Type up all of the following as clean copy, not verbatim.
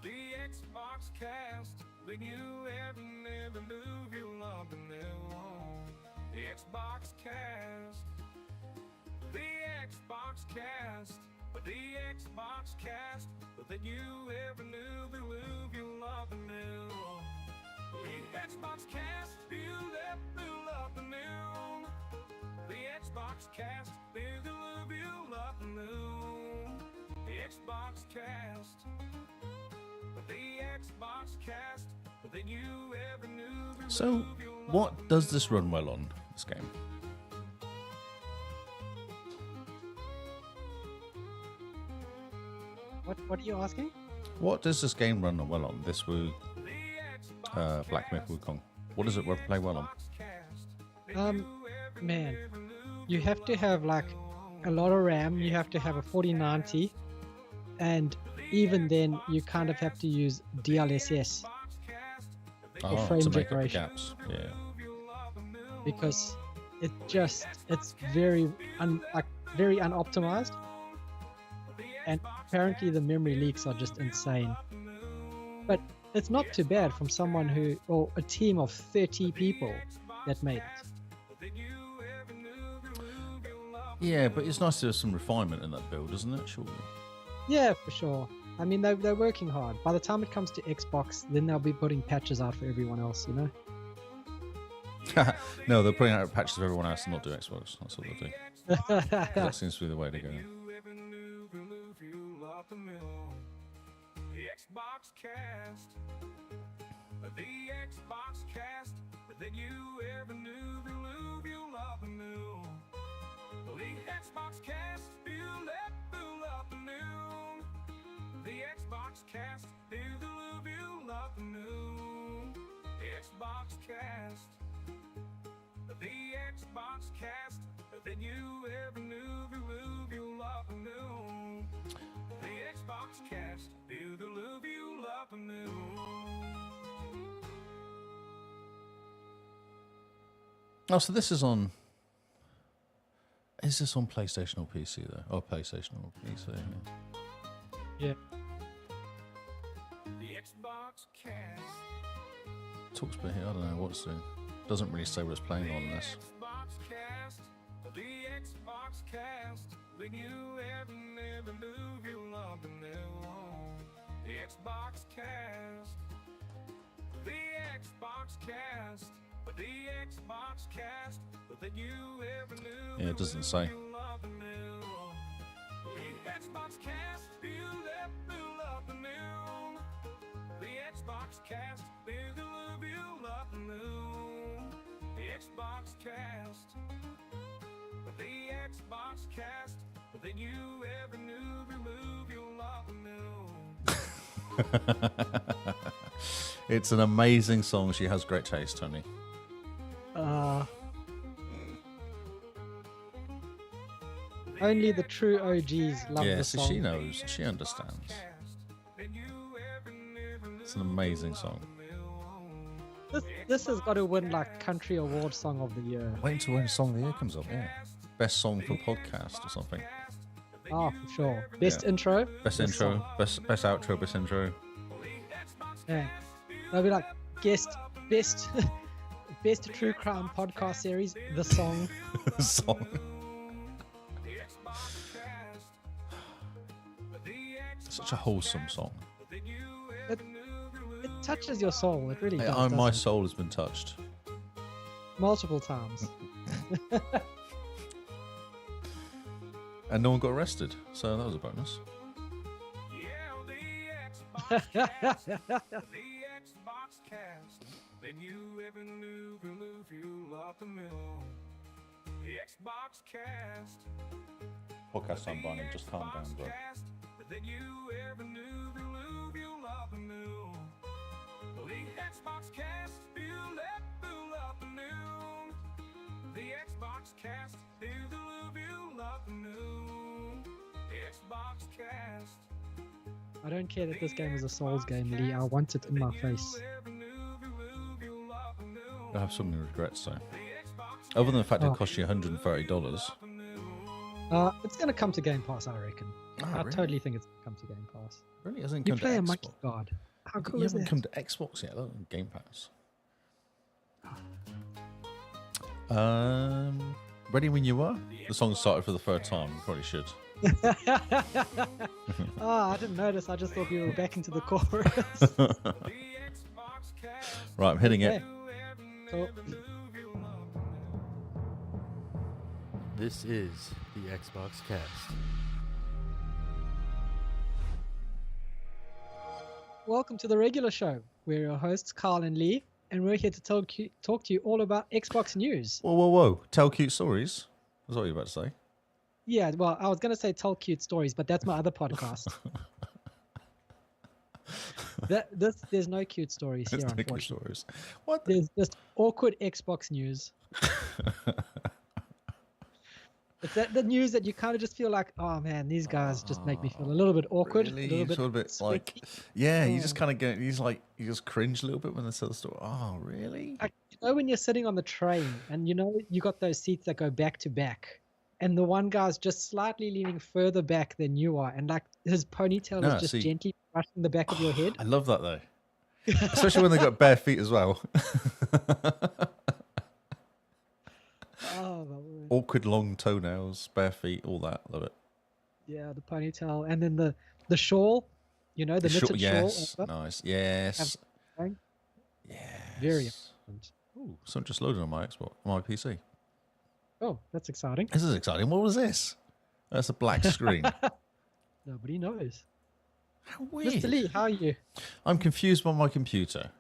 The Xbox Cast, the you ever never knew you loved the new. The Xbox Cast, the Xbox Cast, the Xbox Cast, that you ever knew the love you love the new. The Xbox Cast, you love the new. The Xbox Cast, the love you love the new. The Xbox Cast, the Xbox Cast, that you ever knew. So, what does this run well on, this game? What are you asking? What does this game run well on? This Black Myth Wukong. What does it play well on? Man, you have to have like a lot of RAM. You have to have a 4090, and even then, you kind of have to use DLSS for frame to make up the generation. gaps. Yeah. Because it's very unoptimized, and apparently the memory leaks are just insane. But it's not too bad from someone or a team of 30 people that made it. Yeah, but it's nice to have some refinement in that build, isn't it? Surely. Yeah, for sure. I mean, they're working hard. By the time it comes to Xbox, then they'll be putting patches out for everyone else, you know? No, they're putting out patches for everyone else and not do Xbox. That's what they'll do. That seems to be the way to go. The Xbox Cast, the Xbox Cast, that you ever knew the love you love the new. The Xbox Cast, you love the new. The Xbox Cast, the love you love the new. The Xbox Cast, the Xbox Cast, that you ever knew the love you love the new. The Xbox Cast, the love you love the new. Oh, so this is on... Is this on PlayStation or PC, though? Oh, PlayStation or PC, Yeah. The Xbox Cast. Talks about here, I don't know what's doing. Doesn't really say what it's playing on this. Xbox Cast, the Xbox Cast, the you ever never knew you loved the new. The Xbox Cast, the Xbox Cast, the Xbox Cast, that you ever knew. Yeah, it doesn't say. The Xbox Cast, you love the new. The Xbox Cast, the love you love the new. The Xbox Cast, the Xbox Cast, that you ever knew the love you love the new. It's an amazing song. She has great taste, Tony. Only the true OGs love Yeah, the so song. she knows. She understands. It's an amazing song. This has got to win like Country Award Song of the Year. Wait until when Song of the Year comes up, yeah. Best song for podcast or something. Oh, for sure. Best Yeah. intro. Best intro, song. best outro, best intro. Yeah. They'll be like best best true crime podcast series. The song. Song. Such a wholesome song. It touches your soul. It really does. My doesn't soul has been touched. it? Multiple times. And no one got arrested, so that was a bonus. The Xbox Cast, then you ever knew the love you love the new. The Xbox Cast, Podcast time, Barney. Just calm down, bro. then you ever knew the love you love the new. The Xbox Cast, you love the new. The Xbox Cast, the love you love the new. The Xbox Cast. I don't care that this game is a Souls game, Lee. I want it in my face. I have so many regrets, though. Other than the fact it cost you $130. It's going to come to Game Pass, I reckon. Oh, I really? totally think it's come to Game Pass. Really hasn't You come to play a Xbox. monkey god. How cool You is haven't that? come to Xbox yet, though. Game Pass. Ready when you are? The song started for the third time. You probably should. Oh, I didn't notice. I just thought we were back into the chorus. Right, I'm hitting it. So, This is the Xbox Cast. welcome to the regular show. We're your hosts, Carl and Lee, and we're here to talk to you all about Xbox news. Whoa, whoa, whoa. Tell cute stories. That's what you were about to say. Yeah, well, I was going to say tell cute stories, but that's my other podcast. There's no cute stories here, It's no cute unfortunately. stories. What? There's just awkward Xbox news. It's the news that you kind of just feel like, oh man, these guys just make me feel a little bit awkward, Really? a little You bit feel a bit sweaty. like, yeah, you Oh. just kind of get, you just cringe a little bit when they tell the story. Oh, really? Like, you know when you're sitting on the train and you know you got those seats that go back to back, and the one guy's just slightly leaning further back than you are, and like his ponytail No, is just see- gently brushing the back of your head. I love that though. Especially when they've got bare feet as well. Oh, my word. Awkward long toenails, bare feet, all that. Love it. Yeah, the ponytail, and then the shawl, you know, the Sure, knitted yes, shawl. over. nice. Yes. Have- Yes. Very important. Ooh, something just loaded on my Xbox, my PC. Oh, that's exciting. This is exciting. What was this? That's a black screen. Nobody knows. How weird. Mr. Lee, how are you? I'm confused by my computer.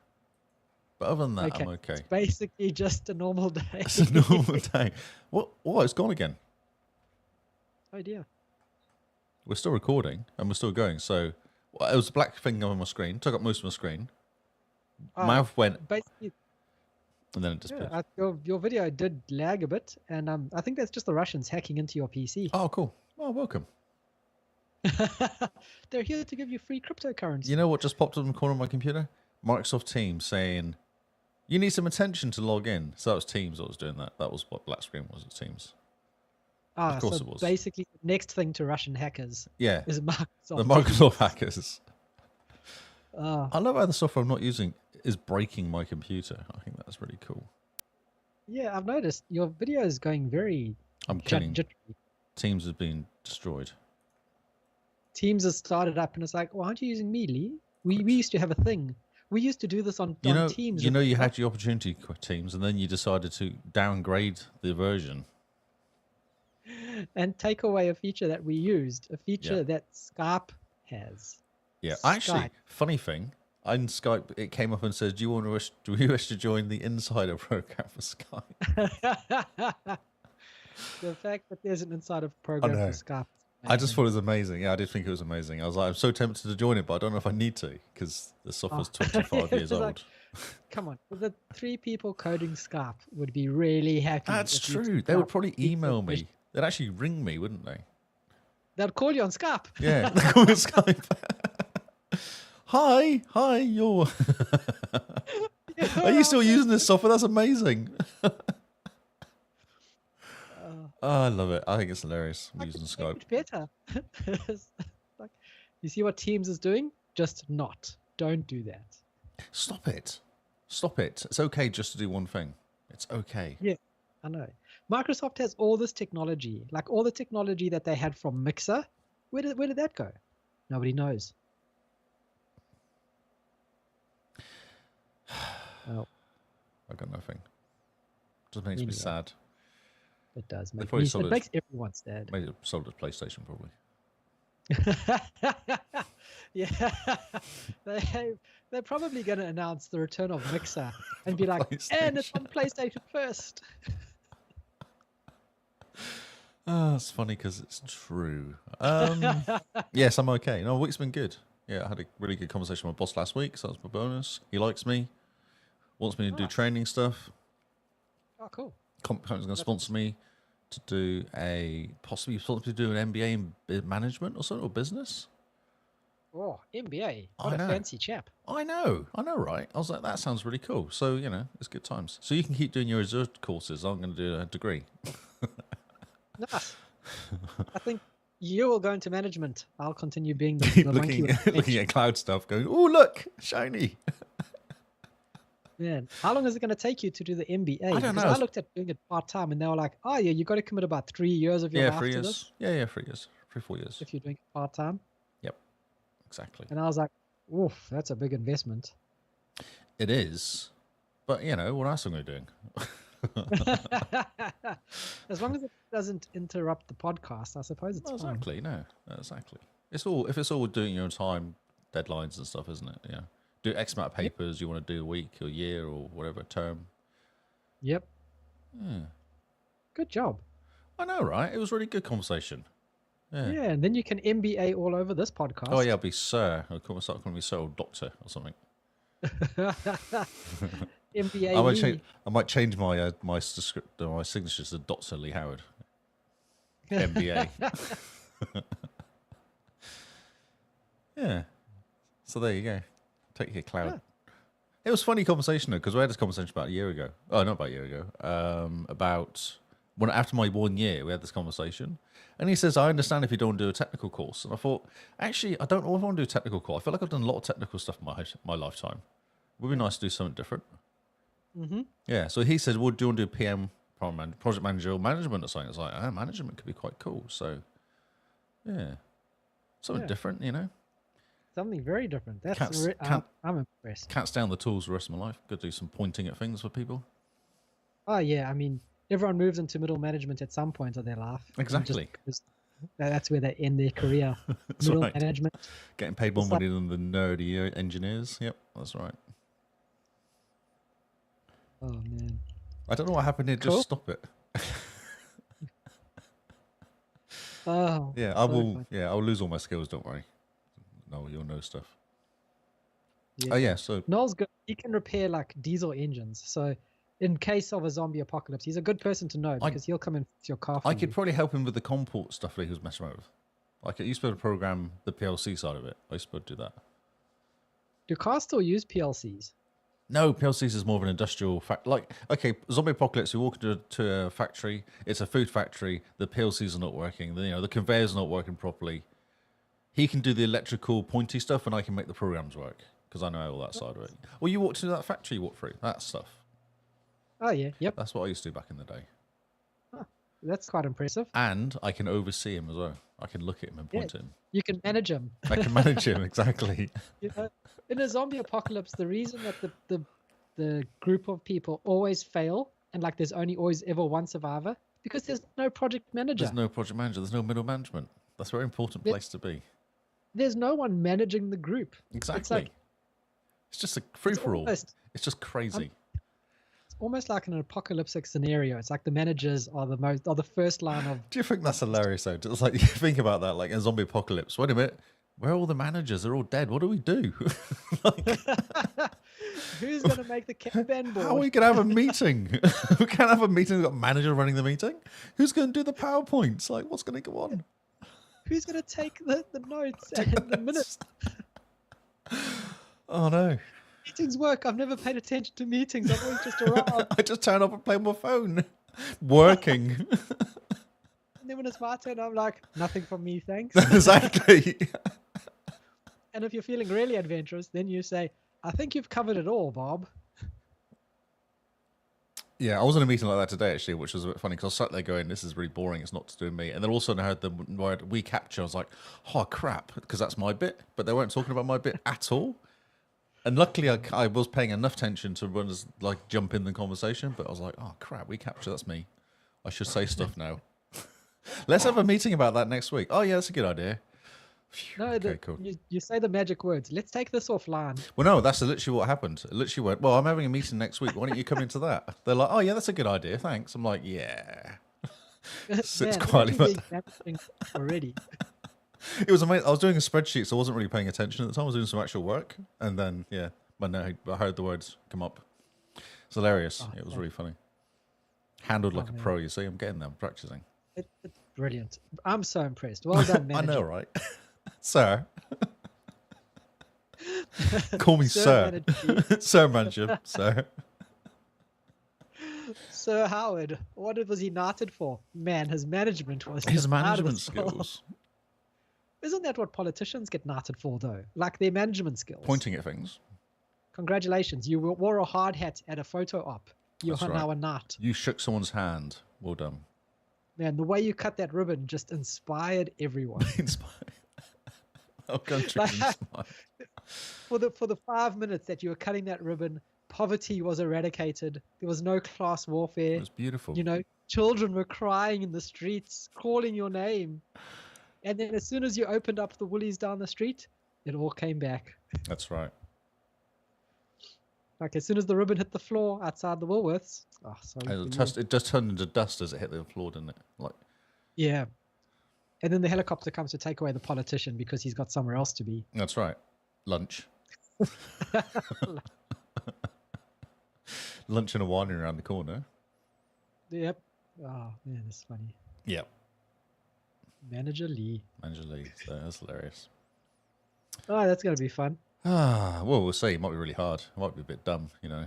But other than that, I'm okay. It's basically just a normal day. It's a normal day. What? It's gone again. Oh dear. We're still recording and we're still going. So well, it was a black thing on my screen. Took up most of my screen. Mouth went Basically, and then it disappeared. your video did lag a bit, and I think that's just the Russians hacking into your PC. Oh, cool. Oh, welcome. They're here to give you free cryptocurrency. You know what just popped up in the corner of my computer? Microsoft Teams saying, you need some attention to log in. So that was Teams that was doing that. That was what black screen was at Teams. of course so it was. Basically, the next thing to Russian hackers Yeah. is Microsoft. The Microsoft hackers. Oh, I love how the software I'm not using is breaking my computer. I think that's really cool. yeah, I've noticed your video is going very I'm killing. jittery. Teams has been destroyed. Teams has started up, and it's like, why aren't you using me, Lee? We used to have a thing. We used to do this on Teams. You had your opportunity to quit Teams, and then you decided to downgrade the version. and take away a feature that we used, a feature Yeah. that Skype has. Yeah, actually, Skype. funny thing, on Skype it came up and says, "Do you wish to join the insider program for Skype?" The fact that there's an insider program know. for Skype. is I just amazing. thought it was amazing. Yeah, I did think it was amazing. I was like, I'm so tempted to join it, but I don't know if I need to because the software's Oh. 25 years It's old. like, come on, the 3 people coding Skype would be really happy. That's if you true. took They would out probably the email information. me. They'd actually ring me, wouldn't they? They'd call you on Skype. Yeah, they call me Skype. Hi, you're. Are you still using this software? That's amazing. Oh, I love it. I think it's hilarious. I'm using It's Skype. better. It's like, you see what Teams is doing? Just not. Don't do that. Stop it. Stop it. It's okay just to do one thing. It's okay. Yeah, I know. Microsoft has all this technology, like all the technology that they had from Mixer. Where did that go? Nobody knows. Well, I've got nothing. Just makes me Anyway. sad. it does They make probably me, sold it it. makes everyone sad. Maybe it sold at PlayStation probably. Yeah, they're probably going to announce the return of Mixer and be like, and it's on PlayStation first. Oh, it's funny because it's true. Yes, I'm okay. No, week's been good. Yeah, I had a really good conversation with my boss last week, so that's my bonus. He likes me, wants me to do Nice. training stuff. Oh, cool. Company's going to sponsor me to do possibly do an MBA in management or something, or business. Oh, MBA. I What a know. fancy chap. I know, right? I was like, that sounds really cool. So, it's good times. So you can keep doing your reserved courses. I'm going to do a degree. Nice. I think You will go into management. I'll continue being the monkey. looking at cloud stuff, going, "Oh, look, shiny." Man, how long is it going to take you to do the MBA? I don't know. I looked at doing it part-time and they were like, oh yeah, you got to commit about 3 years of your life 3 to years. this Yeah, 3 years, 4 years. if you're doing it part-time. Yep, exactly. And I was like, oof, that's a big investment. It is, but you know, what else am I doing? As long as it doesn't interrupt the podcast, I suppose it's fine. Exactly. No, exactly. It's all if it's all doing your own time, deadlines and stuff, isn't it? Yeah. Do X amount of papers you want to do a week or year or whatever term. Yep. Yeah. Good job. I know, right? It was a really good conversation. Yeah. Yeah, and then you can MBA all over this podcast. Oh yeah, I'll be sir. I'll start calling me sir or doctor or something. MBA. I might change my my signature to Dr. Lee Howard. MBA. Yeah. So there you go. Take your cloud. Yeah. It was a funny conversation though, because we had this conversation about a year ago. Oh, not about a year ago. About when after my 1 year, we had this conversation, and he says, "I understand if you don't do a technical course." And I thought, actually, I don't know if I want to do a technical course. I feel like I've done a lot of technical stuff in my lifetime. It would be nice to do something different. Mm-hmm. Yeah. So he said, "Well, do you want to do PM, project manager, or management or something?" It's like, management could be quite cool. So, yeah, something different, you know. Something very different. That's I'm impressed. Can't stay on the tools the rest of my life. Got to do some pointing at things for people. Oh yeah, I mean, everyone moves into middle management at some point of their life. Exactly. That's where they end their career. That's middle right. management. Getting paid more money than the nerdy engineers. Yep, that's right. Oh man. I don't know what happened here. Cool. Just stop it. Oh. Yeah, I will. Fun. Yeah, I'll lose all my skills. Don't worry. No, you'll know stuff. Yeah. Oh yeah, so Noel's good. He can repair like diesel engines. So, in case of a zombie apocalypse, he's a good person to know because he'll come and fix your car. I could probably help him with the comport stuff that he was messing around with. Like, I used to be able to program the PLC side of it. I used to be able to do that. Do cars still use PLCs? No, PLCs is more of an industrial fact. Like, okay, zombie apocalypse. You walk into a factory. It's a food factory. The PLCs are not working. The conveyors are not working properly. He can do the electrical pointy stuff, and I can make the programs work because I know all that side of it. Well, you walked into that factory. You walked through that stuff. Oh yeah, yep. That's what I used to do back in the day. Huh. That's quite impressive. And I can oversee him as well. I can look at him and point at him. You can manage him. I can manage him, exactly. You know, in a zombie apocalypse, the reason that the group of people always fail and like there's always ever one survivor because there's no project manager. There's no project manager. There's no middle management. That's a very important place to be. There's no one managing the group. Exactly. It's just a free-for-all. It's just crazy. It's almost like an apocalyptic scenario. It's like the managers are the first line of. Do you think that's hilarious though? It's like you think about that, like a zombie apocalypse. Wait a minute, where are all the managers? They're all dead. What do we do? Who's going to make the Kanban board? How are we going to have a meeting? We can't have a meeting. We've got a manager running the meeting. Who's going to do the PowerPoints? Like, what's going to go on? Who's going to take the notes and the minutes? Oh no. Meetings work. I've never paid attention to meetings. I've always just arrived. I just turn up and play on my phone. Working. And then when it's my turn, I'm like, nothing from me, thanks. Exactly. And if you're feeling really adventurous, then you say, I think you've covered it all, Bob. Yeah, I was in a meeting like that today, actually, which was a bit funny because I was sat there going, this is really boring. It's not to do with me. And then all of a sudden I heard the word we capture. I was like, oh, crap, because that's my bit. But they weren't talking about my bit at all. And luckily I was paying enough attention to run like jump in the conversation. But I was like, oh, crap, we capture. That's me. I should say stuff now. Let's have a meeting about that next week. Oh, yeah, that's a good idea. No, okay, cool. You say the magic words. Let's take this offline. Well, no, that's literally what happened. It literally went, well, I'm having a meeting next week. Why don't you come into that? They're like, oh, yeah, that's a good idea. Thanks. I'm like, yeah. Sits quietly. Already. It was amazing. I was doing a spreadsheet, so I wasn't really paying attention at the time. I was doing some actual work. And then, yeah, I heard the words come up. It's hilarious. Oh, it was really funny. Handled like a pro, you see. I'm getting there. I'm practicing. It's brilliant. I'm so impressed. Well done, manager. I know, right? Sir. Call me sir. Sir manager, sir. Sir Howard, what was he knighted for? Man, his management was his management skills. Isn't that what politicians get knighted for, though? Like their management skills. Pointing at things. Congratulations, you wore a hard hat at a photo op. You That's are right. now a knight. You shook someone's hand. Well done. Man, the way you cut that ribbon just inspired everyone. Our country Like, inspired. For the 5 minutes that you were cutting that ribbon, poverty was eradicated. There was no class warfare. It was beautiful. You know, children were crying in the streets, calling your name. And then as soon as you opened up the Woolies down the street, it all came back. That's right. Like as soon as the ribbon hit the floor outside the Woolworths. Oh, sorry. It just turned into dust as it hit the floor, didn't it? Like, Yeah. And then the helicopter comes to take away the politician because he's got somewhere else to be. that's right. Lunch. Lunch and a winery around the corner. Yep. Oh, man, that's funny. Yep. Manager Lee. Manager Lee. So that's hilarious. Oh, that's going to be fun. Well, we'll see. It might be really hard. It might be a bit dumb, you know.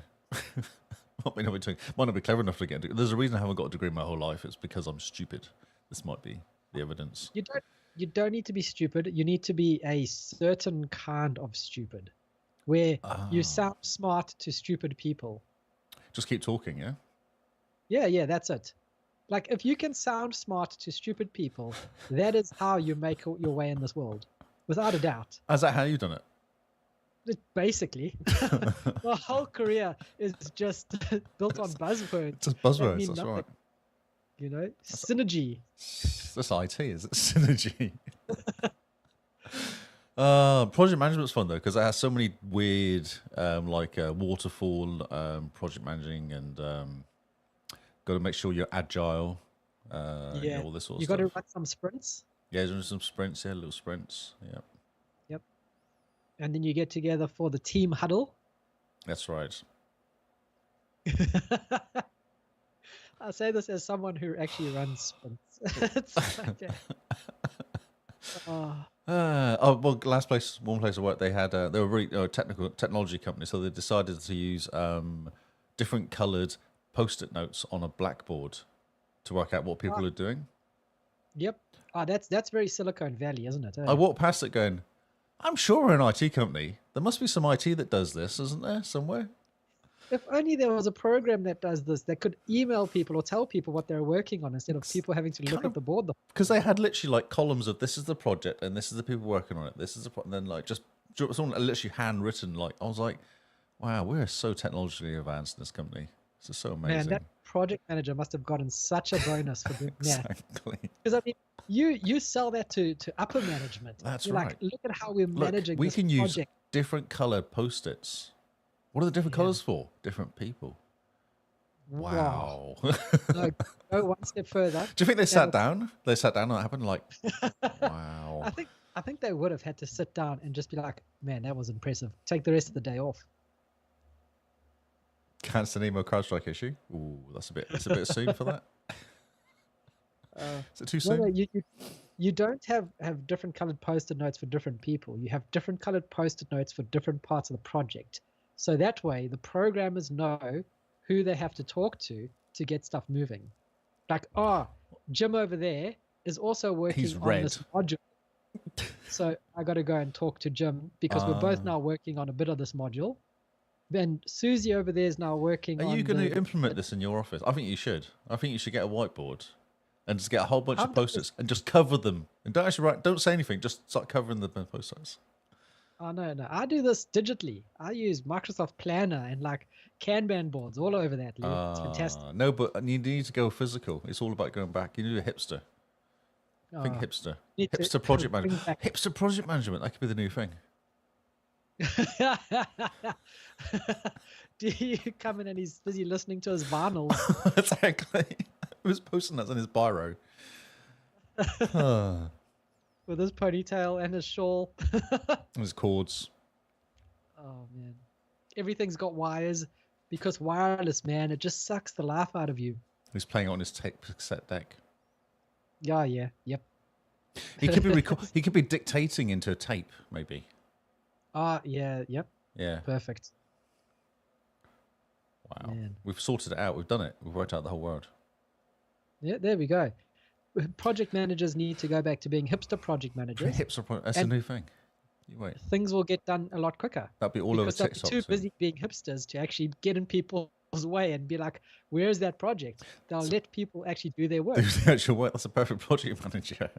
might not be clever enough to get a degree. There's a reason I haven't got a degree my whole life. It's because I'm stupid. This might be the evidence. You don't need to be stupid. You need to be a certain kind of stupid, where you sound smart to stupid people. Just keep talking, yeah? Yeah, that's it. Like if you can sound smart to stupid people, that is how you make your way in this world, without a doubt. Is that how you've done it? Basically, my whole career is just built on buzzwords. Just that buzzwords, mean that's nothing. right. You know, synergy. That's IT, is it? Synergy. Project management's fun though, because it has so many weird, waterfall project managing, and got to make sure you're agile. Yeah, all this sort of you stuff. got to run some sprints. Yeah, there's some sprints. Yeah, little sprints. Yeah, Yep. And then you get together for the team huddle. that's right. I say this as someone who actually runs sprints. It's like well, one place I worked, they had they were really technology company, so they decided to use different coloured post-it notes on a blackboard to work out what people are doing. Yep. That's very Silicon Valley, isn't it? I walked past it going, I'm sure we're an IT company. There must be some IT that does this, isn't there, somewhere? If only there was a program that does this, that could email people or tell people what they're working on instead of people having to look at the board. Because they had literally like columns of this is the project and this is the people working on it. This is the and then like just someone literally handwritten. Like I was like, wow, we're so technologically advanced in this company. This is so amazing. Man, that project manager must have gotten such a bonus for doing that. Exactly. Because I mean, you sell that to upper management. That's You're right. Like, look at how we're managing we this can use project. different colored post-its. What are the different colors for? Different people. Wow. No, go one step further. Do you think they sat down? They sat down and that happened like, wow. I think they would have had to sit down and just be like, man, that was impressive. Take the rest of the day off. Can't email CrowdStrike issue. Ooh, it's a bit soon for that. Is it too soon? No, you don't have different colored post-it notes for different people. You have different colored post-it notes for different parts of the project. So that way, the programmers know who they have to talk to get stuff moving. Like, Jim over there is also working on this module. So I got to go and talk to Jim because we're both now working on a bit of this module. Then Susie over there is now working on... Are you going to implement this in your office? I think you should. I think you should get a whiteboard and just get a whole bunch of post-its and just cover them. And don't actually write, don't say anything, just start covering the post-its. Oh, no. I do this digitally. I use Microsoft Planner and like Kanban boards all over that, Lee. It's fantastic. No, but you need to go physical. It's all about going back. You need a hipster. Think hipster. Hipster project management. Hipster project management. That could be the new thing. Do you come in and he's busy listening to his vinyls? Exactly. He was posting that on his biro. With his ponytail and his shawl. His cords. Oh, man. Everything's got wires because wireless, man, it just sucks the life out of you. He's playing it on his tape cassette deck. Yeah. Yep. He could be he could be dictating into a tape, maybe. Yeah. Yep. Yeah. Perfect. Wow. Man. We've sorted it out. We've done it. We've worked out the whole world. Yeah, there we go. project managers need to go back to being hipster project managers. That's a new thing. You wait. Things will get done a lot quicker. That'll be all over Because they'll be TikTok too soon. busy being hipsters to actually get in people's way and be like, where's that project? They'll let people actually do their work. Do the actual work. That's a perfect project manager.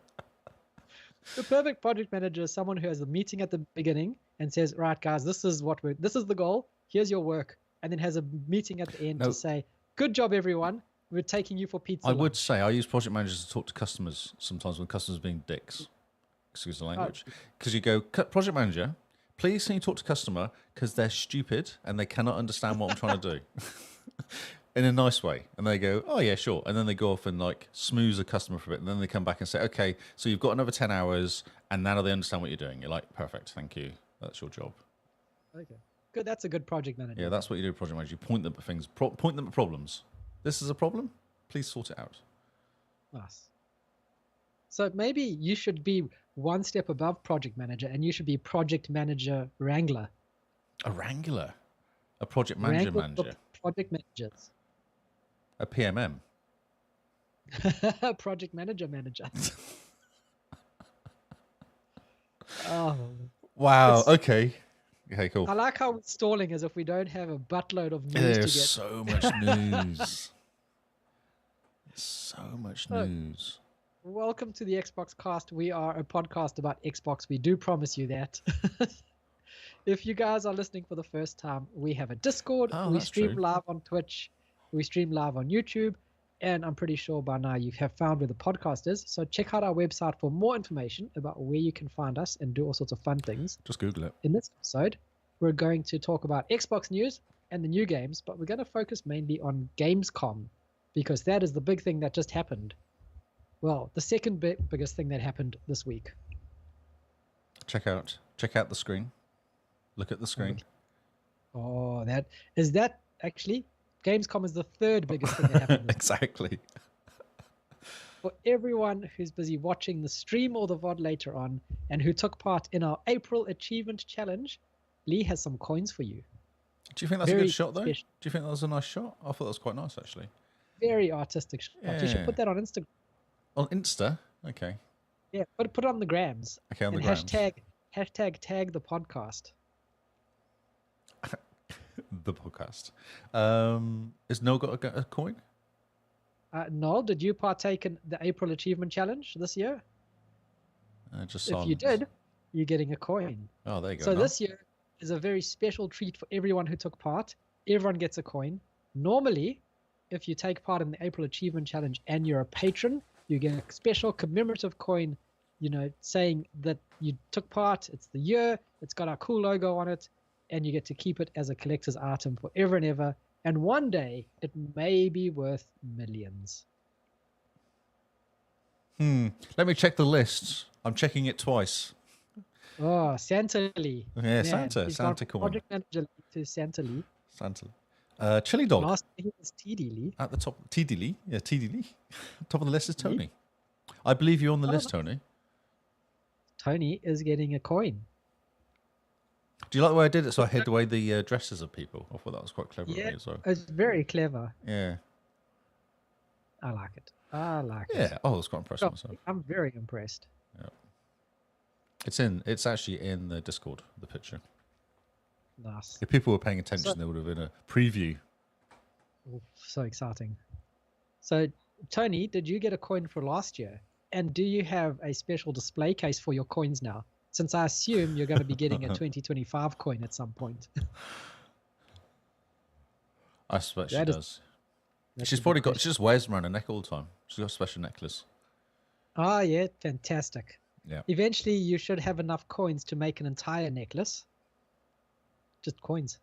The perfect project manager is someone who has a meeting at the beginning and says, right, guys, this is the goal. Here's your work. And then has a meeting at the end to say, good job, everyone. We're taking you for pizza. I would say I use project managers to talk to customers sometimes when customers are being dicks. Excuse the language. Because you go, project manager, please can you talk to customer because they're stupid and they cannot understand what I'm trying to do. In a nice way. And they go, oh yeah, sure. And then they go off and like smooth the customer for a bit. And then they come back and say, okay, so you've got another 10 hours and now they understand what you're doing. You're like, perfect, thank you. That's your job. Okay. Good. That's a good project manager. Yeah, that's what you do, project manager. You point them at things, point them at problems. This is a problem. Please sort it out. Nice. So maybe you should be one step above project manager and you should be project manager wrangler. A wrangler? A project manager manager? Project managers. A PMM? Project manager. Oh. Wow, okay. Okay, cool. I like how we're stalling as if we don't have a buttload of news to There's get. so much news. So much news. Welcome to the Xbox Cast. We are a podcast about Xbox. We do promise you that. If you guys are listening for the first time, we have a Discord. We stream live on Twitch. We stream live on YouTube. And I'm pretty sure by now you have found where the podcast is. So check out our website for more information about where you can find us and do all sorts of fun things. Just Google it. In this episode, we're going to talk about Xbox news and the new games, but we're going to focus mainly on Gamescom because that is the big thing that just happened. Well, the second biggest thing that happened this week. Check out the screen. Look at the screen. Oh, that actually Gamescom is the third biggest thing that happened. Exactly. For everyone who's busy watching the stream or the VOD later on and who took part in our April Achievement Challenge, Lee has some coins for you. Do you think that's a good shot, though? Do you think that was a nice shot? I thought that was quite nice, actually. Very artistic shot. Yeah. You should put that on Instagram. On Insta? Okay. Yeah, put it on the grams. Okay, on the grams. Hashtag tag the podcast. The podcast. Is Noel got a coin? Noel, did you partake in the April Achievement Challenge this year? Just if you did, you're getting a coin. Oh, there you go. So this year is a very special treat for everyone who took part. Everyone gets a coin. Normally, if you take part in the April Achievement Challenge and you're a patron, you get a special commemorative coin, saying that you took part. It's the year. It's got our cool logo on it. And you get to keep it as a collector's item forever and ever. And one day, it may be worth millions. Let me check the list. I'm checking it twice. Oh, Santa Lee. Yeah, Santa coin. Project manager to Santa Lee. Santa. Chili Dog. Last name is TD Lee. At the top. TD Lee. Yeah, TD Lee. Top of the list is Tony. Lee? I believe you're on the list, Tony. Tony is getting a coin. Do you like the way I did it? So I hid away the dresses of people. I thought that was quite clever of me as well. It's very clever. Yeah. I like it. Yeah. Yeah. Oh, I was quite impressed with myself. I'm very impressed. Yeah. It's actually in the Discord, the picture. Nice. If people were paying attention, there would have been a preview. Oh, so exciting. So, Tony, did you get a coin for last year? And do you have a special display case for your coins now? Since I assume you're going to be getting a 2025 coin at some point. I suspect she does. She's probably got. She just wears them around her neck all the time. She's got a special necklace. Oh yeah, fantastic. Yeah. Eventually, you should have enough coins to make an entire necklace. Just coins.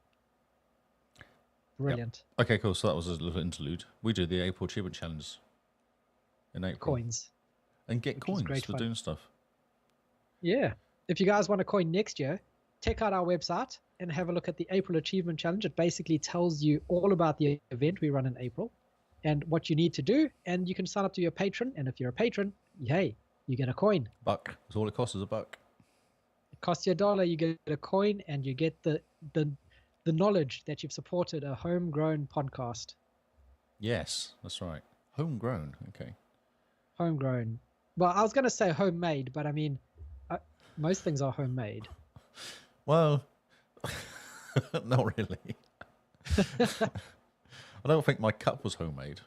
Brilliant. Yep. Okay, cool. So that was a little interlude. We do the April Achievement Challenge in April. Coins. And get coins for doing stuff. Yeah. If you guys want a coin next year, check out our website and have a look at the April Achievement Challenge. It basically tells you all about the event we run in April and what you need to do. And you can sign up to be a patron. And if you're a patron, hey, you get a coin. $1. That's all it costs is $1. It costs you $1. You get a coin and you get the knowledge that you've supported a homegrown podcast. Yes, that's right. Homegrown. Okay. homegrown. Well, I was going to say homemade, but I mean, most things are homemade. Well, not really. I don't think my cup was homemade.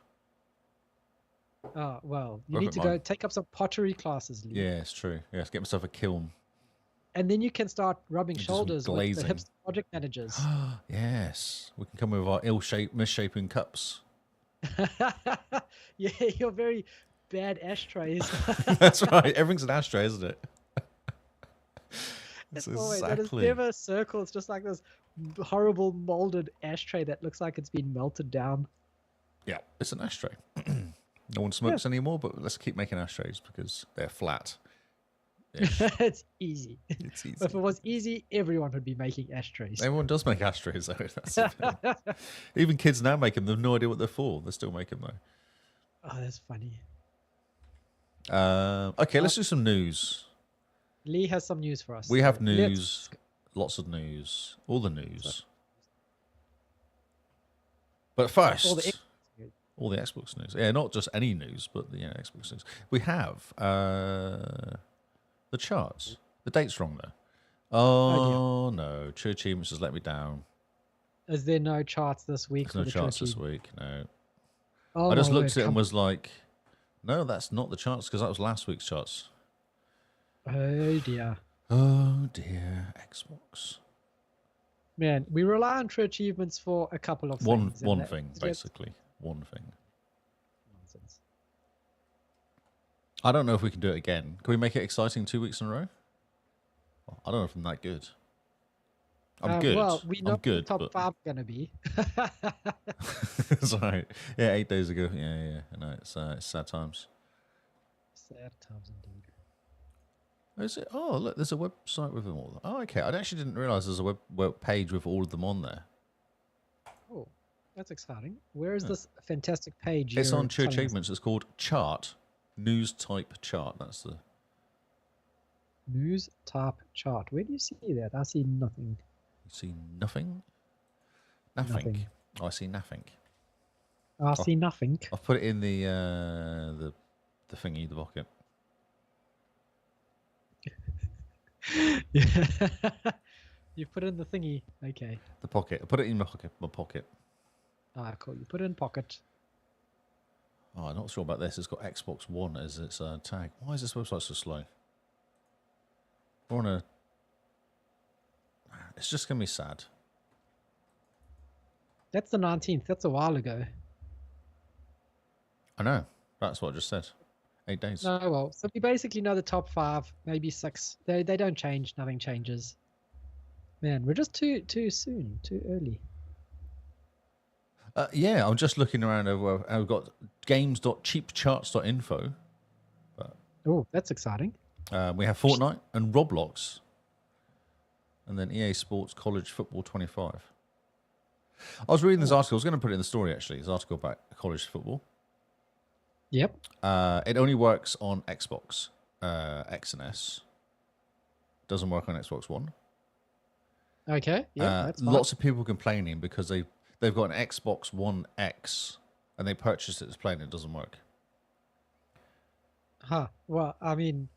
Oh, well, you Look need at to mine. go take up some pottery classes, Lee. Yeah, it's true. Yeah, get myself a kiln. And then you can start rubbing And do some shoulders with the glazing. hipster project managers. Yes, we can come with our ill-shaped, misshapen cups. Yeah, you're very bad ashtrays. That's right. Everything's an ashtray, isn't it? That's Always, and it's exactly. never a circle. It's just like this horrible molded ashtray that looks like it's been melted down. Yeah, it's an ashtray. No one smokes anymore, but let's keep making ashtrays because they're flat. It's easy. It's easy. If it was easy, everyone would be making ashtrays. Everyone does make ashtrays, though. That's the thing. Even kids now make them. They have no idea what they're for. They still make them, though. Oh, that's funny. Okay, let's do some news. Lee has some news for us. We have so news. Lots of news. All the news. But first, all the Xbox news. Yeah, not just any news, but the Xbox news. We have the charts. The date's wrong, though. Oh, no. True Achievements has let me down. Is there no charts this week? There's no charts this week, no. Oh, I just my looked at word, it and was like, no, that's not the charts because that was last week's charts. Oh, dear. Oh, dear. Xbox. Man, we rely on True Achievements for a couple of things. One thing, basically. One thing. Nonsense. I don't know if we can do it again. Can we make it exciting 2 weeks in a row? I don't know if I'm that good. I'm good. Well, we know I'm good, what the top but... 5 going to be. That's right. Yeah, 8 days ago. Yeah. I know, it's sad times. Sad times indeed. Is it? Oh, look, there's a website with them all. Oh, okay. I actually didn't realize there's a web page with all of them on there. Oh, that's exciting. Where is this fantastic page? It's you're on True telling us? Achievements. It's called Chart. News type chart. That's the... News type chart. Where do you see that? I see nothing. You see nothing? Nothing. I see nothing. I see nothing. I've put it in the thingy, the pocket. You put it in the thingy. Okay. The pocket. I put it in my pocket. Ah, cool. You put it in pocket. Oh, I'm not sure about this. It's got Xbox One as its tag. Why is this website so slow? We're on a... It's just going to be sad. That's the 19th. That's a while ago. I know. That's what I just said. 8 days. No, well, so we basically know the top 5, maybe 6. They don't change. Nothing changes. Man, we're just too soon, too early. Yeah, I'm just looking around over. I've got games.cheapcharts.info. Oh, that's exciting. We have Fortnite and Roblox. And then EA Sports College Football 25. I was reading this article. I was going to put it in the story, actually. This article about college football. Yep. It only works on Xbox X and S. Doesn't work on Xbox One. Okay. Yeah, that's fine. Lots of people complaining because they've got an Xbox One X and they purchased it as plain. It doesn't work. Huh. Well, I mean,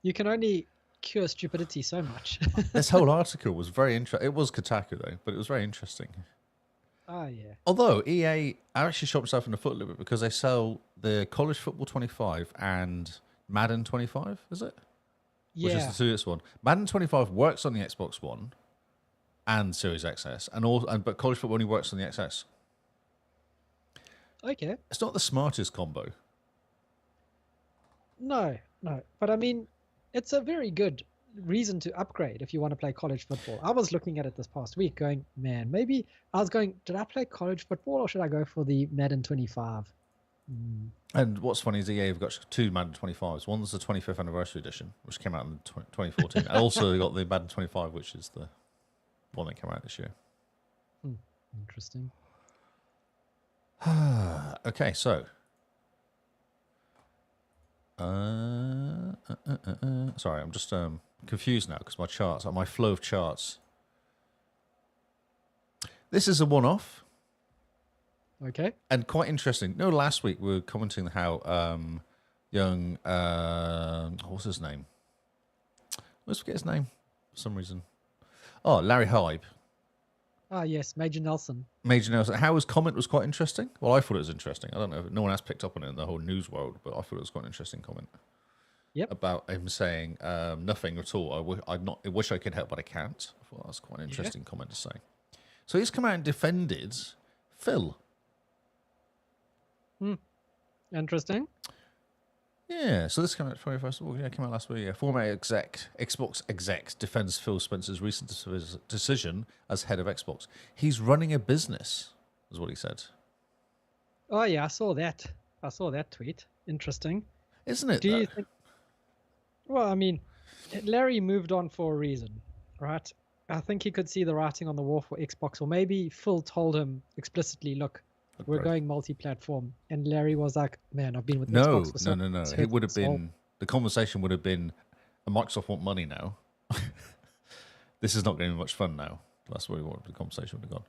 you can only cure stupidity so much. This whole article was very interesting. It was Kotaku though, but it was very interesting. Oh yeah. Although EA actually shot himself in the foot a little bit because they sell the College Football 25 and Madden 25, is it? Yeah. Which is the serious one. Madden 25 works on the Xbox One and Series XS, but College Football only works on the XS. Okay. It's not the smartest combo. No. But I mean, it's a very good reason to upgrade if you want to play college football. I was looking at it this past week going, man, maybe I was going, did I play college football or should I go for the Madden 25? And what's funny is EA have got 2 Madden 25s. One's the 25th anniversary edition, which came out in 2014. And also they got the Madden 25, which is the one that came out this year. Interesting. Okay, so. Sorry, I'm just confused now because my flow of charts. This is a one-off. Okay. And quite interesting. No, last week we were commenting how young, what's his name? I always forget his name for some reason. Oh, Larry Hybe. Ah, yes, Major Nelson. Major Nelson. Howard's comment was quite interesting. Well, I thought it was interesting. I don't know if no one else picked up on it in the whole news world, but I thought it was quite an interesting comment. Yep. About him saying nothing at all. I wish I could help, but I can't. I thought that was quite an interesting comment to say. So he's come out and defended Phil. Interesting. Yeah, so this came out 21st. Well, yeah, came out last week. Yeah. Former Xbox exec defends Phil Spencer's recent decision as head of Xbox. He's running a business, is what he said. Oh yeah, I saw that. I saw that tweet. Interesting. Isn't it? Do you think? Well, I mean, Larry moved on for a reason, right? I think he could see the writing on the wall for Xbox, or maybe Phil told him explicitly, "Look, we're going multi-platform," and Larry was like, "Man, I've been with Xbox for so long." No. It would have been the conversation would have been, Microsoft want money now. This is not going to be much fun now. That's where the conversation would have gone.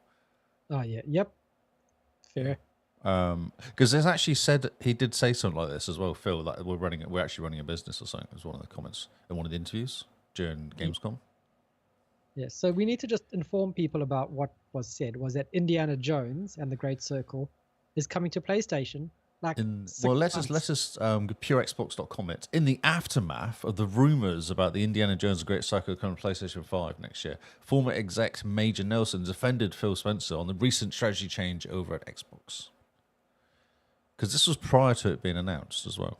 Oh yeah, yep, fair. Because there's actually said he did say something like this as well, Phil. Like we're actually running a business or something. Was one of the comments in one of the interviews during Gamescom. Yeah, so we need to just inform people about what was said. Was that Indiana Jones and the Great Circle is coming to PlayStation? Like, let's just purexbox.com it. In the aftermath of the rumors about the Indiana Jones and Great Circle coming to PlayStation 5 next year, former exec Major Nelson defended Phil Spencer on the recent strategy change over at Xbox. Because this was prior to it being announced as well.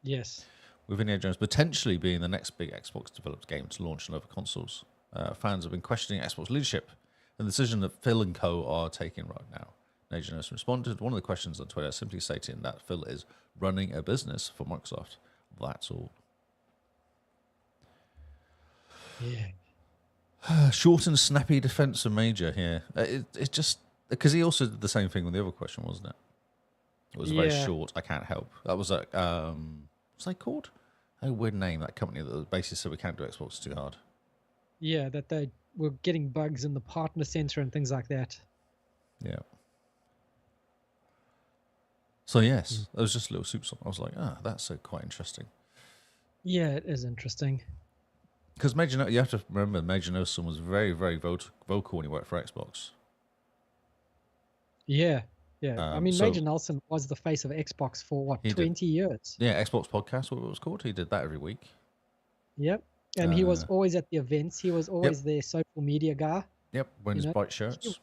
Yes. With Indiana Jones potentially being the next big Xbox-developed game to launch on other consoles. Fans have been questioning Xbox leadership and the decision that Phil and co are taking right now. Major Nelson responded to one of the questions on Twitter, simply stating that Phil is running a business for Microsoft. That's all. Yeah. Short and snappy defense of Major here. It just... Because he also did the same thing with the other question, wasn't it? It was very short. I can't help. That was like... what's they called? A weird name, that company that basically said we can't do Xbox too hard. Yeah, that they were getting bugs in the partner center and things like that. Yeah. So yes, that was just a little soup song. I was like, that's quite interesting. Yeah, it is interesting. Because you have to remember, Major Nelson was very, very vocal when he worked for Xbox. Yeah. I mean, Major Nelson was the face of Xbox for what, 20 years? Yeah, Xbox Podcast, what it was called. He did that every week. Yep. And he was always at the events. He was always their social media guy. Yep, wearing his white shirts.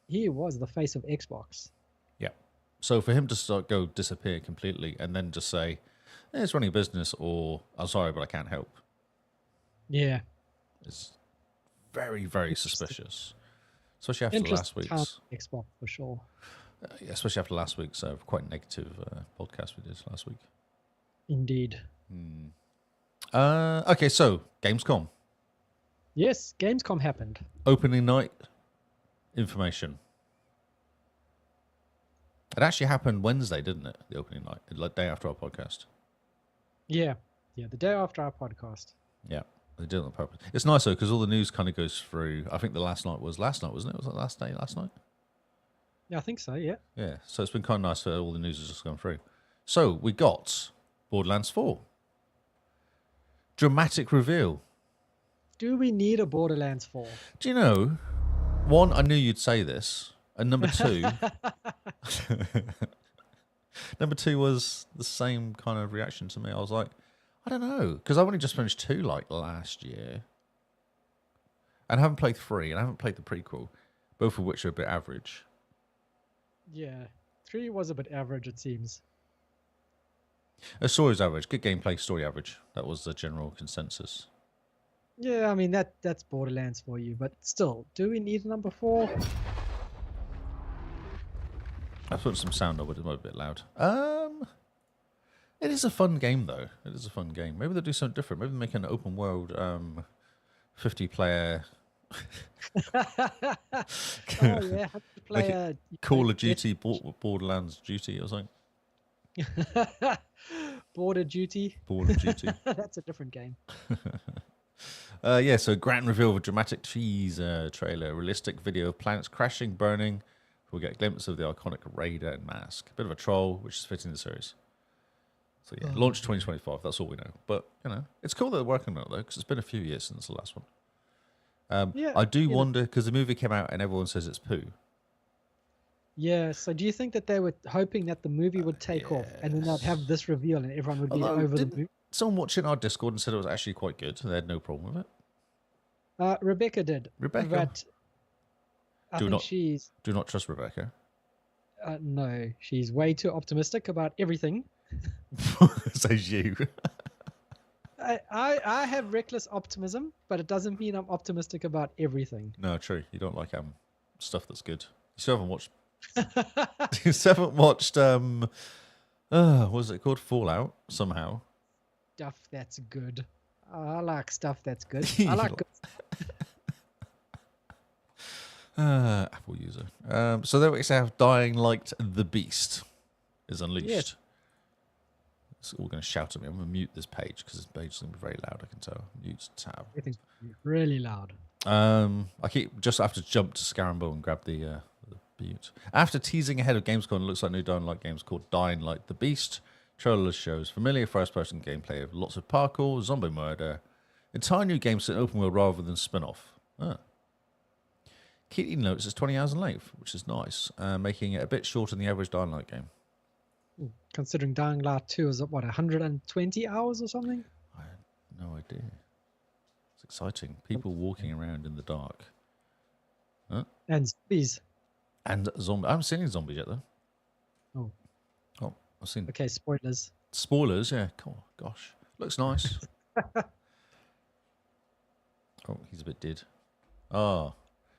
He was the face of Xbox. Yeah. So for him to disappear completely and then just say, it's running a business, or I'm sorry, but I can't help. Yeah. It's very, very suspicious. Especially after last week's Xbox for sure. Especially after last week's quite negative podcast we did last week. Indeed. Okay, so Gamescom. Yes, Gamescom happened. Opening night information. It actually happened Wednesday, didn't it? The opening night, the day after our podcast. Yeah, the day after our podcast. Yeah, they did it on purpose. It's nice though because all the news kind of goes through. I think the last night, wasn't it? Was it last night? Yeah, I think so. Yeah. Yeah, so it's been kind of nice for all the news has just gone through. So we got Borderlands 4. Dramatic reveal. Do we need a Borderlands 4? Do you know? One, I knew you'd say this, and number two, was the same kind of reaction to me. I was like, I don't know, because I've only just finished 2 like last year, and I haven't played 3, and I haven't played the prequel, both of which are a bit average. Yeah, 3 was a bit average, it seems. The story's average, good gameplay, story average. That was the general consensus. Yeah, I mean that's Borderlands for you, but still, do we need a number 4? I put some sound on, but it might be a bit loud. It is a fun game though. It is a fun game. Maybe they'll do something different. Maybe make an open world 50-player. Call of Duty, Borderlands Duty or something. Border Duty. Border Duty. That's a different game. So grand reveal of a dramatic teaser trailer, realistic video of planets crashing, burning. We'll get a glimpse of the iconic Raider and mask. A bit of a troll, which is fitting the series. So yeah, launch 2025. That's all we know. But it's cool that they're working on it though, because it's been a few years since the last one. Yeah, I do wonder because the movie came out and everyone says it's poo. Yeah, so do you think that they were hoping that the movie would take off and then they'd have this reveal and everyone would be Although, over the didn't moon? someone watching our Discord and said it was actually quite good? They had no problem with it. Rebecca did. Rebecca? But I think she's... Do not trust Rebecca. No, she's way too optimistic about everything. Says you. I have reckless optimism, but it doesn't mean I'm optimistic about everything. No, true. You don't like stuff that's good. You still haven't watched. You still haven't watched. What was it called? Fallout. Somehow. Stuff that's good. I like stuff that's good. I like good stuff. Apple user. So there we have Dying Light the Beast is unleashed. Yes. It's all going to shout at me. I'm going to mute this page because this page is going to be very loud. I can tell. Mute tab. Everything's really loud. I have to jump to Scarambo and grab the mute. After teasing ahead of Gamescom, it looks like new Dying Light games called Dying Light the Beast. Trailer shows familiar first-person gameplay of lots of parkour, zombie murder, entire new game set open world rather than spin-off. Keating notes it's 20 hours in length, which is nice, making it a bit shorter than the average Dying Light game. Considering Dying Light 2 is what, 120 hours or something? I had no idea. It's exciting. People walking around in the dark. And zombies. And zombies. I haven't seen any zombies yet, though. Oh, I've seen... Okay, spoilers. Spoilers, yeah. Oh, gosh. Looks nice. Oh, he's a bit dead. Oh,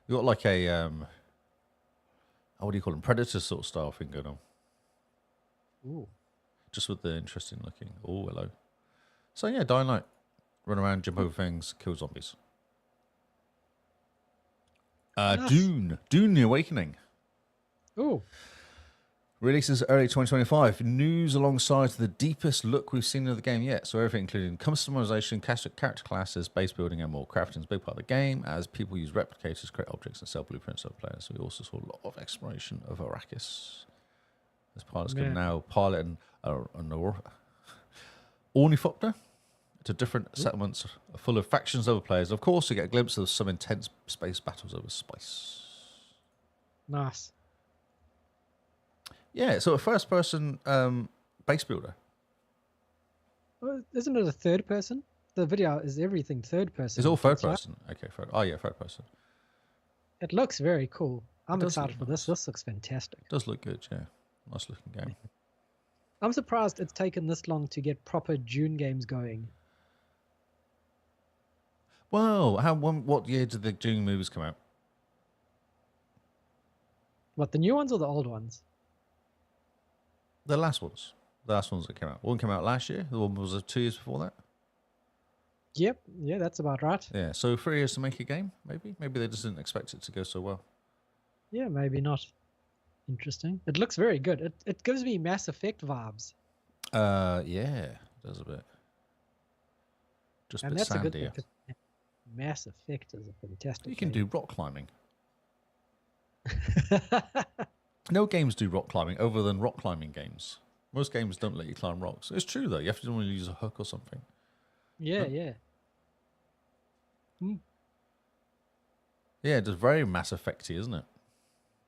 you got like a... what do you call them? Predator sort of style thing going on. Ooh. Just with the interesting looking. Oh, hello. So yeah, Dying Light. Run around, jump over things, kill zombies. Nice. Dune The Awakening. Ooh. Releases early 2025. News alongside the deepest look we've seen in the game yet. So everything including customization, character classes, base building, and more. Crafting is a big part of the game as people use replicators to create objects and sell blueprints of players. So we also saw a lot of exploration of Arrakis. This pilot's can now pilot an ornithopter to different settlements full of factions of other players. Of course, you get a glimpse of some intense space battles over space. Nice. Yeah, so a first-person base builder. Well, isn't it a third person? The video is everything third person. It's all third That's right. person. Okay, third. Oh yeah, third person. It looks very cool. I'm does excited look for this. This looks fantastic. Does look good, yeah. Nice looking game. I'm surprised it's taken this long to get proper Dune games going. Whoa! What year did the Dune movies come out? What, the new ones or the old ones? The last ones. The last ones that came out. One came out last year. The one was 2 years before that. Yep. Yeah, that's about right. Yeah. So 3 years to make a game. Maybe they just didn't expect it to go so well. Yeah, maybe not. Interesting. It looks very good. It gives me Mass Effect vibes. Yeah, it does a bit. Just a And bit that's a good sandier. thing. 'Cause Mass Effect is a fantastic You can game. do rock climbing. No games do rock climbing other than rock climbing games. Most games don't let you climb rocks. It's true though. You have to normally use a hook or something. Yeah, yeah. Yeah, it's very Mass Effect-y, isn't it?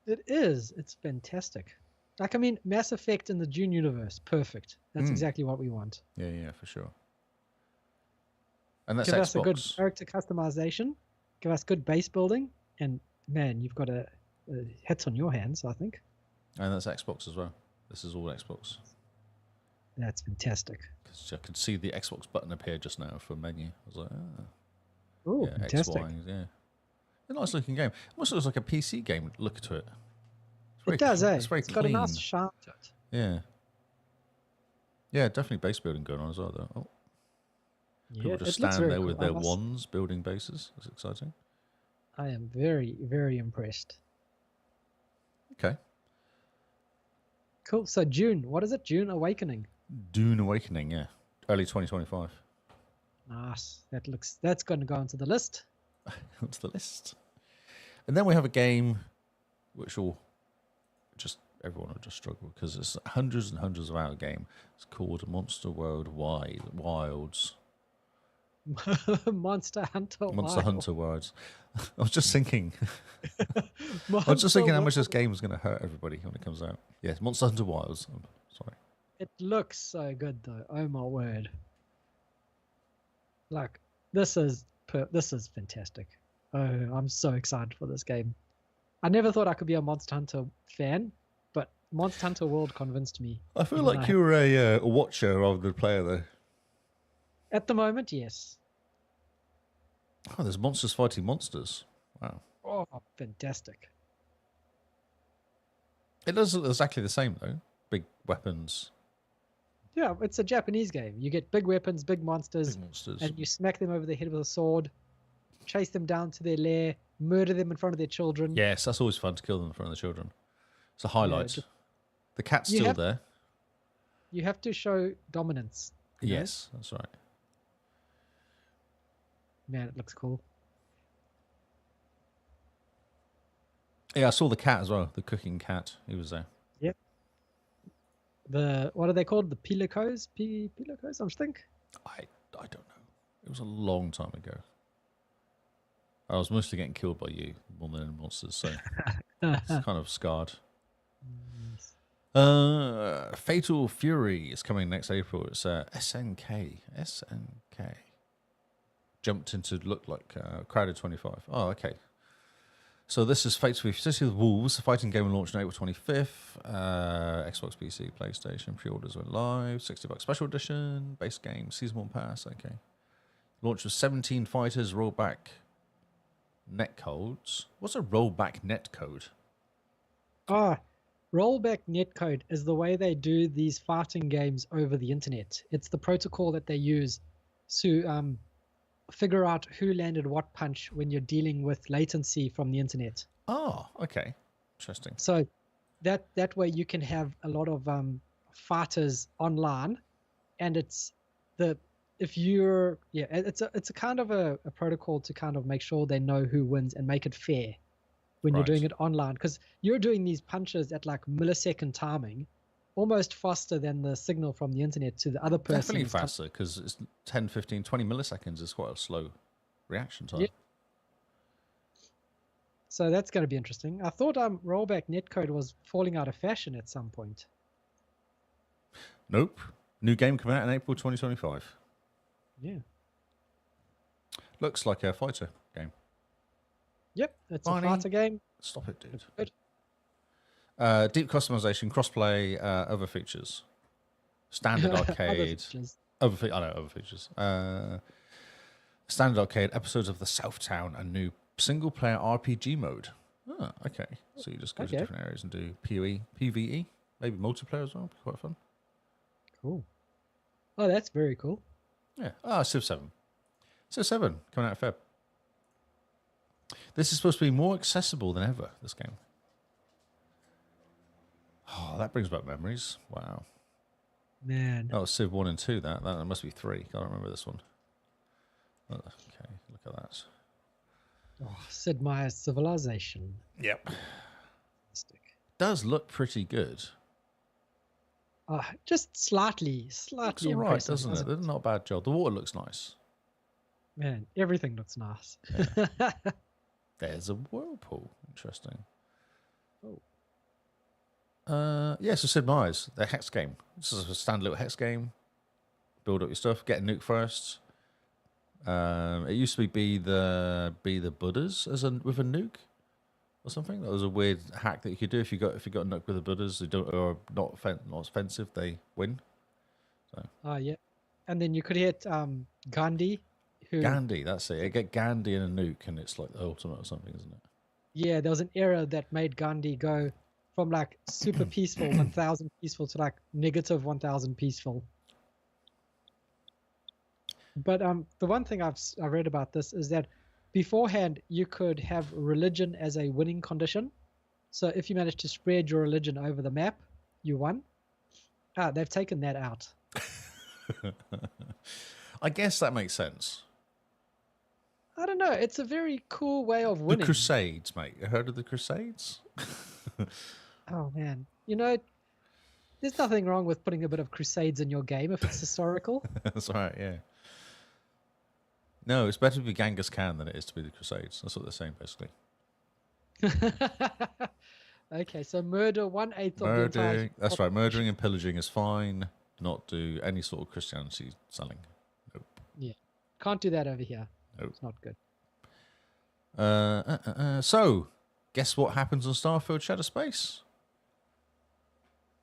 It is. It's fantastic. Like, I mean, Mass Effect in the Dune universe, perfect. That's exactly what we want. Yeah, for sure. And that's Give Xbox. us a good character customization. Give us good base building. And, man, you've got a hits on your hands, I think. And that's Xbox as well. This is all Xbox. That's fantastic. 'Cause I could see the Xbox button appear just now for menu. I was like, Oh, yeah, fantastic. X, Y, yeah. A nice looking game. It almost looks like a PC game look to it. It does, eh? It's very It's got a clean. nice charm to it. Yeah. Yeah, definitely base building going on as well, though. Oh, Yeah, people just it looks stand very there cool. with their wands building bases. That's exciting. I am very, very impressed. Okay. Cool. So June, what is it? June Awakening. Dune Awakening, yeah. Early 2025. Nice. That's going to go onto the list. Onto the list. And then we have a game which will just everyone would just struggle because it's hundreds and hundreds of hour game. It's called Monster World Wilds. Monster Hunter Monster Wild. Hunter Wilds. I was just thinking. I was just Monster thinking how much this World. game is going to hurt everybody when it comes out. Yes, Monster Hunter Wilds. I'm sorry. It looks so good though. Oh my word! Like this is fantastic. Oh, I'm so excited for this game. I never thought I could be a Monster Hunter fan, but Monster Hunter World convinced me. I feel Even like I- you were a watcher rather than a player, though. At the moment, yes. Oh, there's monsters fighting monsters. Wow. Oh, fantastic. It does look exactly the same, though. Big weapons, Yeah, it's a Japanese game. You get big weapons, big monsters, big monsters. and you smack them over the head with a sword, chase them down to their lair, murder them in front of their children. Yes, that's always fun to kill them in front of the children. It's a highlight. just- The cat's You still have- there. You have to show dominance. you know? Yes, that's right. Man, it looks cool. Yeah, I saw the cat as well. The cooking cat. He was there. What are they called? The pelicos? Pelicos, I think. I don't know. It was a long time ago. I was mostly getting killed by you more than any monsters, so it's kind of scarred. Fatal Fury is coming next April. It's SNK. Jumped into look like Crowded 25. Oh, okay. So this is Fatal Fury City of the Wolves. The fighting game will launch on April 25th. Xbox, PC, PlayStation. Pre-orders went live. $60 special edition. Base game. Season 1 pass. Okay. Launch with 17 fighters. Rollback net codes. What's a rollback net code? Rollback netcode is the way they do these fighting games over the internet. It's the protocol that they use to figure out who landed what punch when you're dealing with latency from the internet. Oh, okay. Interesting. So that way you can have a lot of fighters online, and it's a kind of a protocol to kind of make sure they know who wins and make it fair when you're doing it online, because you're doing these punches at like millisecond timing, almost faster than the signal from the internet to the other person. Definitely faster, because it's 10, 15, 20 milliseconds is quite a slow reaction time. Yeah. So that's going to be interesting. I thought rollback netcode was falling out of fashion at some point. Nope. New game coming out in April 2025. Yeah. Looks like a fighter game. Yep, it's Barney. a fighter game. Stop it, dude. Good. Deep customization, crossplay, other features. Standard Other arcade. features. I know other features. Standard arcade, episodes of the Southtown, and new single-player RPG mode. Oh, okay. So you just go to Okay. different areas and do PvE, maybe multiplayer as well. Quite fun. Cool. Oh, that's very cool. Yeah. Civ 7. Civ 7 coming out of Feb. This is supposed to be more accessible than ever, this game. Oh, that brings back memories. Wow. Man. Oh, Civ 1 and 2, that must be 3. I don't remember this one. Oh, okay, look at that. Oh, Sid Meier's Civilization. Yep. Fantastic. Does look pretty good. Just slightly Looks all right, impressive, doesn't it? Not a bad job. The water looks nice. Man, everything looks nice. There's a whirlpool. Interesting. Oh. Yeah, so Sid Meier's, the hex game. This is a standard little hex game. Build up your stuff, get a nuke first. It used to be the Buddhas with a nuke or something. That was a weird hack that you could do if you got a nuke with the Buddhas. They don't, or not offensive, they win. Yeah. And then you could hit Gandhi, who Gandhi, that's it. You get Gandhi and a nuke, and it's like the ultimate or something, isn't it? yeah, there was an era that made Gandhi go from like super peaceful 1000 peaceful to like negative 1000 peaceful. But the one thing I read about this is that beforehand you could have religion as a winning condition. So if you managed to spread your religion over the map, you won. They've taken that out. I guess that makes sense. I don't know. It's a very cool way of winning. The Crusades, mate. You heard of the Crusades? Oh man, you know, there's nothing wrong with putting a bit of Crusades in your game if it's historical. That's right, yeah. No, it's better to be Genghis Khan than it is to be the Crusades. That's what they're saying, basically. Okay, so murder 1/8 of the entire. Murdering, that's right. Murdering and pillaging is fine. Not do any sort of Christianity selling. Nope. Yeah, can't do that over here. Nope. It's not good. So, guess what happens on Starfield Shadow Space?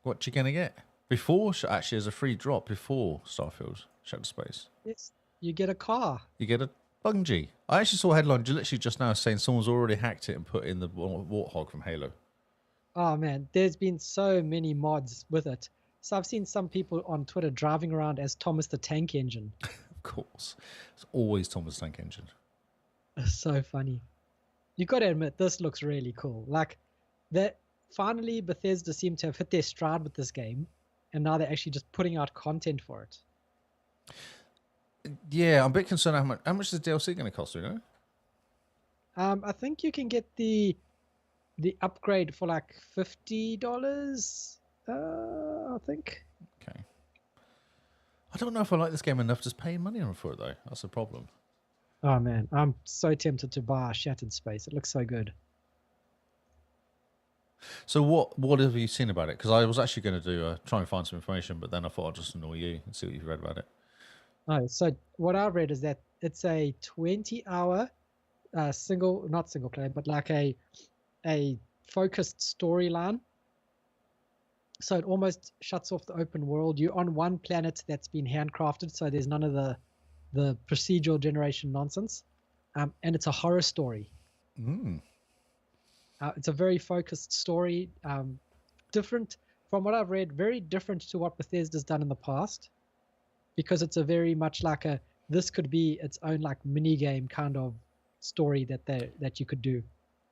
What you gonna get before? Actually, as a free drop before Starfield Shadow Space. Yes, you get a car. You get a bungee. I actually saw a headline literally just now saying someone's already hacked it and put in the Warthog from Halo. Oh man, there's been so many mods with it. So I've seen some people on Twitter driving around as Thomas the Tank Engine. Of course, it's always Thomas Tank Engine. It's so funny. You got to admit, this looks really cool. Like that. Finally, Bethesda seem to have hit their stride with this game, and now they're actually just putting out content for it. Yeah, I'm a bit concerned how much is the DLC going to cost, you know? I think you can get the upgrade for like $50. I think. Okay. I don't know if I like this game enough to pay money for it, though. That's the problem. Oh man, I'm so tempted to buy Shattered Space. It looks so good. So what have you seen about it? Because I was actually going to do try and find some information, but then I thought I'd just annoy you and see what you've read about it. Oh, so what I've read is that it's a 20-hour not single player, but like a focused storyline. So it almost shuts off the open world. You're on one planet that's been handcrafted, so there's none of the procedural generation nonsense, and it's a horror story. It's a very focused story, different from what I've read, very different to what Bethesda's done in the past, because it's a very much like this could be its own like mini game kind of story that you could do.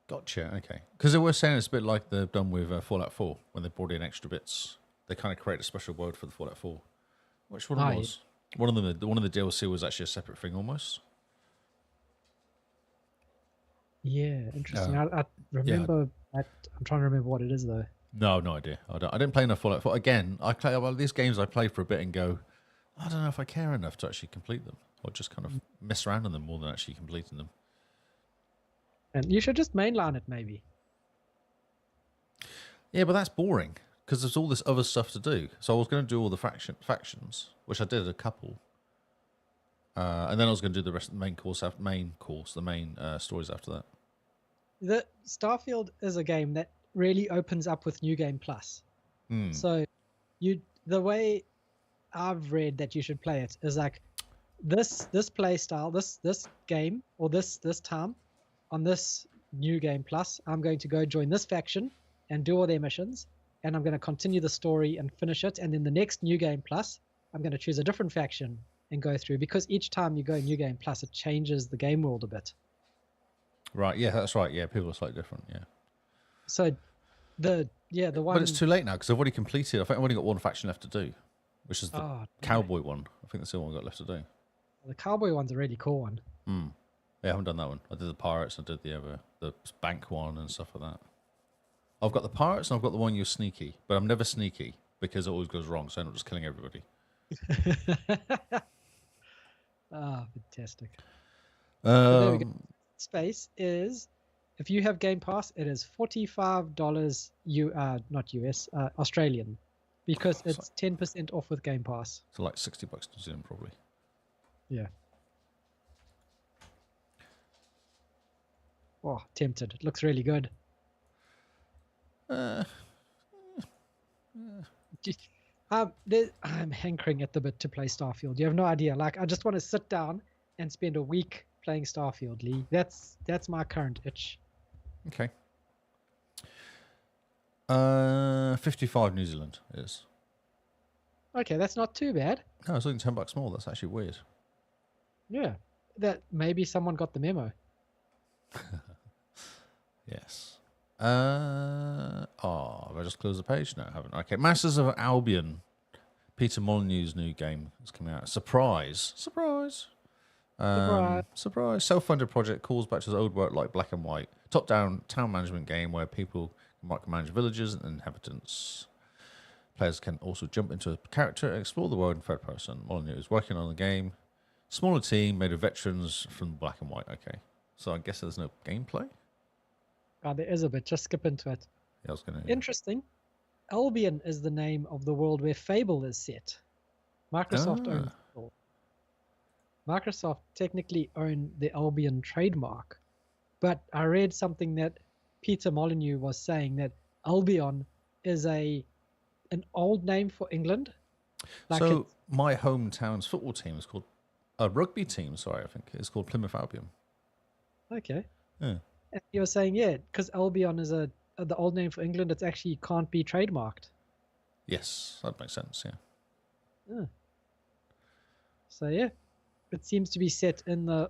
Gotcha. Okay. Because they were saying it's a bit like they've done with Fallout 4 when they brought in extra bits. They kind of create a special world for the Fallout 4. Which one was? One of the DLC was actually a separate thing almost. Yeah, interesting. I remember. I'm trying to remember what it is though. No idea. I didn't play enough Fallout 4. Again, these games I play for a bit and go, I don't know if I care enough to actually complete them, or just kind of mess around on them more than actually completing them. And you should just mainline it, maybe. Yeah, but that's boring because there's all this other stuff to do. So I was going to do all the factions, which I did a couple, and then I was going to do the rest of the main course, the main stories after that. The Starfield is a game that really opens up with New Game Plus. So the way I've read that you should play it is like this play style, this game, or this time on this New Game Plus, I'm going to go join this faction and do all their missions, and I'm going to continue the story and finish it, and then the next New Game Plus, I'm going to choose a different faction and go through, because each time you go New Game Plus, it changes the game world a bit. Right, yeah, that's right. Yeah, people are slightly different, yeah. So the one... But it's too late now because I've already completed. I think I've only got one faction left to do, which is the cowboy one. I think that's the one I've got left to do. The cowboy one's a really cool one. Yeah, I haven't done that one. I did the pirates, I did the bank one and stuff like that. I've got the pirates and I've got the one you're sneaky, but I'm never sneaky because it always goes wrong, so I'm not just killing everybody. Fantastic. So there we go. Space is, if you have Game Pass, it is $45 not US, Australian, because it's 10% off with Game Pass. So like $60 New Zealand probably. Yeah. Oh, tempted. It looks really good. I'm hankering at the bit to play Starfield. You have no idea. Like, I just want to sit down and spend a week playing Starfield, Lee. That's my current itch. Okay. 55 New Zealand is. Okay, that's not too bad. No, it's only $10 more. That's actually weird. Yeah, that maybe someone got the memo. Yes. Have I just closed the page? No, I haven't. Okay, Masters of Albion. Peter Molyneux's new game is coming out. Surprise. Surprise. Self-funded project calls back to his old work like Black and White. Top-down town management game where people micromanage villagers and inhabitants. Players can also jump into a character and explore the world in third person. Molyneux is working on the game. Smaller team made of veterans from Black and White. Okay. So I guess there's no gameplay? There is a bit. Just skip into it. Yeah, I was going to... Interesting. Albion is the name of the world where Fable is set. Microsoft owns Fable. Microsoft technically own the Albion trademark. But I read something that Peter Molyneux was saying that Albion is an old name for England. So my hometown's football team is called... rugby team, sorry, I think. It's called Plymouth Albion. Okay. Yeah. And he was saying, yeah, because Albion is the old name for England, it's actually can't be trademarked. Yes, that makes sense, yeah. So, yeah, it seems to be set in the,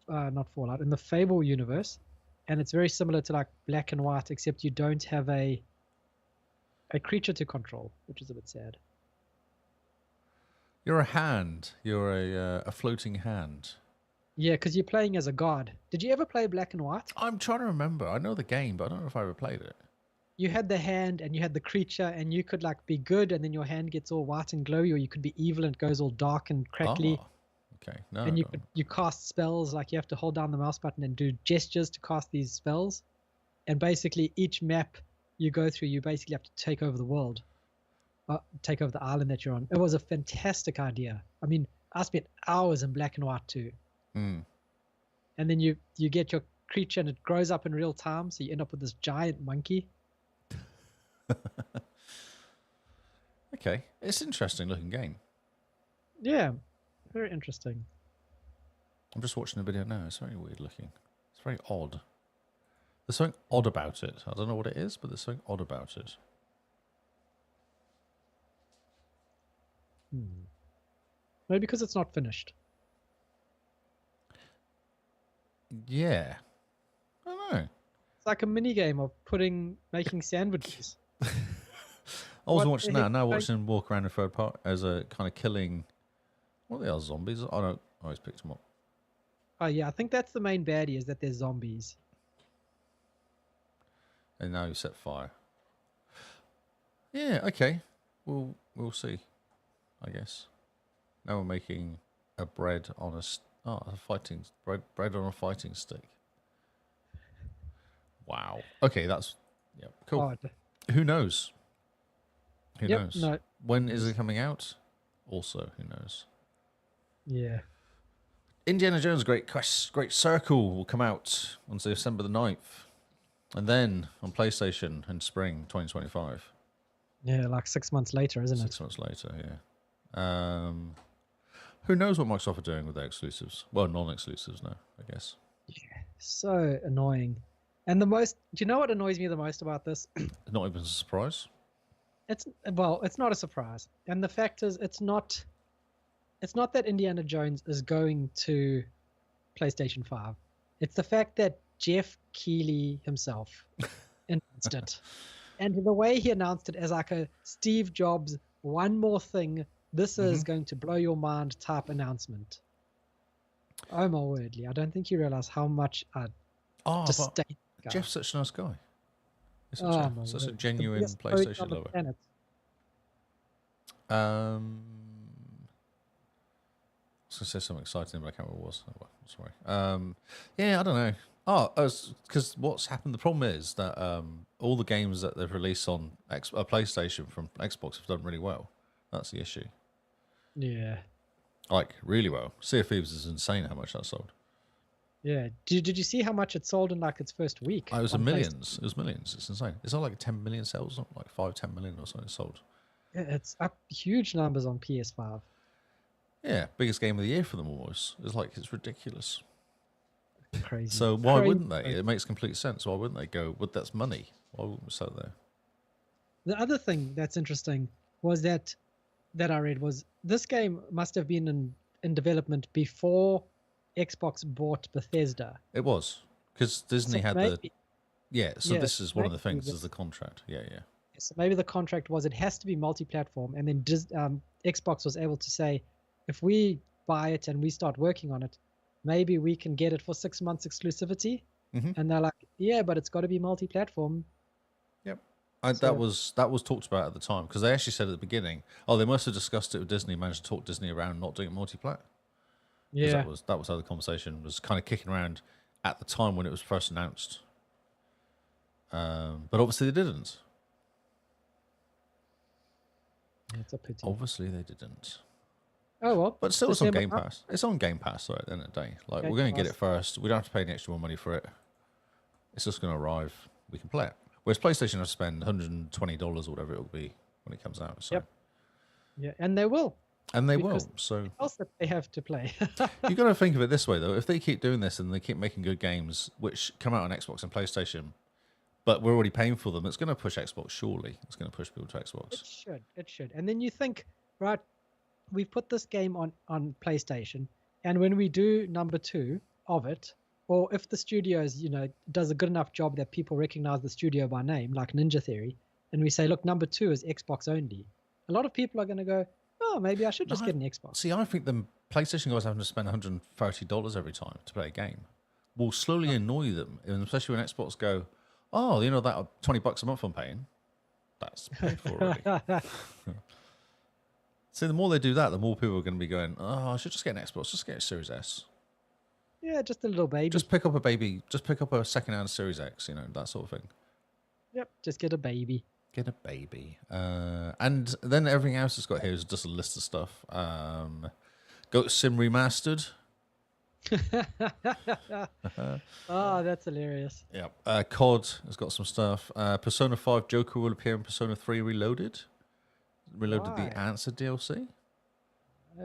not Fallout, in the Fable universe. And it's very similar to like Black and White, except you don't have a creature to control, which is a bit sad. You're a hand. You're a floating hand. Yeah, because you're playing as a god. Did you ever play Black and White? I'm trying to remember. I know the game, but I don't know if I ever played it. You had the hand and you had the creature, and you could like be good, and then your hand gets all white and glowy, or you could be evil and it goes all dark and crackly. Oh, okay. No. And you cast spells, like you have to hold down the mouse button and do gestures to cast these spells. And basically each map you go through, you basically have to take over the world. Take over the island that you're on. It was a fantastic idea. I mean, I spent hours in Black and White too. Mm. And then you get your creature and it grows up in real time, so you end up with this giant monkey. Okay. It's an interesting looking game. Yeah, very interesting. I'm just watching the video now. It's very weird looking. It's very odd. There's something odd about it. I don't know what it is, but there's something odd about it. Maybe because it's not finished. Yeah. I don't know. It's like a mini game of making sandwiches. I wasn't What watching the that. heck? Now watching him walk around in third part as a kind of killing. What are the other zombies? I don't. I always picked them up. Oh yeah, I think that's the main baddie, is that there's zombies. And now you set fire. Yeah. Okay. We'll see. I guess. Now we're making a bread on a fighting bread on a fighting stick. Wow. Okay, that's cool. Odd. Who knows? Who Yep, knows? no. When is it coming out? Also, who knows? Yeah. Indiana Jones Great Circle will come out on December the 9th. And then on PlayStation in spring 2025. Yeah, like 6 months later, isn't it? 6 months later, yeah. Who knows what Microsoft are doing with their exclusives? Well, non-exclusives now, I guess. So annoying. And do you know what annoys me the most about this? Not even a surprise. It's not a surprise. And the fact is, it's not that Indiana Jones is going to PlayStation 5. It's the fact that Jeff Keighley himself announced it. And the way he announced it as like a Steve Jobs, one more thing, this is going to blow your mind type announcement. Oh my wordly. I don't think you realize how much I disdain the guy. Jeff's such a nice guy. Such a word. genuine The best poet PlayStation on the lover. planet. I was going to say something exciting, but I can't remember what it was. Oh, well, sorry. Yeah, I don't know. Because what's happened, the problem is that all the games that they've released on PlayStation from Xbox have done really well. That's the issue. Yeah. Like, really well. Sea of Thieves is insane how much that sold. Yeah. Did you see how much it sold in like its first week? It was on millions. It was millions. It's insane. It's not like 10 million sales, not like 5-10 million or something sold. Yeah, it's up huge numbers on PS5. Yeah, biggest game of the year for them almost. It's ridiculous. Crazy. So why Crazy. wouldn't they? It makes complete sense. Why wouldn't they go, well, that's money. Why wouldn't we sell it there? The other thing that's interesting was that I read was this game must have been in development before Xbox bought Bethesda. It was. Because Disney So had maybe- so Yeah, this is one of the maybe things, is this- the contract. Yeah. So maybe the contract was it has to be multi-platform, and then Xbox was able to say, if we buy it and we start working on it, maybe we can get it for 6 months exclusivity. Mhm. And they're like, yeah, but it's got to be multi-platform. That was talked about at the time because they actually said at the beginning, oh, they must have discussed it with Disney, managed to talk Disney around not doing it multiplayer. Yeah. That was how the conversation was kind of kicking around at the time when it was first announced. But obviously they didn't. That's a pity. Obviously they didn't. Oh well. But still, it's on December- Game Pass. It's on Game Pass though, at the end of the day. Like Game we're going to get Pass. it first. We don't have to pay any extra more money for it. It's just going to arrive. We can play it. Whereas PlayStation have to spend $120 or whatever it will be when it comes out. So. Yep. Yeah, and they will. And they Because- will. So Else that they have to play. you got to think of it this way though. If they keep doing this and they keep making good games, which come out on Xbox and PlayStation, but we're already paying for them, it's going to push Xbox. Surely, it's going to push people to Xbox. It should. And then you think, right, we've put this game on PlayStation, and when we do number 2 of it, or if the studios, does a good enough job that people recognize the studio by name, like Ninja Theory, and we say, look, number 2 is Xbox only, a lot of people are going to go, oh, maybe I should just get an Xbox. See, I think the PlayStation guys having to spend $130 every time to play a game will slowly annoy them, and especially when Xbox go, oh, that $20 a month I'm paying, that's paid for already. See, the more they do that, the more people are going to be going, oh, I should just get an Xbox, just get a Series S. Yeah, just a little baby. Just pick up a baby, just pick up a second-hand Series X, that sort of thing. Yep, just get a baby. Get a baby. And then everything else it's got here is just a list of stuff. Goat Sim Remastered. Oh, that's hilarious. Yeah. COD has got some stuff. Persona 5 Joker will appear in Persona 3 Reloaded. Reloaded Why? the Answer DLC.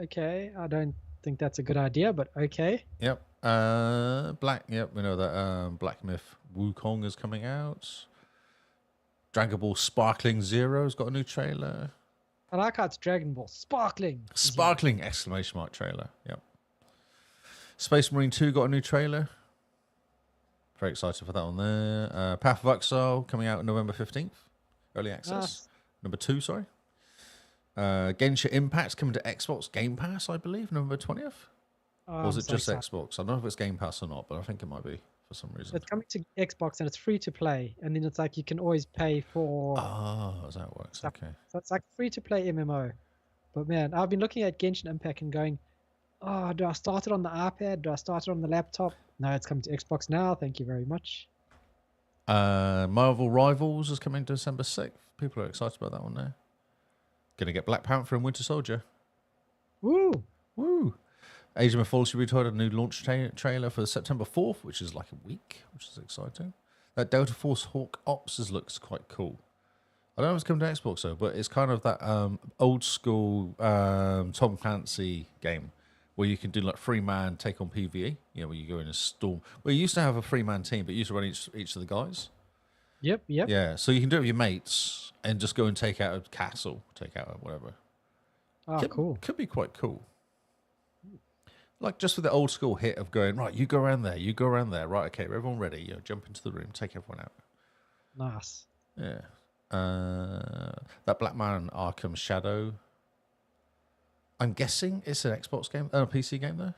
Okay, I don't think that's a good idea, but okay. Yep. Black. Yep, we know that Black Myth Wukong is coming out. Dragon Ball Sparkling Zero's got a new trailer. I like how it's Dragon Ball Sparkling. Sparkling exclamation mark trailer. Yep. Space Marine 2 got a new trailer. Very excited for that one there. Path of Exile coming out November 15th. Early access. Number 2, sorry. Genshin Impact coming to Xbox Game Pass, I believe, November 20th. Or was it just Xbox? I don't know if it's Game Pass or not, but I think it might be for some reason. It's coming to Xbox and it's free to play, and then it's like you can always pay for. Oh, that's how it works. Okay. So it's like free to play MMO. But man, I've been looking at Genshin Impact and going, oh, do I start it on the iPad? Do I start it on the laptop? No, it's coming to Xbox now. Thank you very much. Marvel Rivals is coming December 6th. People are excited about that one there. Gonna get Black Panther and Winter Soldier. Woo! Woo! Age of Mythology Retired a new launch trailer for September 4th, which is like a week, which is exciting. That Delta Force Hawk Ops looks quite cool. I don't know if it's coming to Xbox though, but it's kind of that old school Tom Clancy game where you can do like 3-man take on PvE. Where you go in a storm. Well, you used to have a 3-man team, but you used to run each of the guys. Yep. Yeah, so you can do it with your mates and just go and take out a castle, take out whatever. Oh, cool. Could be quite cool. Like just with the old school hit of going, right, you go around there, right, okay, everyone ready, jump into the room, take everyone out. Nice. Yeah. That Black Man Arkham Shadow. I'm guessing it's an Xbox game, a PC game though.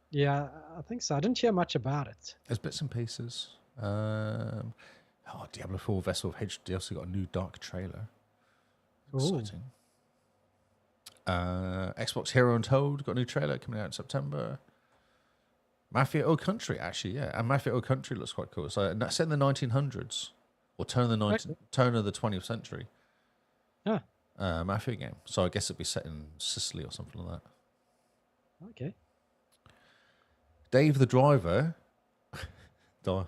Yeah, I think so. I didn't hear much about it. There's bits and pieces. Diablo 4 Vessel of DLC got a new dark trailer. Exciting. Xbox Hero Untold got a new trailer coming out in September. Mafia Old Country, actually, yeah. And Mafia Old Country looks quite cool. So that's set in the 1900s or turn of the 20th century. Yeah. Mafia game. So I guess it'd be set in Sicily or something like that. Okay. Dave the Driver Oh,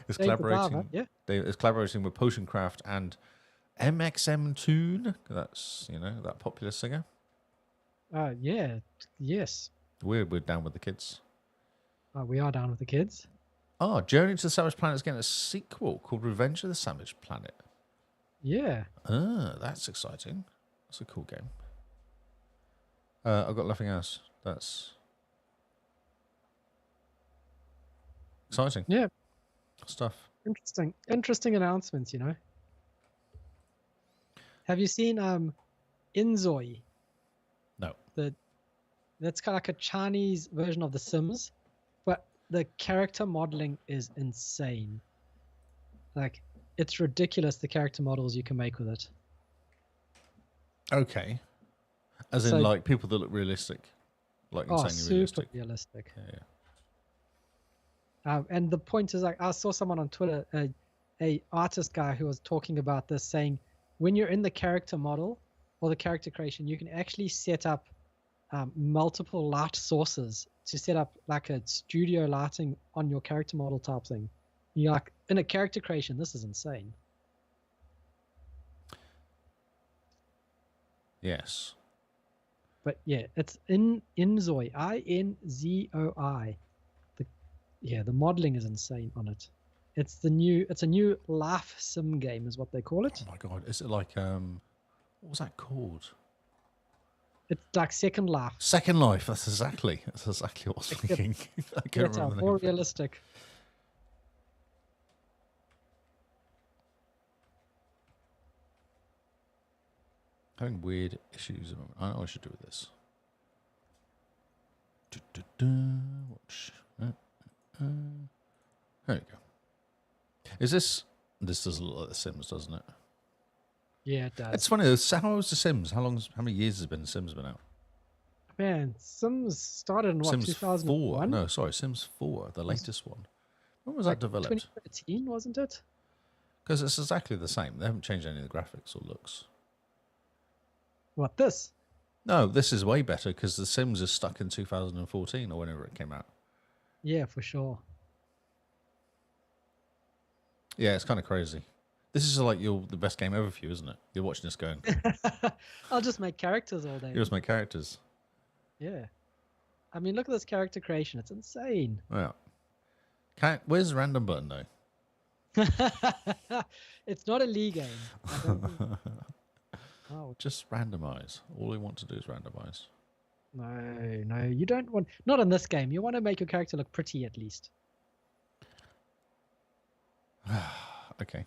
is Dave the collaborating. Driver, yeah. Dave is collaborating with Potioncraft and MXM Tune. That's that popular singer. Yeah. Yes. We're down with the kids. We are down with the kids. Journey to the Savage Planet is getting a sequel called Revenge of the Savage Planet. Yeah. That's exciting. That's a cool game. I've got nothing else. That's exciting. Yeah. Stuff. Interesting announcements, Have you seen Inzoi? No. That's kind of like a Chinese version of The Sims, but the character modeling is insane. Like it's ridiculous the character models you can make with it. Okay. As in, So- like, people that look realistic. Like, Oh, insanely super realistic. realistic. Yeah. And the point is, like, I saw someone on Twitter, a artist guy who was talking about this, saying when you're in the character model or the character creation, you can actually set up multiple light sources to set up like a studio lighting on your character model type thing. You're like, in a character creation, this is insane. Yes. But yeah, it's Inzoi, Inzoi. The modeling is insane on it. It's a new life sim game is what they call it. Oh my god, is it like what was that called? It's like Second Life. Second Life. That's exactly what I was thinking. I can't It's remember the more name of it. realistic. Having weird issues at the moment. I don't know what I should do with this. Watch. There we go. Is this? This does look like The Sims, doesn't it? Yeah, it does. It's funny. How was The Sims? How many years has been The Sims been out? Man, Sims started in what, Sims 4. 2001? No, sorry, Sims 4, the latest one. When was Like that developed? 2013, wasn't it? Because it's exactly the same. They haven't changed any of the graphics or looks. What, this? No, this is way better because The Sims is stuck in 2014 or whenever it came out. Yeah, for sure. Yeah, it's kind of crazy. This is like the best game ever for you, isn't it? You're watching this going, I'll just make characters all day. you just make characters. Yeah. I mean, look at this character creation. It's insane. Yeah. Where's the random button though? It's not a League game. I don't think- Oh, Just randomize. All we want to do is randomize. no, you don't want. Not in this game. You want to make your character look pretty at least. Okay.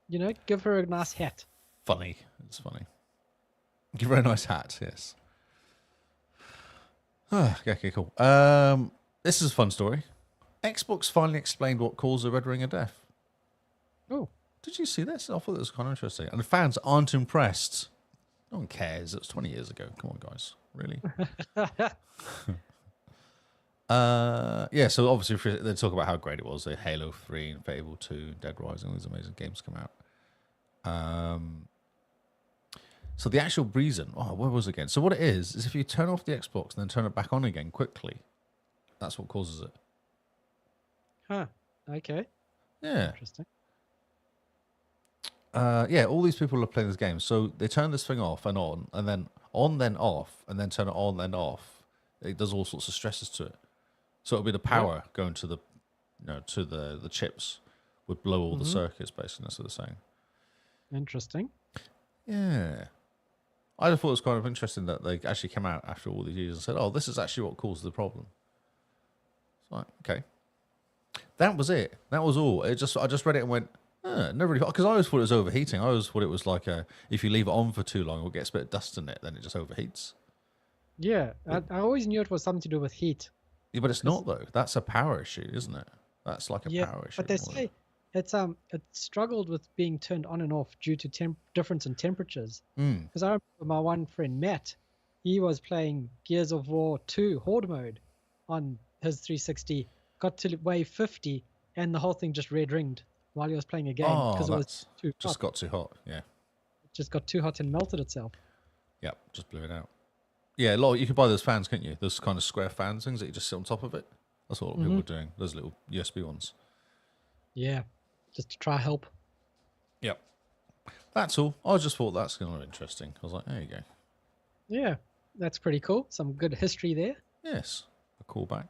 You know, give her a nice hat. Funny. It's funny. Give her a nice hat, yes. Okay, cool. This is a fun story. Xbox finally explained what caused the Red Ring of Death. Oh, Did you see this? I thought it was kind of interesting. And the fans aren't impressed. No one cares. It was 20 years ago. Come on, guys. Really? Yeah, so obviously they talk about how great it was. The Halo 3 and Fable 2, Dead Rising, these amazing games come out. So the actual reason, what was it again? So what it is if you turn off the Xbox and then turn it back on again quickly, that's what causes it. huh. Okay. Yeah. Interesting. Yeah, all these people are playing this game. So they turn this thing off and then on, then off, and then turn it on, then off. It does all sorts of stresses to it. So it'll be the power going to the, to the chips would blow all the circuits, basically. That's what they're saying. Interesting. Yeah. I just thought it was kind of interesting that they actually came out after all these years and said, oh, this is actually what caused the problem. It's like, okay. That was it. That was all. I just read it and went, never really, because I always thought it was overheating. I always thought it was like if you leave it on for too long, it gets a bit of dust in it, then it just overheats. Yeah, I always knew it was something to do with heat. Yeah, but it's not though. That's a power issue, isn't it? That's like a power issue. But they say it struggled with being turned on and off due to difference in temperatures. Because I remember my one friend Matt, he was playing Gears of War 2 Horde mode on his 360, got to wave 50, and the whole thing just red ringed while he was playing a game because it was too hot. Just got too hot. Yeah. It just got too hot and melted itself. Yep, just blew it out. Yeah, a lot. You can buy those fans, can't you? Those kind of square fan things that you just sit on top of it. That's what people are doing. Those little USB ones. Yeah, just to try help. Yep. That's all. I just thought that's kind of interesting. I was like, there you go. Yeah, that's pretty cool. Some good history there. Yes, a callback.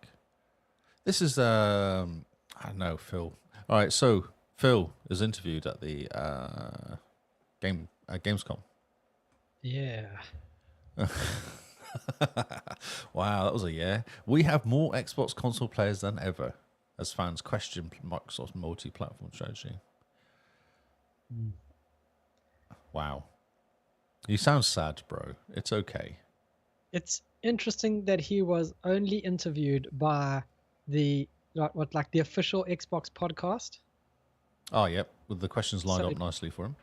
This is I don't know, Phil. All right, so Phil is interviewed at the Gamescom. Yeah. Wow, that was a year. We have more Xbox console players than ever as fans question Microsoft's multi-platform strategy. Wow. You sound sad, bro. It's okay. It's interesting that he was only interviewed by the the official Xbox podcast. Oh, yep. With the questions lined So- up nicely for him.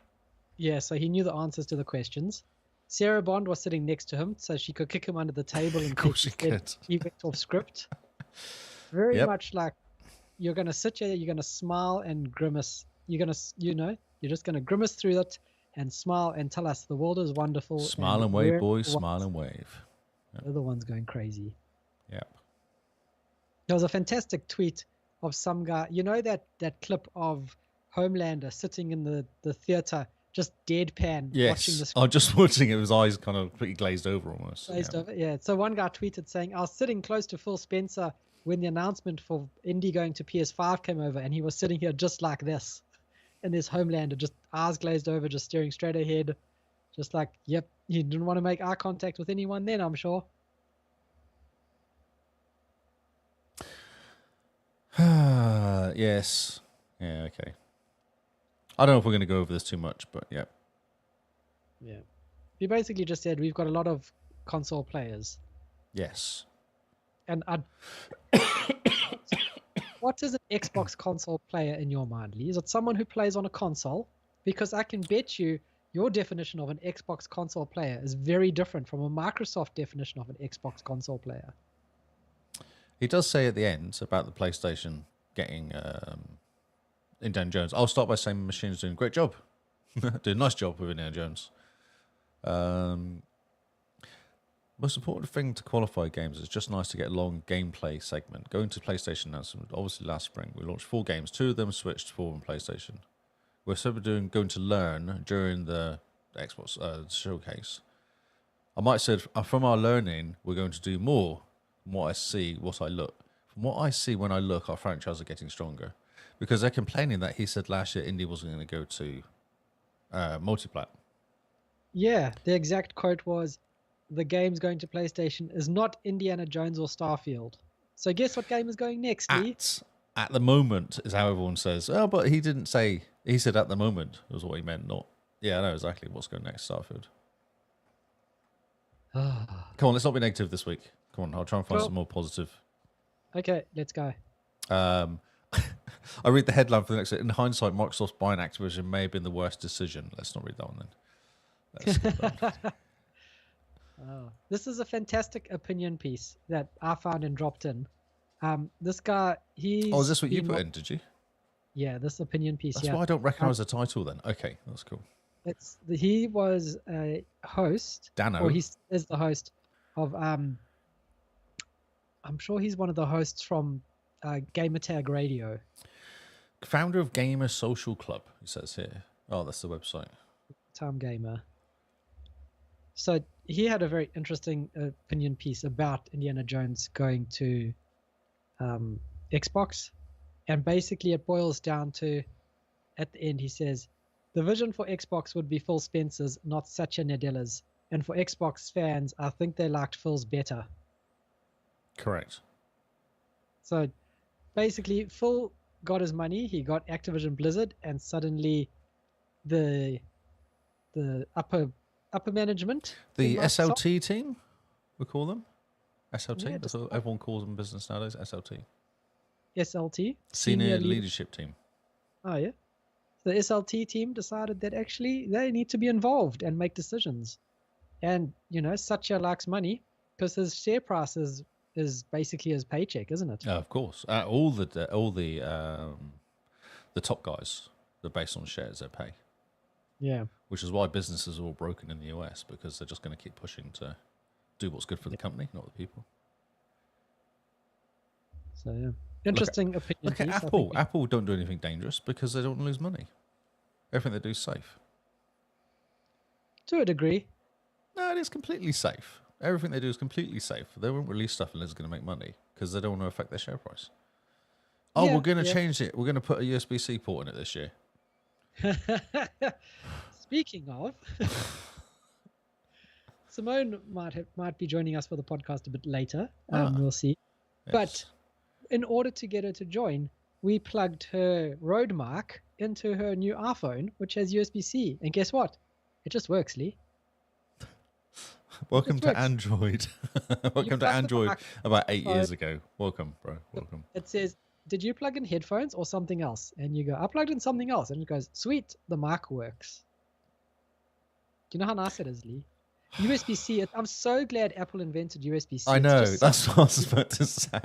Yeah, so he knew the answers to the questions. Sarah Bond was sitting next to him, so she could kick him under the table in Of course case she could. he went off script. Very Yep. much like you're going to sit here, you're going to smile and grimace. You're going to, you're just going to grimace through it and smile and tell us the world is wonderful. Smile and wave, we're boys. the Smile ones- and wave. We're the ones going crazy. Yep. There was a fantastic tweet of some guy. You know that clip of Homelander sitting in the theater, just deadpan watching Yes. this. I'm just watching it with his eyes kind of pretty glazed over almost. Glazed over. Yeah. So one guy tweeted saying, I was sitting close to Phil Spencer when the announcement for Indy going to PS5 came over, and he was sitting here just like this. And there's Homelander, just eyes glazed over, just staring straight ahead. Just like, yep, he didn't want to make eye contact with anyone then, I'm sure. Yes. Yeah, okay. I don't know if we're going to go over this too much, but yeah. Yeah. He basically just said, we've got a lot of console players. Yes. And what is an Xbox console player in your mind, Lee? Is it someone who plays on a console? Because I can bet you your definition of an Xbox console player is very different from a Microsoft definition of an Xbox console player. He does say at the end about the PlayStation getting Indiana Jones. I'll start by saying the machine's doing a great job. Doing a nice job with Indiana Jones. Most important thing to qualify games is just nice to get a long gameplay segment. Going to PlayStation announcement, obviously last spring, we launched 4 games. 2 of them switched to 4 on PlayStation. We're still going to learn during the Xbox showcase. I might say from our learning, we're going to do more from what I see, what I look. From what I see when I look, our franchise are getting stronger. Because they're complaining that he said last year Indy wasn't going to go to multiplat. Yeah, the exact quote was, the game's going to PlayStation is not Indiana Jones or Starfield. So guess what game is going next, Lee? At the moment is how everyone says. Oh, but he didn't say. He said at the moment was what he meant. Not. Yeah, I know exactly what's going next. Starfield. Come on, let's not be negative this week. Come on, I'll try and find some more positive. Okay, let's go. I read the headline for the next. In hindsight, Microsoft's buying Activision may have been the worst decision. Let's not read that one then. Let's skip that one. This is a fantastic opinion piece that I found and dropped in. This guy, Oh, is this what you put in? Did you? Yeah, this opinion piece. That's yeah. why I don't recognise the title. Then okay, that's cool. He was a host. Dano. Or he is the host of. I'm sure he's one of the hosts from Gamertag Radio. Founder of Gamer Social Club. He says here. Oh, that's the website. Time Gamer. So he had a very interesting opinion piece about Indiana Jones going to Xbox. And basically it boils down to, at the end he says, the vision for Xbox would be Phil Spencer's, not Satya Nadella's. And for Xbox fans, I think they liked Phil's better. Correct. So basically Phil got his money, he got Activision Blizzard, and suddenly the upper management, The in Microsoft- SLT team, we call them. SLT, Yeah, that's just- what everyone calls them in business nowadays. SLT. SLT, Senior Leader- Leadership Team. Oh yeah. The SLT team decided that actually they need to be involved and make decisions. And Satya likes money because his share price is basically his paycheck, isn't it? Of course. All the top guys, they're based on shares they pay, Yeah. which is why businesses are all broken in the US, because they're just going to keep pushing to do what's good for the company, not the people. So yeah. Interesting opinion. Look at piece. I Apple. think Apple don't do anything dangerous because they don't want to lose money. Everything they do is safe. to a degree. No, it is completely safe. Everything they do is completely safe. They won't release stuff unless it's going to make money because they don't want to affect their share price. Oh, Yeah, we're going to yeah. change it. We're going to put a USB-C port in it this year. Speaking of, Simone might be joining us for the podcast a bit later. We'll see. But in order to get her to join, we plugged her road mark into her new iPhone, which has USB-C. And guess what? It just works, Lee. Welcome It to works. Android. Welcome to press the Android back about 8 years phone. ago. Welcome, bro. Welcome. It says did you plug in headphones or something else? And you go, I plugged in something else. And it goes, sweet, the mic works. Do you know how nice it is, Lee? USB-C. I'm so glad Apple invented USB-C. I It's know. just That's what I was about to say.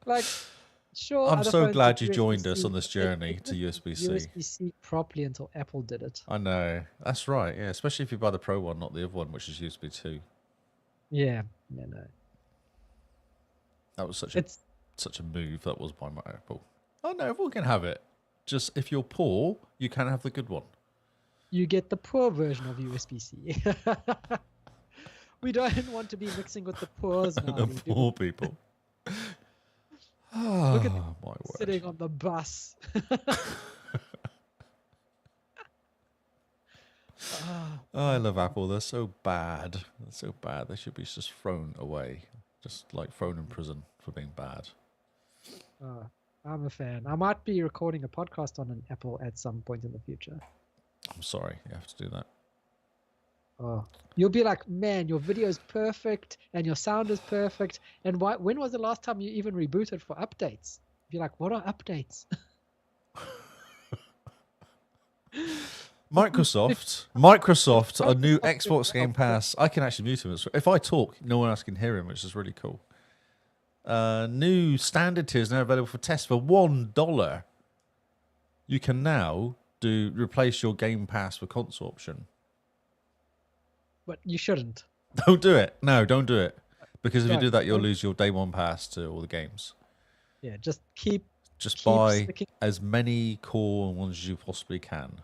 like, sure. I'm other so phones glad did you joined us USB-C, on this but journey it to didn't USB-C. USB-C properly until Apple did it. I know. That's right. Yeah, especially if you buy the Pro one, not the other one, which is USB 2. Yeah. No. That was such a move that was by my Apple. Oh no, everyone can have it. Just if you're poor, you can have the good one. You get the poor version of USB-C. We don't want to be mixing with the poors now. The Lee. poor people. Look at Oh, my word. sitting on the bus. Oh, I love Apple. They're so bad. They're so bad. They should be just thrown away. Just like thrown in prison for being bad. I'm a fan. I might be recording a podcast on an Apple at some point in the future. I'm sorry. You have to do that. Oh, you'll be like, man, your video is perfect and your sound is perfect. And when was the last time you even rebooted for updates? You're like, what are updates? Microsoft, a new Xbox Game Pass. I can actually mute him. If I talk, no one else can hear him, which is really cool. New standard tier is now available for test for $1. You can now replace your Game Pass for console option. But you shouldn't. Don't do it. No, don't do it. Because if you Don't. do that, you'll lose your day one pass to all the games. Yeah, just keep buy sticking. as many core ones as you possibly can.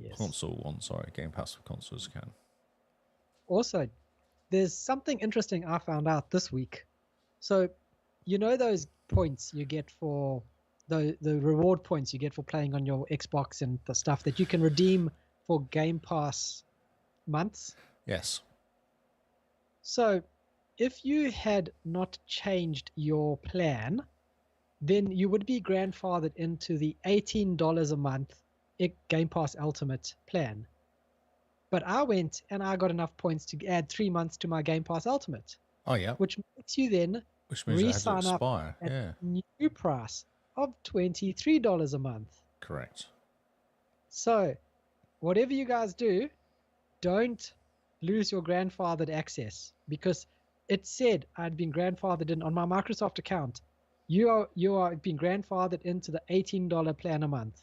Yes. Console ones, sorry. Game Pass for consoles can. Also, there's something interesting I found out this week. So, you know those points you get for the reward points you get for playing on your Xbox and the stuff that you can redeem for Game Pass months? Yes. So, if you had not changed your plan, then you would be grandfathered into the $18 a month Game Pass Ultimate plan. But I went and I got enough points to add 3 months to my Game Pass Ultimate. Oh, yeah. Which makes you then Which means it had to re-sign up expire. at Yeah. new price of $23 a month. Correct. So, whatever you guys do, don't lose your grandfathered access, because it said I'd been grandfathered in on my Microsoft account. You are being grandfathered into the $18 plan a month.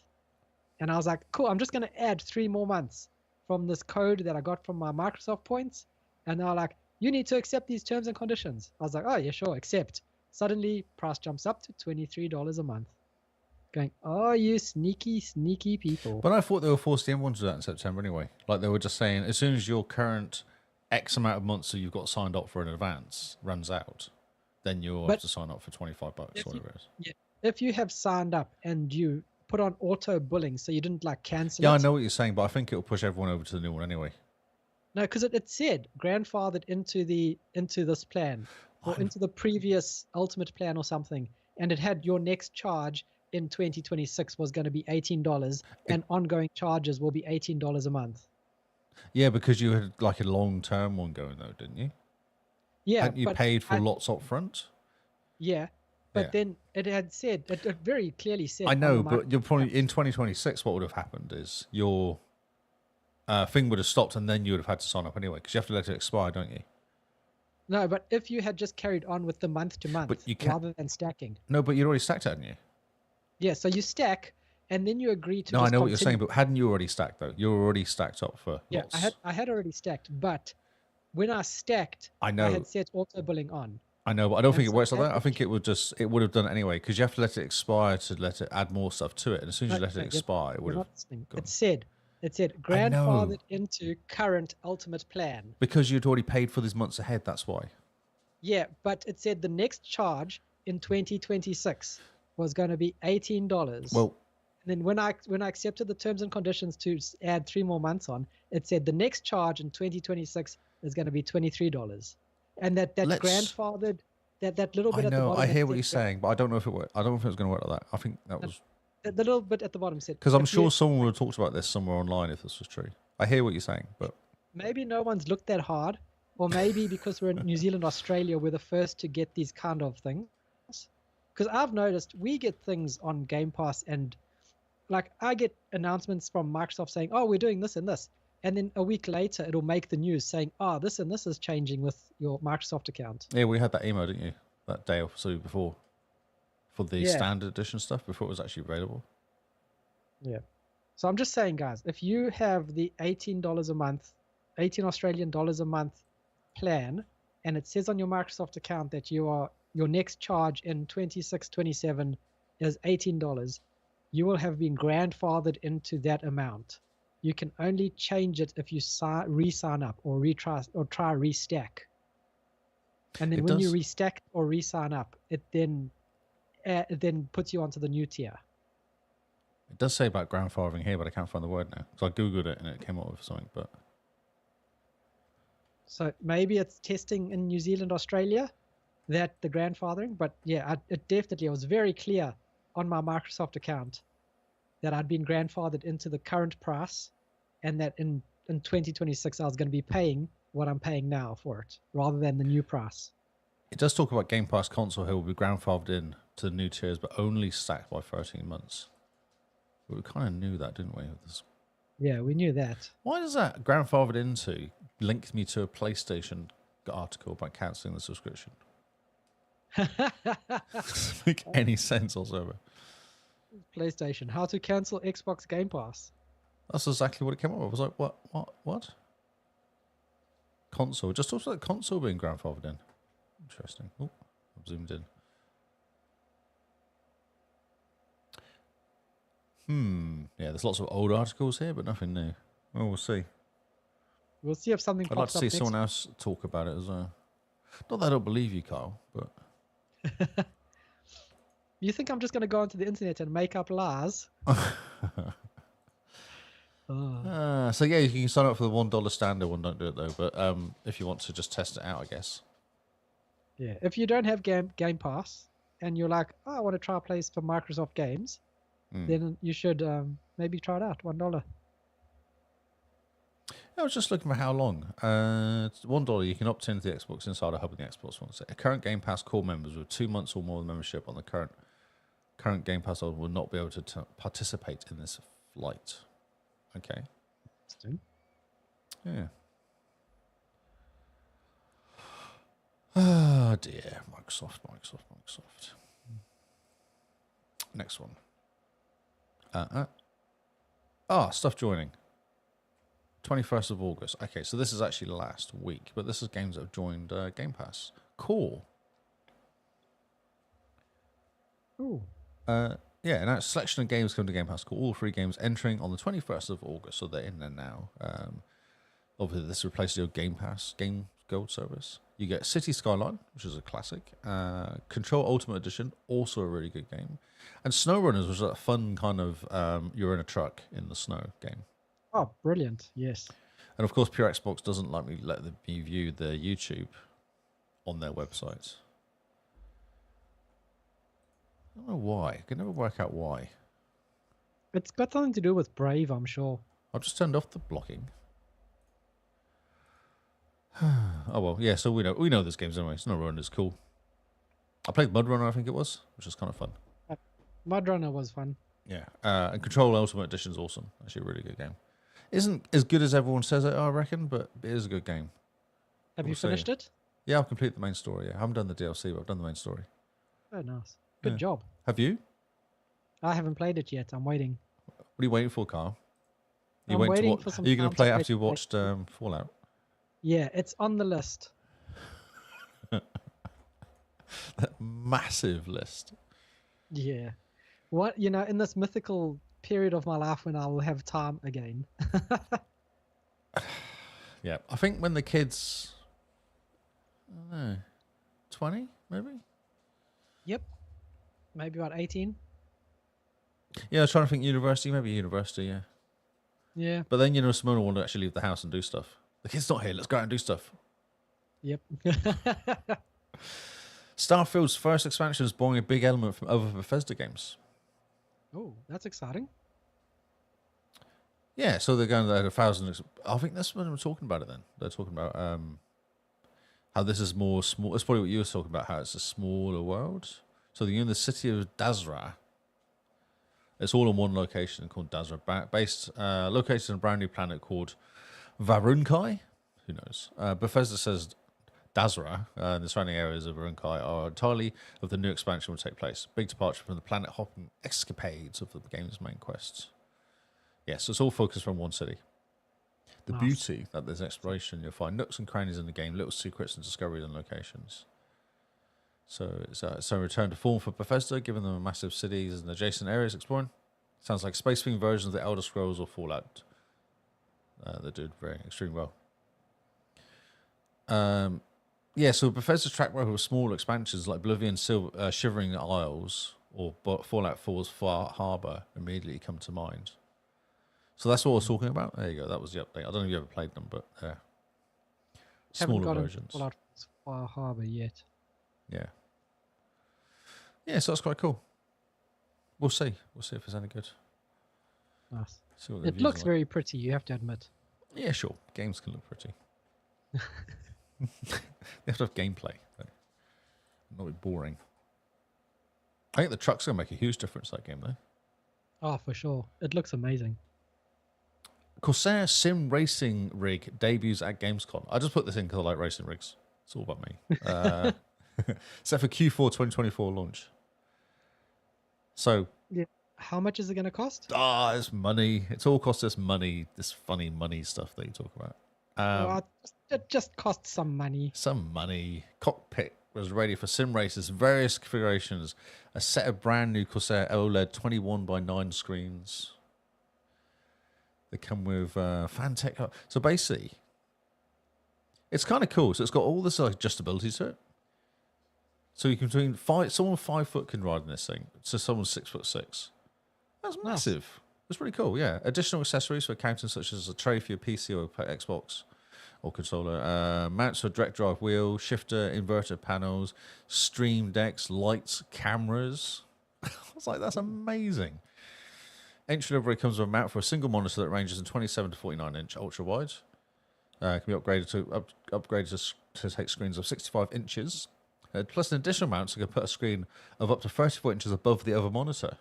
And I was like, cool, I'm just going to add 3 more months from this code that I got from my Microsoft points. And they're like, you need to accept these terms and conditions. I was like, oh, yeah, sure, accept. Suddenly, price jumps up to $23 a month. Going, oh, you sneaky, sneaky people. But I thought they were forcing everyone to do that in September anyway. Like they were just saying, as soon as your current X amount of months that you've got signed up for in advance runs out, then you'll have to sign up for $25 or whatever it is. Yeah, if you have signed up and you put on auto billing, so you didn't like cancel Yeah, it. I know what you're saying, but I think it'll push everyone over to the new one anyway. No, because it said grandfathered into this plan or into the previous ultimate plan or something, and it had your next charge in 2026 was going to be $18, and ongoing charges will be $18 a month. Yeah, because you had like a long-term one going though, didn't you? Yeah, Hadn't you paid for lots up front? Yeah, but then it had said it very clearly said. I know, but you're probably in 2026. What would have happened is your thing would have stopped, and then you would have had to sign up anyway, because you have to let it expire, don't you? No, but if you had just carried on with the month to month rather than stacking. No, but you'd already stacked it, hadn't you? Yeah, so you stack, and then you agree to. No, just I know what you're continue. saying, but hadn't you already stacked though? You were already stacked up for lots. I had already stacked, but when I stacked, I know. I had set auto billing on. I know, but I don't think it works like that. I think it would have done it anyway, because you have to let it expire to let it add more stuff to it. And as soon as you let it expire, it would have. It said grandfathered into current ultimate plan. Because you'd already paid for these months ahead, that's why. Yeah, but it said the next charge in 2026 was going to be $18. Well, and then when I accepted the terms and conditions to add 3 more months on, it said the next charge in 2026 is going to be $23. And that grandfathered that little bit I at the know, bottom. I hear what you're saying, but I don't know if it worked. I don't know if it was going to work like that. I think that was The little bit at the bottom said. because I'm sure someone would have talked about this somewhere online if this was true. I hear what you're saying, but maybe no one's looked that hard, or maybe because we're in New Zealand, Australia, we're the first to get these kind of things. because I've noticed we get things on Game Pass, and like I get announcements from Microsoft saying, "Oh, we're doing this and this," and then a week later it'll make the news saying, "Oh, this and this is changing with your Microsoft account." Yeah, we had that email, didn't you? That day or so before, for the Yeah. standard edition stuff before it was actually available. Yeah. So I'm just saying, guys, if you have the $18 a month, 18 Australian dollars a month plan, and it says on your Microsoft account that your next charge in 26, 27 is $18, you will have been grandfathered into that amount. You can only change it if you re-sign up or try restack. And then It when you does- restack or re-sign up, it then puts you onto the new tier. It does say about grandfathering here, but I can't find the word now. So I googled it and it came up with something. But So maybe it's testing in New Zealand, Australia, that the grandfathering. But yeah, it was very clear on my Microsoft account that I'd been grandfathered into the current price, and that in 2026 I was going to be paying what I'm paying now for it, rather than the new price. it does talk about Game Pass console here will be grandfathered in to the new tiers, but only stacked by 13 months. But we kind of knew that, didn't we? With this. Yeah, we knew that. Why does that grandfathered into link me to a PlayStation article about cancelling the subscription? Doesn't make any sense whatsoever. PlayStation, how to cancel Xbox Game Pass. That's exactly what it came up with. I was like, what? Console. It just talks about console being grandfathered in. Interesting. Oh, I've zoomed in. Yeah, there's lots of old articles here, but nothing new. Well, we'll see. We'll see if something I'd like pops to up see next. someone else talk about it as well. Not that I don't believe you, Carl, but You think I'm just going to go onto the internet and make up lies? so yeah, you can sign up for the $1 standard one. Don't do it though. But if you want to just test it out, I guess. Yeah, if you don't have Game Pass and you're like, oh, I want to try play some Microsoft games, then you should maybe try it out. $1. I was just looking for how long. It's $1. You can opt into the Xbox Insider Hub and the Xbox One. So current Game Pass core members with 2 months or more of membership on the current Game Pass holder will not be able to participate in this flight. Okay. Interesting. Yeah. Oh dear, Microsoft. Next one. Stuff joining. 21st of August. Okay, so this is actually last week, but this is games that have joined Game Pass. Cool. Ooh. Yeah, and a selection of games come to Game Pass. Cool. All 3 games entering on the 21st of August, so they're in there now. Obviously, this replaces your Game Pass Game Gold service. You get City Skyline, which is a classic. Control Ultimate Edition, also a really good game. And SnowRunners was a fun kind of you're in a truck in the snow game. Oh, brilliant. Yes. And of course, Pure Xbox doesn't let me view the YouTube on their website. I don't know why. I can never work out why. It's got something to do with Brave, I'm sure. I've just turned off the blocking. Oh well, yeah. So we know this game's anyway. SnowRunner is cool. I played Mud Runner, I think it was, which was kind of fun. Mud Runner was fun. Yeah, and Control Ultimate Edition is awesome. Actually, a really good game. Isn't as good as everyone says it, I reckon, but it is a good game. Have We'll you see. finished it? Yeah, I've completed the main story. Yeah, I haven't done the DLC, but I've done the main story. Oh, nice. Good Yeah. job. Have you? I haven't played it yet. I'm waiting. What are you waiting for, Carl? I'm waiting for some Are you going time to play to it after you play- watched Fallout? Yeah, it's on the list. That massive list. Yeah. What, in this mythical period of my life when I will have time again. Yeah, I think when the kids, I don't know, 20 maybe. Yep. Maybe about 18. Yeah, I was trying to think university, maybe university. Yeah, Yeah. but then Simona wanted to actually leave the house and do stuff. The kid's not here. Let's go out and do stuff. Yep. Starfield's first expansion is borrowing a big element from other Bethesda games. Oh, that's exciting. Yeah, so they're going to 1,000. I think that's when we're talking about it then. They're talking about how this is more small. That's probably what you were talking about, how it's a smaller world. So you're in the city of Dazra. It's all in one location called Dazra, located on a brand new planet called Varunkai. Who knows? Bethesda says Dazra and the surrounding areas of Varunkai are entirely of the new expansion will take place. Big departure from the planet-hopping escapades of the game's main quests. Yes, it's all focused from one city. The beauty that there's exploration, you'll find nooks and crannies in the game, little secrets and discoveries and locations. So it's a return to form for Bethesda, giving them massive cities and adjacent areas exploring. Sounds like a space-themed version of the Elder Scrolls or Fallout. They did very extremely well. So Bethesda's track record with small expansions like Oblivion, Shivering Isles, or Fallout 4's Far Harbor immediately come to mind. So that's what I was talking about. There you go. That was the update. I don't know if you ever played them, but smaller versions. Fallout Far Harbor yet. Yeah. Yeah, so that's quite cool. We'll see. We'll see if it's any good. Nice. See what It looks very pretty, you have to admit. Yeah, sure. Games can look pretty. They have to have gameplay. Not be boring. I think the truck's going to make a huge difference, that game, though. Oh, for sure. It looks amazing. Corsair Sim Racing Rig debuts at Gamescom. I just put this in because I like racing rigs. It's all about me. Set for Q4 2024 launch. So, yeah. How much is it going to cost? It's money. It's all cost us money. This funny money stuff that you talk about. It just costs some money. Some money. Cockpit was ready for sim races, various configurations, a set of brand new Corsair OLED 21:9 screens. They come with Fantech. So basically, it's kind of cool. So it's got all this adjustability to it. So you can someone 5 foot can ride in this thing. So someone 6'6". That's massive. It's pretty cool. Yeah. Additional accessories for accounting, such as a tray for your PC or Xbox or controller. Mounts for direct drive wheel, shifter, inverter panels, stream decks, lights, cameras. I was like, that's amazing. Entry level comes with a mount for a single monitor that ranges in 27 to 49 inch ultra wide. Can be upgraded to take screens of 65 inches. Plus an additional mount so you can put a screen of up to 34 inches above the other monitor.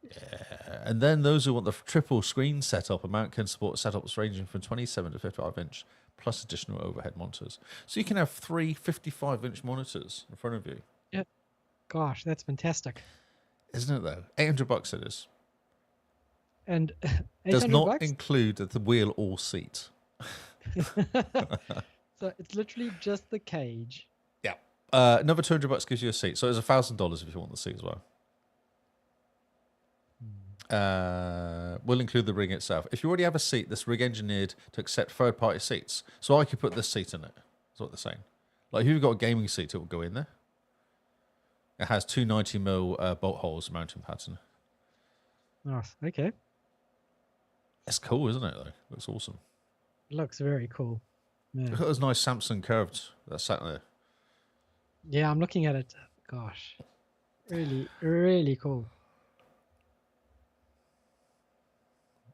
Yeah. And then those who want the triple screen setup, a mount can support setups ranging from 27 to 55 inch, plus additional overhead monitors. So you can have 3 55-inch monitors in front of you. Yep. Gosh, that's fantastic. Isn't it though? $800 it is. And does not $800? include the wheel or seat. So it's literally just the cage. Yeah. Another $200 gives you a seat. So it's $1,000 if you want the seat as well. We'll include the rig itself. If you already have a seat, this rig engineered to accept third-party seats. So I could put this seat in it. That's what they're saying. Like, if you've got a gaming seat, it will go in there. It has 290mm bolt holes mounting pattern. Oh, okay. It's cool, isn't it, though? Looks awesome. It looks very cool. Yeah. Look at those nice Samsung curved that sat there. Yeah, I'm looking at it. Gosh. Really, really cool.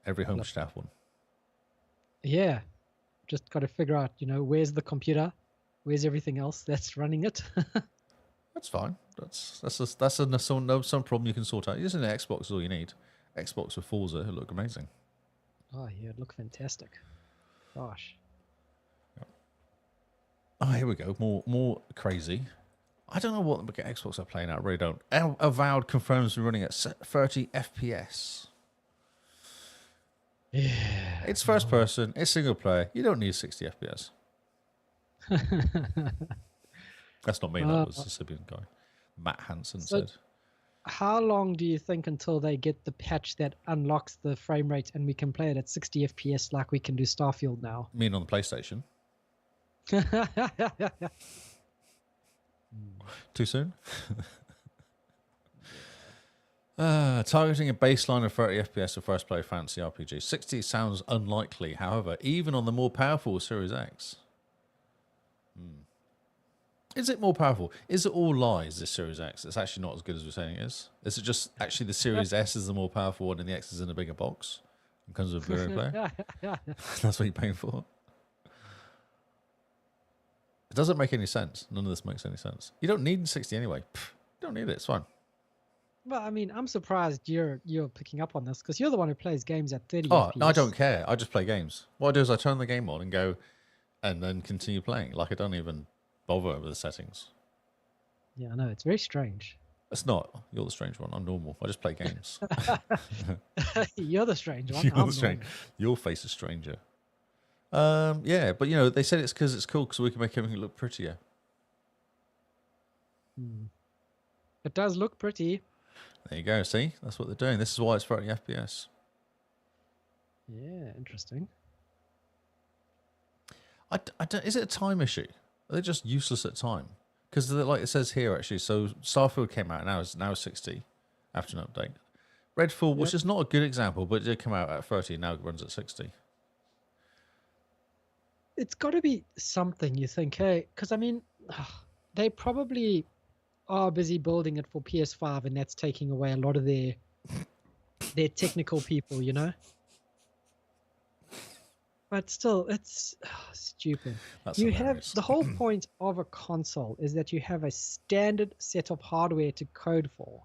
Every home should have one. Yeah. Just got to figure out, where's the computer? Where's everything else that's running it? That's fine. That's some problem you can sort out. Using an Xbox is all you need. Xbox with Forza, it look amazing. Oh, yeah, it looked fantastic. Gosh. Oh, here we go. More crazy. I don't know what Xbox are playing out. I really don't. Avowed confirms we're running at 30 FPS. Yeah. It's first person. It's single player. You don't need 60 FPS. That's not me. That was the Sibian guy. Matt Hansen said. How long do you think until they get the patch that unlocks the frame rate and we can play it at 60 FPS like we can do Starfield now? You mean on the PlayStation? Too soon? Targeting a baseline of 30 FPS for first player fantasy RPG. 60 sounds unlikely, however, even on the more powerful Series X. Is it more powerful? Is it all lies, this Series X? It's actually not as good as we're saying it is. Is it just actually the Series S is the more powerful one and the X is in a bigger box? It comes with a Blu-ray player? That's what you're paying for? It doesn't make any sense. None of this makes any sense. You don't need 60 anyway. Pff, you don't need it. It's fine. Well, I mean, I'm surprised you're picking up on this because you're the one who plays games at 30 Oh, FPS. no, I don't care. I just play games. What I do is I turn the game on and go and then continue playing. Like, I don't even bother with the settings. Yeah, I know. It's very strange. It's not. You're the strange one. I'm normal. I just play games. You're the strange one. You're I'm the strange. normal. Your face is stranger. Yeah, but you know, they said it's because it's cool because we can make everything look prettier. It does look pretty. There you go. See, that's what they're doing. This is why it's 30 FPS. Yeah, interesting. I don't, is it a time issue? Are they just useless at time? Because like it says here, actually, so Starfield came out now 60 after an update. Redfall, which is not a good example, but it did come out at 30. Now it runs at 60. It's got to be something you think, hey? Because I mean, they probably are busy building it for PS5, and that's taking away a lot of their technical people, you know. But still, it's stupid. That's you hilarious. have the whole point of a console is that you have a standard set of hardware to code for,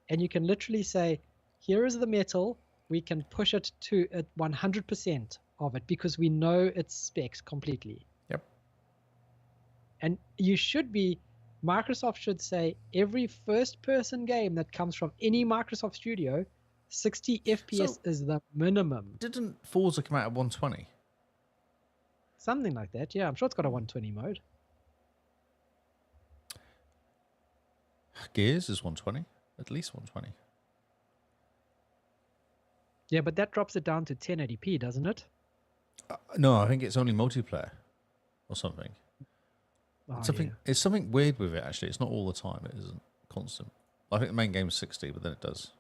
and you can literally say, "Here is the metal. We can push it to 100% of it because we know its specs completely." Yep. And Microsoft should say every first-person game that comes from any Microsoft studio, 60 FPS is the minimum. Didn't Forza come out at 120? Something like that. Yeah, I'm sure it's got a 120 mode. Gears is 120, at least 120. Yeah, but that drops it down to 1080p, doesn't it? No, I think it's only multiplayer or something. Oh, It's something weird with it. Actually, it's not all the time. It isn't constant. I think the main game is 60, but then it does.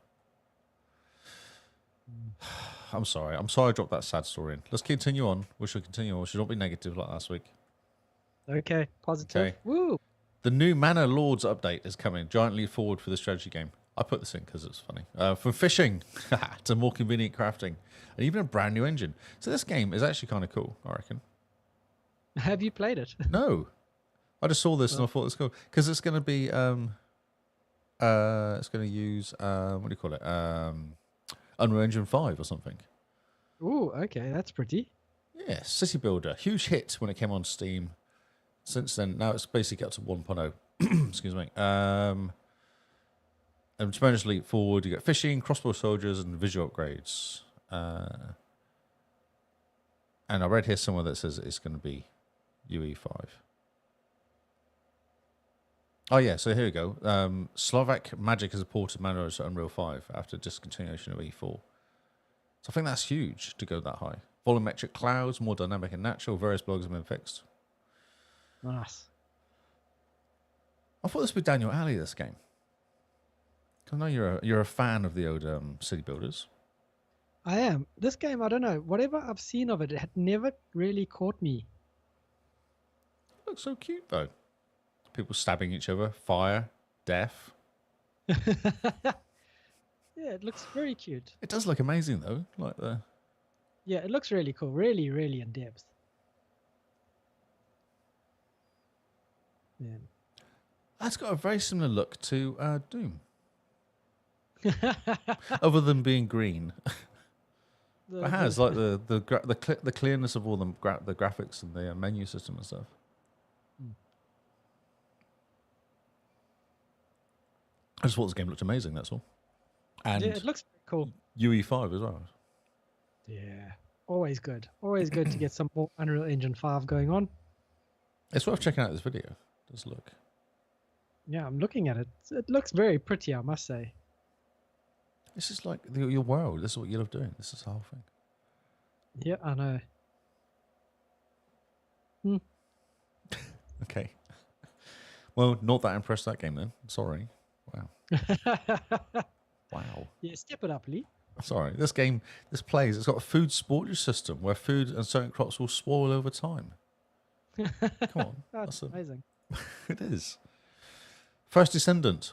I'm sorry. I dropped that sad story in. Let's continue on. We should continue on. We should not be negative like last week. Okay, positive. Okay. Woo! The new Mana Lords update is coming. Giant leap forward for the strategy game. I put this in because it's funny. From fishing to more convenient crafting, and even a brand new engine. So this game is actually kind of cool, I reckon. Have you played it? No, I just saw this and I thought it was cool because it's going to be it's going to use what do you call it? Unreal Engine 5 or something. Ooh, okay, that's pretty. Yeah, City Builder, huge hit when it came on Steam. Since then, now it's basically up to 1.0. Excuse me. And tremendous leap forward. You get fishing, crossbow soldiers, and visual upgrades. And I read here somewhere that says it's going to be UE5. Oh yeah, so here we go. Slovak Magic has ported Mana to Unreal 5 after discontinuation of E4. So I think that's huge to go that high. Volumetric clouds, more dynamic and natural. Various blogs have been fixed. Nice. I thought this would be down your alley, this game. I know you're a fan of the old City Builders. I am. This game, I don't know. Whatever I've seen of it, it had never really caught me. It looks so cute, though. People stabbing each other, fire, death. Yeah, it looks very cute. It does look amazing, though. Yeah, it looks really cool. Really, really in depth. Yeah. That's got a very similar look to Doom. Other than being green. It has, like, the clearness of all the graphics and the menu system and stuff. I just thought this game looked amazing, that's all. And yeah, it looks cool. UE5 as well. Yeah, always good. Always good to get some more Unreal Engine 5 going on. It's worth checking out this video. It does look. Yeah, I'm looking at it. It looks very pretty, I must say. This is like your world. This is what you love doing. This is the whole thing. Yeah, I know. Okay. Well, not that impressed that game then. Sorry. Wow. Wow. Yeah, step it up, Lee. Sorry. This game, it's got a food sportage system where food and certain crops will spoil over time. Come on. That's amazing. It is. First Descendant.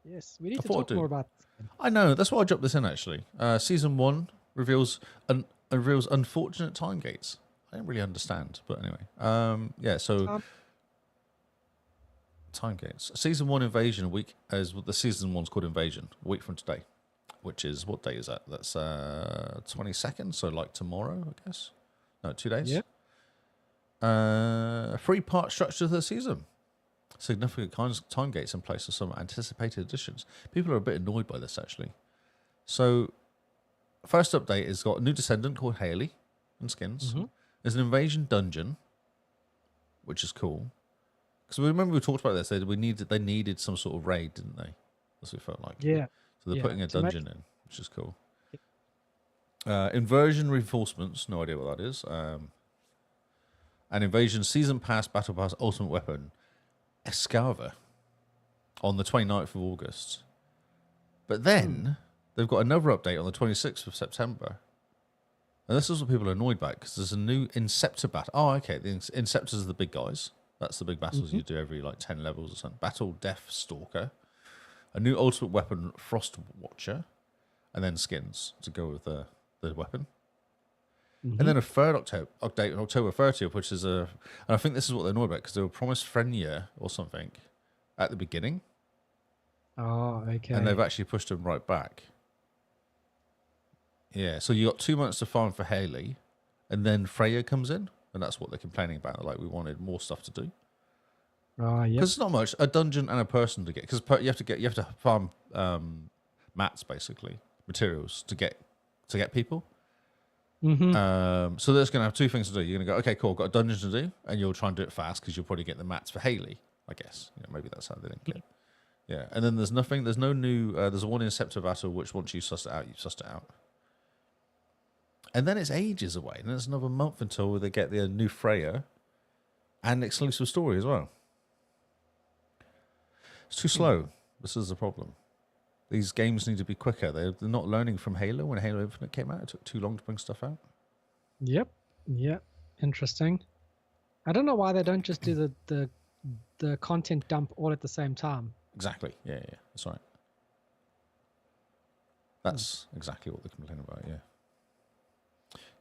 Yes. We need to thought talk I'd more about this. I know. That's why I dropped this in, actually. Season 1 reveals unfortunate time gates. I don't really understand. But anyway, yeah. So time gates. Season 1 Invasion a week as the season 1's called Invasion. A week from today, which is what day is that? That's 22nd. So like tomorrow, I guess. No, 2 days. Yeah. 3-part structure of the season. Significant time gates in place for some anticipated additions. People are a bit annoyed by this, actually. So, first update has got a new descendant called Haley and skins. Mm-hmm. There's an invasion dungeon, which is cool. Because remember we talked about this. They needed some sort of raid, didn't they? That's what it felt like. Yeah. So they're Yeah, putting a to make- dungeon in, which is cool. Inversion reinforcements, no idea what that is. An invasion season pass, battle pass, ultimate weapon, Escava, on the 29th of August. But then they've got another update on the 26th of September. And this is what people are annoyed about because there's a new Inceptor battle. Oh, okay. The Inceptors are the big guys. That's the big battles you do every like 10 levels or something. Battle Death Stalker, a new ultimate weapon, Frost Watcher, and then skins to go with the weapon. And then a third update on October 30th, which is and I think this is what they're annoyed about because they were promised Frenya or something at the beginning, Oh, okay. and they've actually pushed them right back. Yeah, so you got 2 months to farm for Haley, and then Freya comes in, and that's what they're complaining about. Like, we wanted more stuff to do Oh, yeah. because it's not much. A dungeon and a person to get because you have to farm mats, basically materials to get people. Mm-hmm. So there's going to have two things to do. You're going to go, okay, cool, I've got a dungeon to do, and you'll try and do it fast because you'll probably get the mats for Haley, I guess. Maybe that's how they think it. Yeah, and then there's no new, there's one Inceptor battle, which once you sussed it out, you've sussed it out. And then it's ages away, and there's another month until they get the new Freya and exclusive story as well. It's too slow. This is the problem. These games need to be quicker. They're not learning from Halo. When Halo Infinite came out, it took too long to bring stuff out. Yep. Interesting. I don't know why they don't just do the content dump all at the same time. Exactly. Yeah. That's right. That's exactly what they're complaining about, yeah.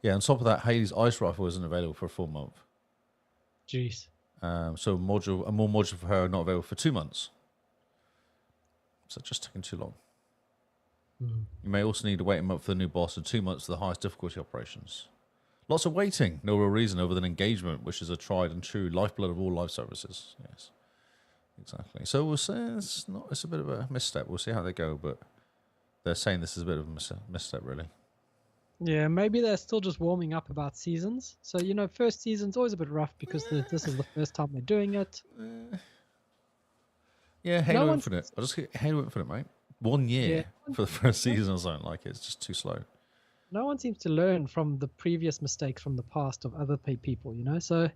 Yeah, on top of that, Haley's Ice Rifle isn't available for a full month. Jeez. So a more module for her not available for 2 months. So just taking too long. You may also need to wait a month for the new boss and 2 months for the highest difficulty operations. Lots of waiting, no real reason other than engagement, which is a tried and true lifeblood of all live services. Yes, exactly. So we'll say it's a bit of a misstep. We'll see how they go, but they're saying this is a bit of a misstep, really. Yeah, maybe they're still just warming up about seasons. So, first season's always a bit rough because this is the first time they're doing it. Yeah, Halo one's- Infinite. I'll just get Halo Infinite, mate. 1 year for the first season or something like it. It's just too slow. No one seems to learn from the previous mistakes from the past of other people, so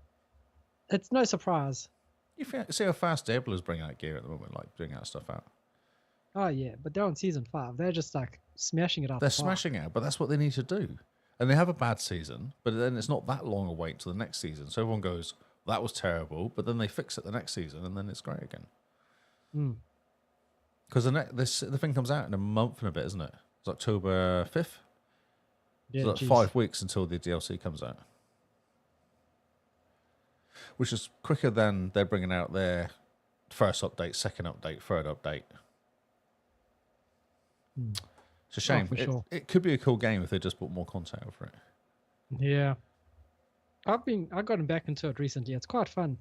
it's no surprise. You see how fast Diablo is bringing out gear at the moment, like bringing out stuff out. Oh, yeah, but they're on season 5. They're just like smashing it up. They're smashing it, but that's what they need to do. And they have a bad season, but then it's not that long a wait to the next season. So everyone goes, that was terrible, but then they fix it the next season, and then it's great again. Because the thing comes out in a month and a bit, isn't it? It's October 5th. Yeah, So that's jeez. 5 weeks until the DLC comes out. Which is quicker than they're bringing out their first update, second update, third update. It's a shame. for sure. It could be a cool game if they just put more content over it. Yeah. I've gotten back into it recently. It's quite fun.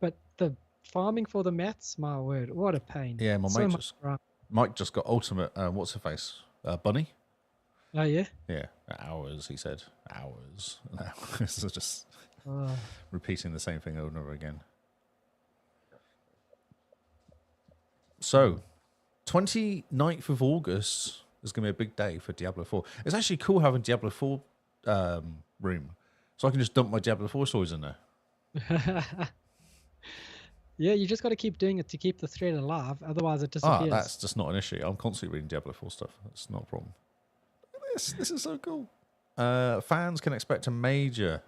But the farming for the mats, my word, what a pain. Yeah, my So mate much grind. Mike just got ultimate, what's her face? Bunny? Oh, yeah? Yeah, hours, he said. Hours. This is just repeating the same thing over and over again. So, 29th of August is going to be a big day for Diablo 4. It's actually cool having Diablo 4 room. So I can just dump my Diablo 4 stories in there. Yeah, you just got to keep doing it to keep the thread alive. Otherwise, it disappears. That's just not an issue. I'm constantly reading Diablo 4 stuff. That's not a problem. This is so cool. Fans can expect a major...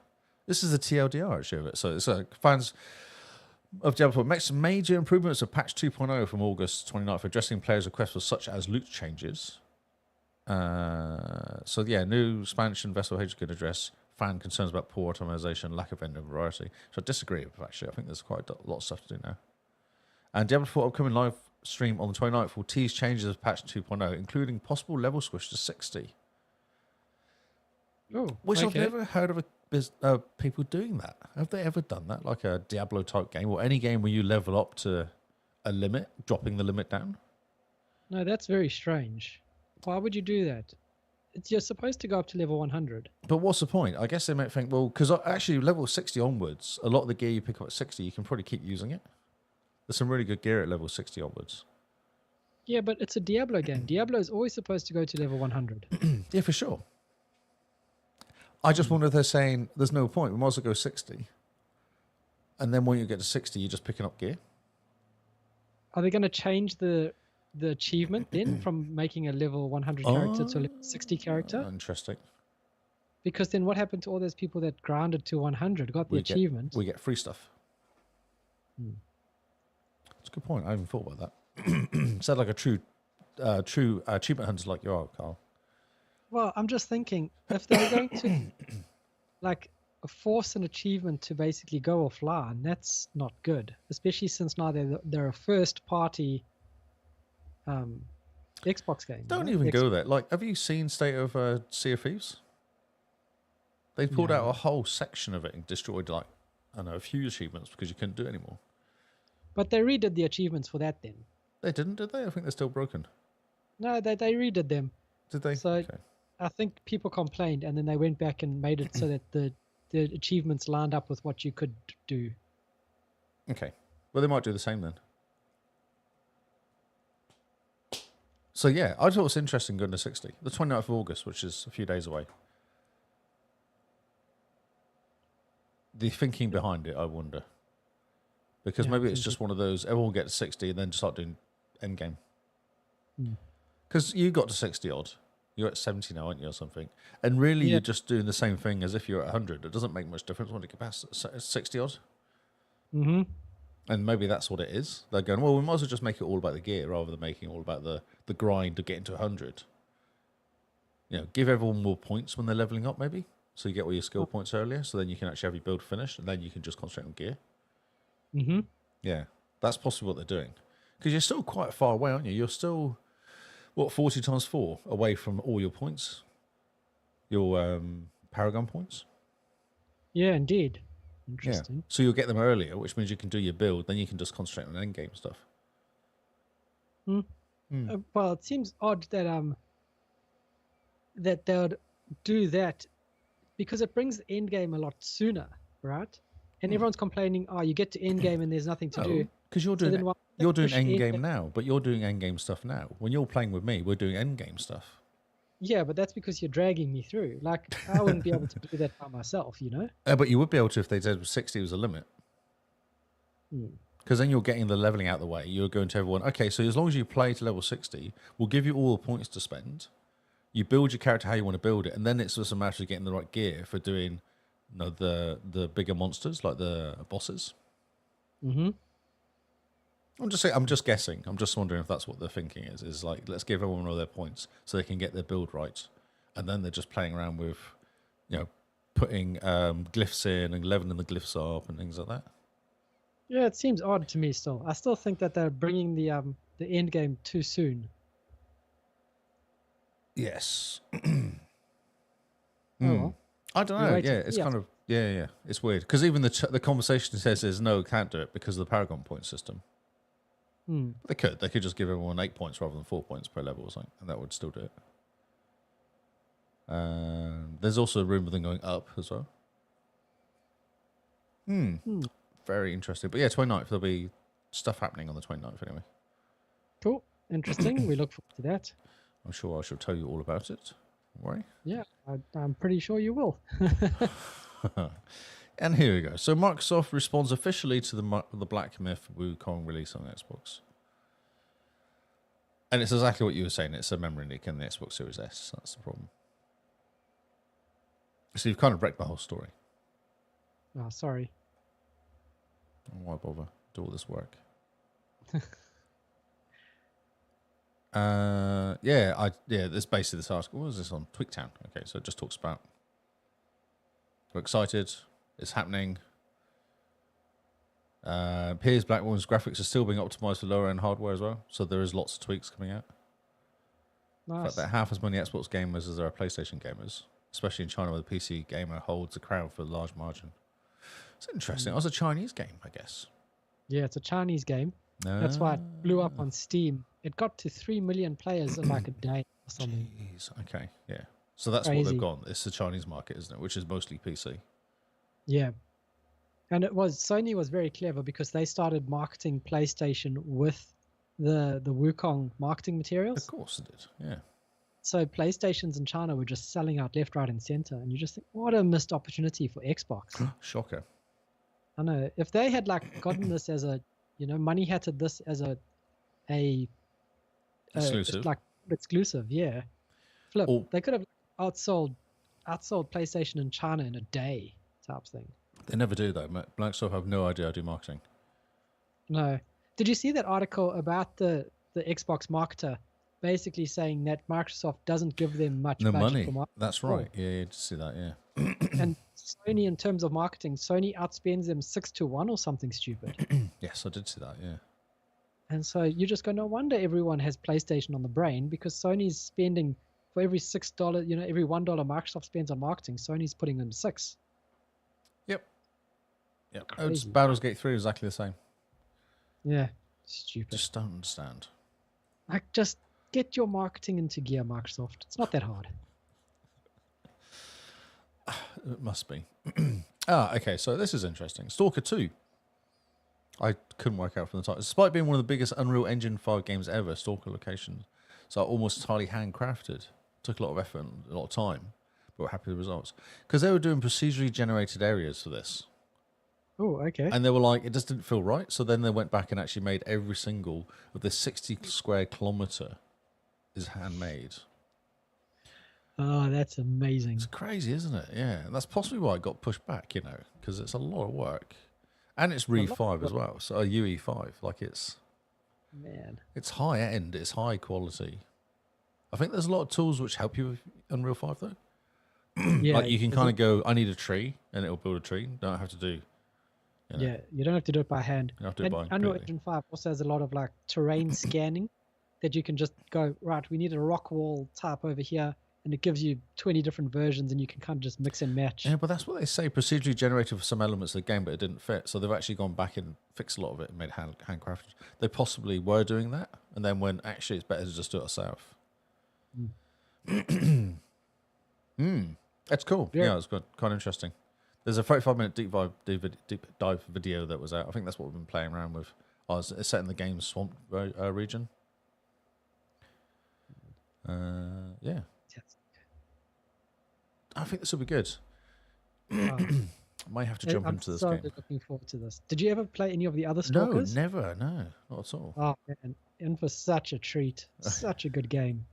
This is a TLDR actually of it. So it's fans of Diablo 4 makes major improvements of patch 2.0 from August 29th, addressing players' requests for such as loot changes. So yeah, new expansion Vessel H can address fan concerns about poor optimization, lack of engine variety. So I disagree with, actually. I think there's quite a lot of stuff to do now. And Diablo 4 upcoming live stream on the 29th will tease changes of patch 2.0, including possible level squish to 60. Oh, Which I've okay. never heard of people doing that. Have they ever done that? Like a Diablo type game or any game where you level up to a limit, dropping the limit down? No, that's very strange. Why would you do that? You're supposed to go up to level 100. But what's the point? I guess they might think, well, because actually level 60 onwards, a lot of the gear you pick up at 60, you can probably keep using it. There's some really good gear at level 60 onwards. Yeah, but it's a Diablo game. Diablo is always supposed to go to level 100. Yeah, for sure. I just wonder if they're saying there's no point. We might as well go 60. And then when you get to 60, you're just picking up gear. Are they going to change the achievement then from making a level 100 character to a level 60 character? Interesting. Because then what happened to all those people that grounded to 100, got the achievement? We get free stuff. That's a good point. I haven't thought about that. Sound like a true achievement hunter like you are, Carl. Well, I'm just thinking, if they're going to like force an achievement to basically go offline, that's not good. Especially since now they're a first party Xbox game. Don't even go there. Like, have you seen State of Sea of Thieves? They pulled out a whole section of it and destroyed, like, I don't know, a few achievements because you couldn't do it anymore. But they redid the achievements for that then. They didn't, did they? I think they're still broken. No, they redid them. Did they? So Okay. I think people complained, and then they went back and made it so that the achievements lined up with what you could do. Okay. Well, they might do the same then. So, yeah, I thought it was interesting going to 60. The 29th of August, which is a few days away. The thinking behind it, I wonder. Because maybe it's just one of those, everyone gets 60 and then just start doing endgame. Because you got to 60 odd. You're at 70 now, aren't you, or something? And really, you're just doing the same thing as if you're at 100. It doesn't make much difference when you get past 60 odd. Mm-hmm. And maybe that's what it is. They're going, well, we might as well just make it all about the gear rather than making it all about the grind to get into 100. You know, give everyone more points when they're leveling up, maybe. So you get all your skill points earlier, so then you can actually have your build finished, and then you can just concentrate on gear. Mm-hmm. Yeah, that's possibly what they're doing. Because you're still quite far away, aren't you? You're still, 40 times 4 away from all your points? Your Paragon points? Yeah, indeed. Interesting. Yeah. So you'll get them earlier, which means you can do your build, then you can just concentrate on endgame stuff. Well, it seems odd that that they would do that because it brings the end game a lot sooner, right? And everyone's complaining, oh, you get to end game and there's nothing to do. Because you're So doing then why you're don't they doing push end end game game? now, but you're doing end game stuff now. When you're playing with me, we're doing end game stuff. Yeah, but that's because you're dragging me through. Like, I wouldn't be able to do that by myself, you know? But you would be able to if they said 60 was a limit. Because then you're getting the leveling out of the way. You're going to everyone, okay, so as long as you play to level 60, we'll give you all the points to spend. You build your character how you want to build it, and then it's just a matter of getting the right gear for doing the bigger monsters, like the bosses. Mm-hmm. I'm just saying, I'm just guessing. I'm just wondering if that's what their thinking is like, let's give everyone all their points so they can get their build right. And then they're just playing around with, putting glyphs in and leveling the glyphs up and things like that. Yeah, it seems odd to me still. I still think that they're bringing the end game too soon. Yes. Oh, well. I don't You're know. waiting- Yeah, it's yeah. kind of, yeah. It's weird. Because even the conversation says is no, can't do it because of the Paragon point system. They could. They could just give everyone 8 points rather than 4 points per level or something, and that would still do it. There's also a room of them going up as well. Very interesting. But yeah, 29th, there'll be stuff happening on the 29th anyway. Cool. Interesting. We look forward to that. I'm sure I shall tell you all about it. Don't worry. Yeah, I'm pretty sure you will. And here we go. So Microsoft responds officially to the Black Myth Wukong release on Xbox. And it's exactly what you were saying. It's a memory leak in the Xbox Series S. That's the problem. So you've kind of wrecked the whole story. Oh, sorry. Why bother? Do all this work. There's basically this article. What was this on? Tweaktown. Okay, so it just talks about We're excited. It's happening. Piers Blackmorn's graphics are still being optimized for lower end hardware as well, so there is lots of tweaks coming out. In Nice. fact, there are half as many Xbox gamers as there are PlayStation gamers, especially in China where the PC gamer holds the crown for a large margin. It's interesting. It was a Chinese game, I guess. Yeah, it's a Chinese game. That's why it blew up on Steam. It got to 3 million players in like a day or something. Jeez. Okay, yeah. So that's what Crazy. they've gone. It's the Chinese market, isn't it? Which is mostly PC. Yeah. And Sony was very clever because they started marketing PlayStation with the Wukong marketing materials. Of course it did, yeah. So PlayStations in China were just selling out left, right, and center. And you just think, what a missed opportunity for Xbox. Shocker. I know. If they had like gotten this as a, money hatted this as a Exclusive. like exclusive, yeah. Flip. Or- They could have outsold PlayStation in China in a day type thing. They never do, though. Microsoft have no idea how to do marketing. No. Did you see that article about the Xbox marketer basically saying that Microsoft doesn't give them much No budget money. for marketing? That's right. Yeah, you did see that, yeah. And Sony, in terms of marketing, Sony outspends them 6-1 or something stupid. Yes, I did see that, yeah. And so you just go, no wonder everyone has PlayStation on the brain, because Sony's spending for every $6, every $1 Microsoft spends on marketing, Sony's putting in 6. Yep. It's Crazy. Baldur's Gate 3 is exactly the same. Yeah, stupid. Just don't understand. Like, just get your marketing into gear, Microsoft. It's not that hard. It must be. Okay, so this is interesting. Stalker 2. I couldn't work out from the title. Despite being one of the biggest Unreal Engine 5 games ever, Stalker locations are almost entirely handcrafted. Took a lot of effort and a lot of time, but we're happy with the results. Because they were doing procedurally generated areas for this. Oh, okay. And they were like, it just didn't feel right. So then they went back and actually made every single of this 60 square kilometer is handmade. Oh, that's amazing. It's crazy, isn't it? Yeah. And that's possibly why it got pushed back, because it's a lot of work. And it's Re 5 as well. So a UE5. Like it's high end, it's high quality. I think there's a lot of tools which help you with Unreal 5 though. Yeah, like you can kind of go, I need a tree, and it'll build a tree. Don't have to do. Yeah, you don't have to do it by hand. You don't have to do it by hand Unreal completely. Engine 5 also has a lot of like terrain scanning that you can just go, right, we need a rock wall type over here, and it gives you 20 different versions, and you can kind of just mix and match. Yeah, but that's what they say, procedurally generated for some elements of the game, but it didn't fit. So they've actually gone back and fixed a lot of it and made it handcrafted. They possibly were doing that, and then when actually it's better to just do it ourselves. That's cool. Yeah, it's good. Kind of interesting. There's a 35-minute deep dive video that was out. I think that's what we've been playing around with. It's set in the game's swamp region. Yeah. I think this will be good. Might have to jump into this game. I'm so looking forward to this. Did you ever play any of the other No, Stalkers? never. No, not at all. Oh, man. In for such a treat. Such a good game.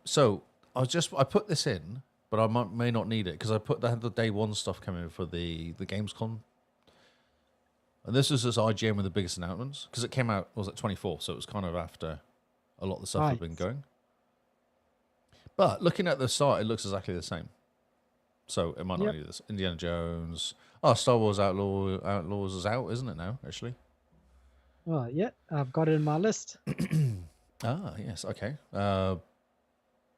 So I put this in, but I may not need it because I had the day one stuff coming for the Gamescom, and this is just IGN with the biggest announcements because it came out was at 24, so it was kind of after a lot of the stuff had been going. But looking at the site, it looks exactly the same, so it might not need this. Indiana Jones, Star Wars Outlaws is out, isn't it now? Actually, Oh, yeah, I've got it in my list. Yes, okay.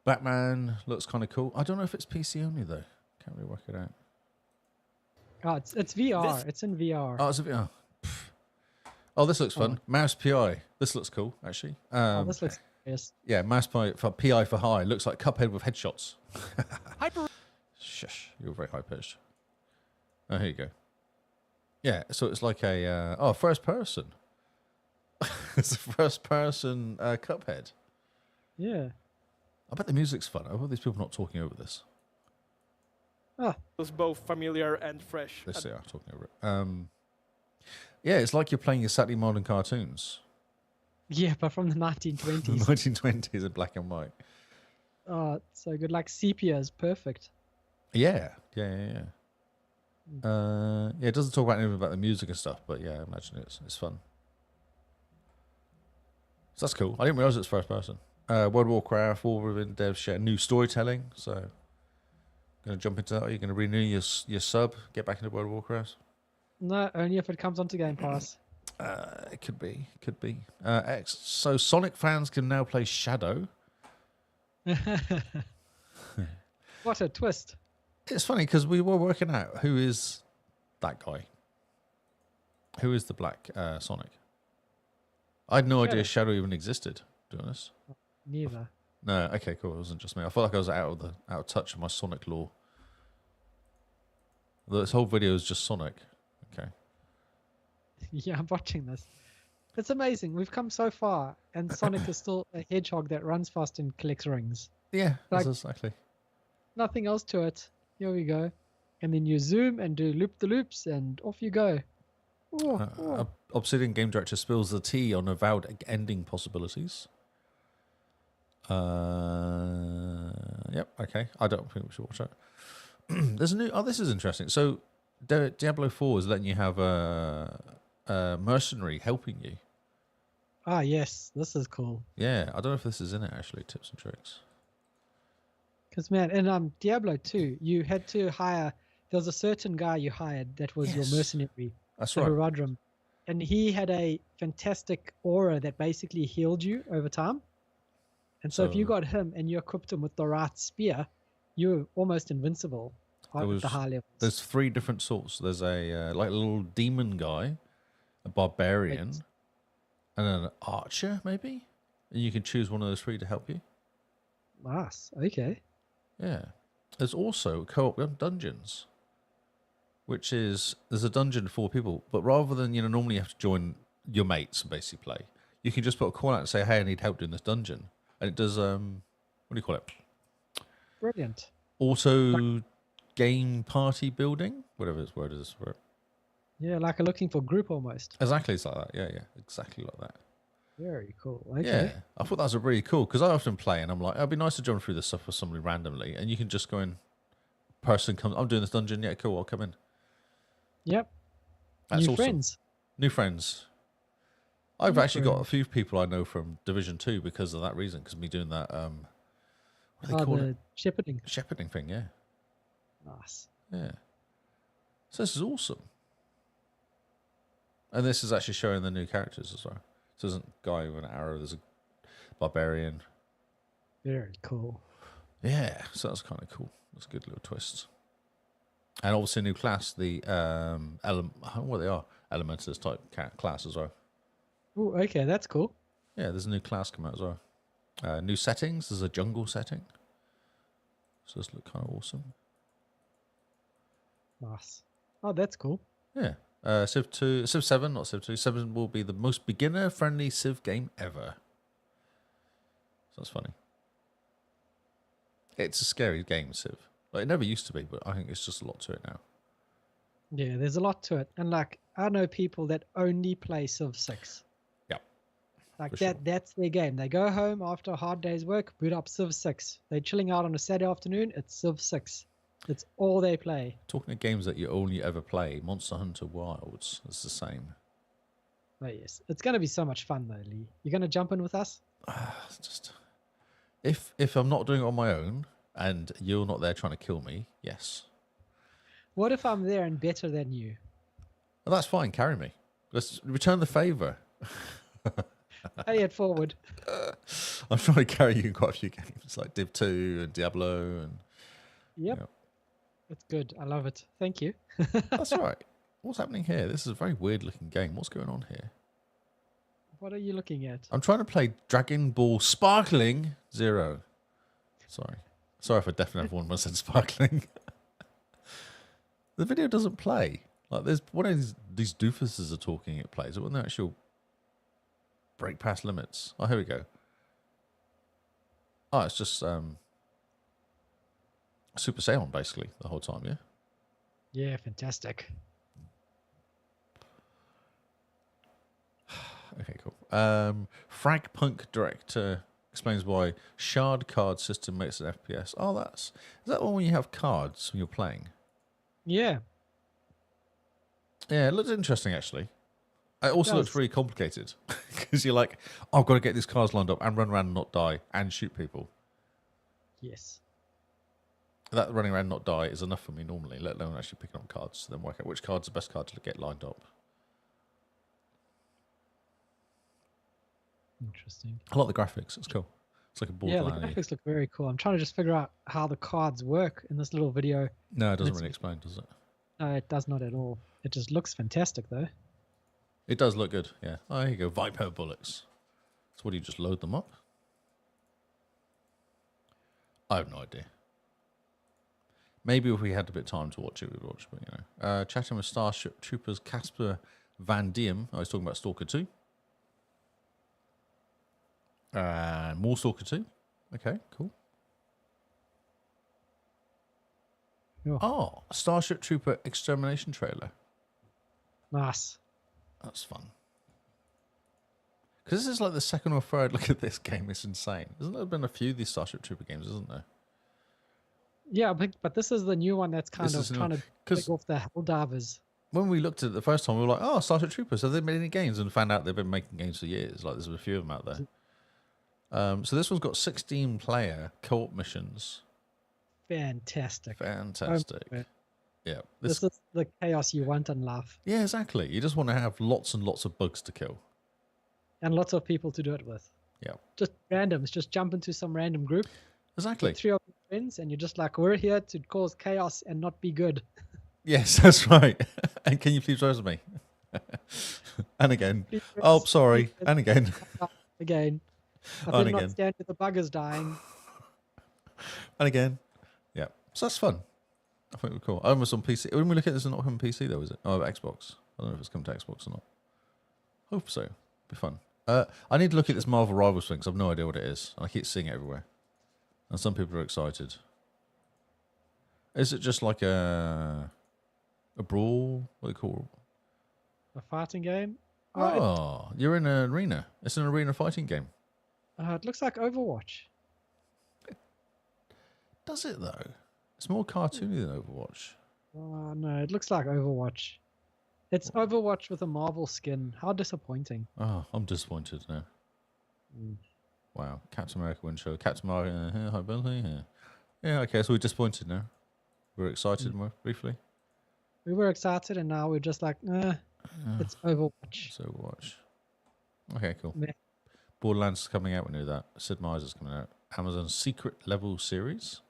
Batman looks kind of cool. I don't know if it's PC only though. Can't really work it out. Oh, it's VR. It's in VR. Oh, it's a VR. Oh, this looks fun. Mouse PI. This looks cool, actually. This looks yes. Yeah, Mouse PI for high. Looks like Cuphead with headshots. Shush, you're very high pitched. Oh, here you go. Yeah, so it's like a first person. It's a first person Cuphead. Yeah. I bet the music's fun. I hope these people are not talking over this. Oh, Was both familiar and fresh. They say I'm talking over it. Yeah, it's like you're playing your Saturday morning cartoons. yeah, but from the The 1920s. 1920s in black and white. Oh, so good. Like sepia is perfect. Yeah. Yeah, it doesn't talk about anything about the music and stuff, but yeah, I imagine it's fun. So that's cool. I didn't realize it's first person. World of Warcraft, all within dev share new storytelling. So, going to jump into that. Are you going to renew your sub? Get back into World of Warcraft? No, only if it comes onto Game Pass. It could be. So Sonic fans can now play Shadow. What a twist. It's funny because we were working out who is that guy. Who is the black Sonic? I had no idea Shadow even existed, to be honest. Neither. No, okay, cool. It wasn't just me. I felt like I was out of touch with my Sonic lore. This whole video is just Sonic. Okay. Yeah, I'm watching this. It's amazing. We've come so far, and Sonic is still a hedgehog that runs fast and collects rings. Yeah, Like- that's exactly. Nothing else to it. Here we go. And then you zoom and do loop-the-loops, and off you go. Oh. Obsidian game director spills the tea on avowed ending possibilities. Yep, okay. I don't think we should watch that. There's a new... Oh, this is interesting. So, Diablo 4 is letting you have a mercenary helping you. Ah, yes. This is cool. Yeah, I don't know if this is in it, actually. Tips and tricks. Because, man, in Diablo 2, you had to hire... There was a certain guy you hired that was your Yes. mercenary. That's the right. Herodrum. And he had a fantastic aura that basically healed you over time. And so if you So- got him and you equipped him with the right spear, you were almost invincible at was- the high levels. There's 3 different sorts. There's a like a little demon guy, a barbarian, Right. and an archer, maybe? And you can choose one of those 3 to help you. Nice. Okay. Yeah. There's also co-op dungeons, which is there's a dungeon for 4 people, but rather than normally you have to join your mates and basically play, you can just put a call out and say, "Hey, I need help doing this dungeon," and it does what do you call it? Brilliant. Auto game party building, whatever its word is for it. Yeah, like a looking for group almost. Exactly, it's like that. Yeah, exactly like that. Very cool. Okay. Yeah, I thought that was a really cool because I often play and I'm like, it'd be nice to jump through this stuff with somebody randomly, and you can just go in. Person comes, I'm doing this dungeon. Yeah, cool. I'll come in. Yep. That's New awesome. friends. New friends. I've New actually got a friends. few people I know from Division 2 because of that reason. Because me doing that, what do they Oh, call the it? shepherding. Shepherding thing. Yeah, Nice. yeah. So this is awesome. And this is actually showing the new characters as well. So there's a guy with an arrow. There's a barbarian. Very cool. Yeah, so that's kind of cool. That's a good little twist. And obviously a new class, the I don't know what they are, Elementals type class as well. Oh, okay. That's cool. Yeah, there's a new class come out as well. New settings. There's a jungle setting. So this look kind of awesome. Nice. Oh, that's cool. Yeah. Civ 2, Civ 7, not Civ 2. 7 will be the most beginner-friendly Civ game ever. So that's funny. It's a scary game, Civ. Like, it never used to be, but I think it's just a lot to it now. Yeah, there's a lot to it. And like, I know people that only play Civ 6. Yep. Like For that's their game. They go home after a hard day's work, boot up Civ 6. They're chilling out on a Saturday afternoon, it's Civ 6. It's all they play. Talking of games that you only ever play, Monster Hunter Wilds is the same. Oh yes. It's gonna be so much fun though, Lee. You're gonna jump in with us? It's just if I'm not doing it on my own and you're not there trying to kill me, yes. What if I'm there and better than you? Well, that's fine. Carry me. Let's return the favor. Pay it forward. I'm trying to carry you in quite a few games, like Div 2 and Diablo, and Yep. Yeah. It's good. I love it. Thank you. that's all right. What's happening here? This is a very weird looking game. What's going on here? What are you looking at? I'm trying to play Dragon Ball Sparkling Zero. Sorry for deafening everyone when I said sparkling. The video doesn't play. Like there's one of these doofuses are talking, it plays. It wasn't actual break past limits. Oh, here we go. Oh, it's just Super Saiyan basically the whole time, yeah? Yeah, fantastic. Okay, cool. Frag Punk director explains why shard card system makes an FPS. Oh, is that one when you have cards when you're playing? Yeah. Yeah, it looks interesting actually. It also looked does. really complicated because you're like, oh, I've got to get these cars lined up and run around and not die and shoot people. Yes. That running around and not die is enough for me normally, let alone actually picking up cards to then work out which card's the best card to get lined up. Interesting. I like the graphics. It's cool. It's like a Yeah, the Borderland. graphics look very cool. I'm trying to just figure out how the cards work in this little video. No, it doesn't it's- really explain, does it? No, it does not at all. It just looks fantastic, though. It does look good, yeah. Oh, here you go, Viper bullets. So what do you just load them up? I have no idea. Maybe if we had a bit of time to watch it, we'd watch. But you know, chatting with Starship Troopers Casper Van Diem. I was talking about Stalker 2. More Stalker 2. Okay, cool. Oh. Oh, Starship Trooper Extermination trailer. Nice. That's fun. Because this is like the second or third look at this game. It's insane. Isn't there been a few of these Starship Trooper games, isn't there? Yeah, but this is the new one that's kind This of is new trying one. to 'Cause- pick off the Helldivers. When we looked at it the first time, we were like, oh, Starship Troopers, have they made any games? And found out they've been making games for years. Like, there's a few of them out there. So this one's got 16-player co-op missions. Fantastic. Fantastic. Oh, Yeah. this is the chaos you want in life. Yeah, exactly. You just want to have lots and lots of bugs to kill. And lots of people to do it with. Yeah. Just randoms. Just jump into some random group. Exactly. Get 3 of your friends, and you're just like, we're here to cause chaos and not be good. Yes, that's right. And can you please rose me? And again. Please Oh, press- sorry. please press- And again. Again. I And did again. not stand with the buggers dying. And again. Yeah. So that's fun. I think we're cool. I was on PC. When we look at this, it's not coming PC though, is it? Oh, Xbox. I don't know if it's coming to Xbox or not. Hope so. Be fun. I need to look at this Marvel Rivals thing because I've no idea what it is. I keep seeing it everywhere. And some people are excited. Is it just like a brawl? What do you call it? A fighting game? Oh, you're in an arena. It's an arena fighting game. It looks like Overwatch. Does it though? It's more cartoony than Overwatch. No, it looks like Overwatch. It's Overwatch with a Marvel skin. How disappointing. Oh, I'm disappointed now. Mm. Wow. Captain America win show. Captain America, high ability. Yeah, okay, so we're disappointed now. We're excited more briefly. We were excited, and now we're just like, it's Overwatch. So watch. Okay, cool. Meh. Borderlands is coming out. We knew that. Sid Meier's is coming out. Amazon's Secret Level series.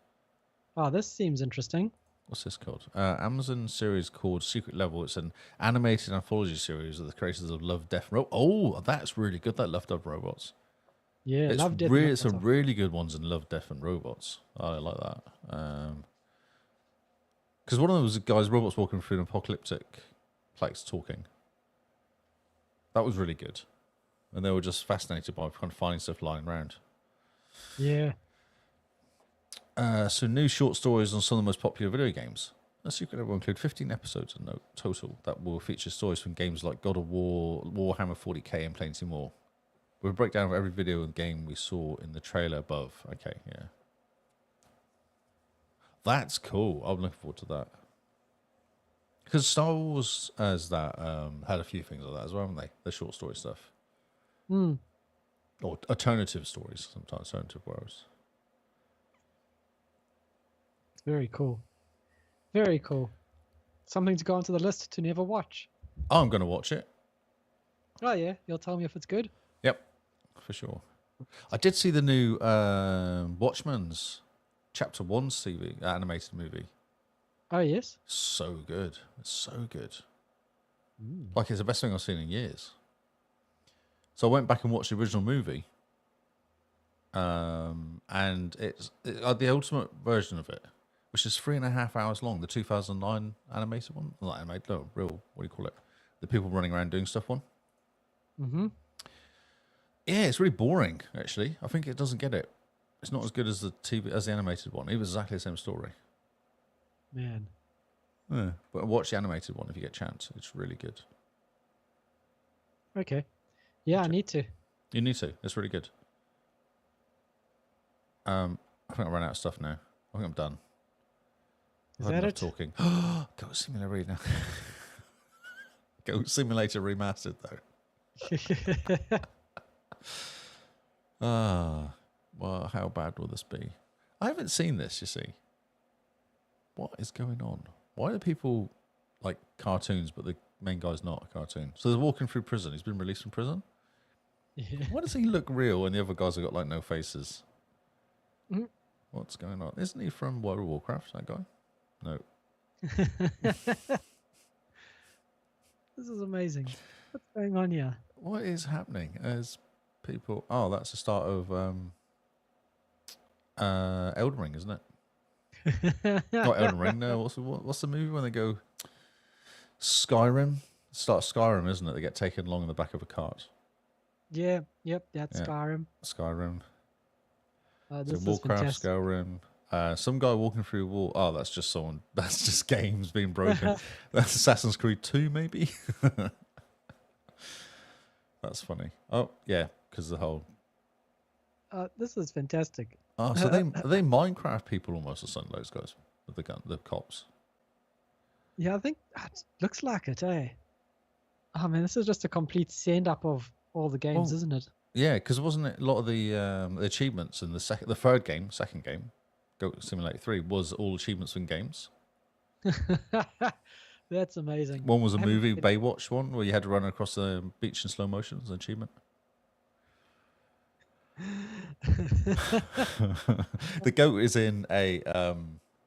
Oh, this seems interesting. What's this called? Amazon series called Secret Level. It's an animated anthology series of the creators of Love, Death, and Robots. Oh, that's really good. That Love, Death, Robots. Yeah, It's Love Death. really, Robots some are- really good ones in Love, Death, and Robots. I like that. Because one of them was a guy's robots walking through an apocalyptic place talking. That was really good. And they were just fascinated by kind of finding stuff lying around. Yeah. So new short stories on some of the most popular video games. The Secret Level will include 15 episodes in total that will feature stories from games like God of War, Warhammer 40k, and plenty more. With a breakdown of every video and game we saw in the trailer above. Okay, yeah. That's cool. I'm looking forward to that. Because Star Wars has that had a few things like that as well, haven't they? The short story stuff. Hmm. Or alternative stories, sometimes alternative worlds. Very cool. Very cool. Something to go onto the list to never watch. I'm going to watch it. Oh yeah, you'll tell me if it's good. Yep, for sure. I did see the new Watchmen's Chapter 1 TV animated movie. Oh yes. So good. It's so good. Like, it's the best thing I've seen in years. So I went back and watched the original movie. And it's the ultimate version of it, which is 3.5 hours long. The 2009 animated one. Not animated, no, real, what do you call it? The people running around doing stuff one. Mm-hmm. Yeah, it's really boring, actually. I think it doesn't get it. It's not as good as the animated one. It was exactly the same story. Man. Yeah. But watch the animated one if you get a chance. It's really good. Okay. Yeah, I need to. You need to. It's really good. I think I ran out of stuff now. I think I'm done. Is I've had that enough it? talking. Go see me read now. Goat Simulator remastered though. Well, how bad will this be? I haven't seen this, you see. What is going on? Why are people like cartoons, but the main guy's not a cartoon? So they're walking through prison. He's been released from prison. Yeah. Why does he look real and the other guys have got like no faces? Mhm. What's going on? Isn't he from World of Warcraft, that guy? No. This is amazing. What's going on here? What is happening as people... Oh, that's the start of Elden Ring, isn't it? Not Elden Ring, no. What's the movie when they go... Skyrim? Start Skyrim, isn't it? They get taken along in the back of a cart. Yeah, yep, that's Yeah. Skyrim. Skyrim. This So is Warcraft, fantastic. Skyrim. Some guy walking through a wall. Oh, that's just someone. That's just games being broken. That's Assassin's Creed 2, maybe. That's funny. Oh, yeah, because the whole. This is fantastic. Oh, so are they Minecraft people almost or something? Those guys with the gun, the cops. Yeah, I think it looks like it, eh? Oh man, this is just a complete send up of all the games, Well, isn't it? Yeah, because wasn't it a lot of the achievements in the second game, Goat Simulator 3 was all achievements in games. That's amazing. One was a I haven't movie, played- Baywatch one, where you had to run across the beach in slow motion as an achievement. The goat is in a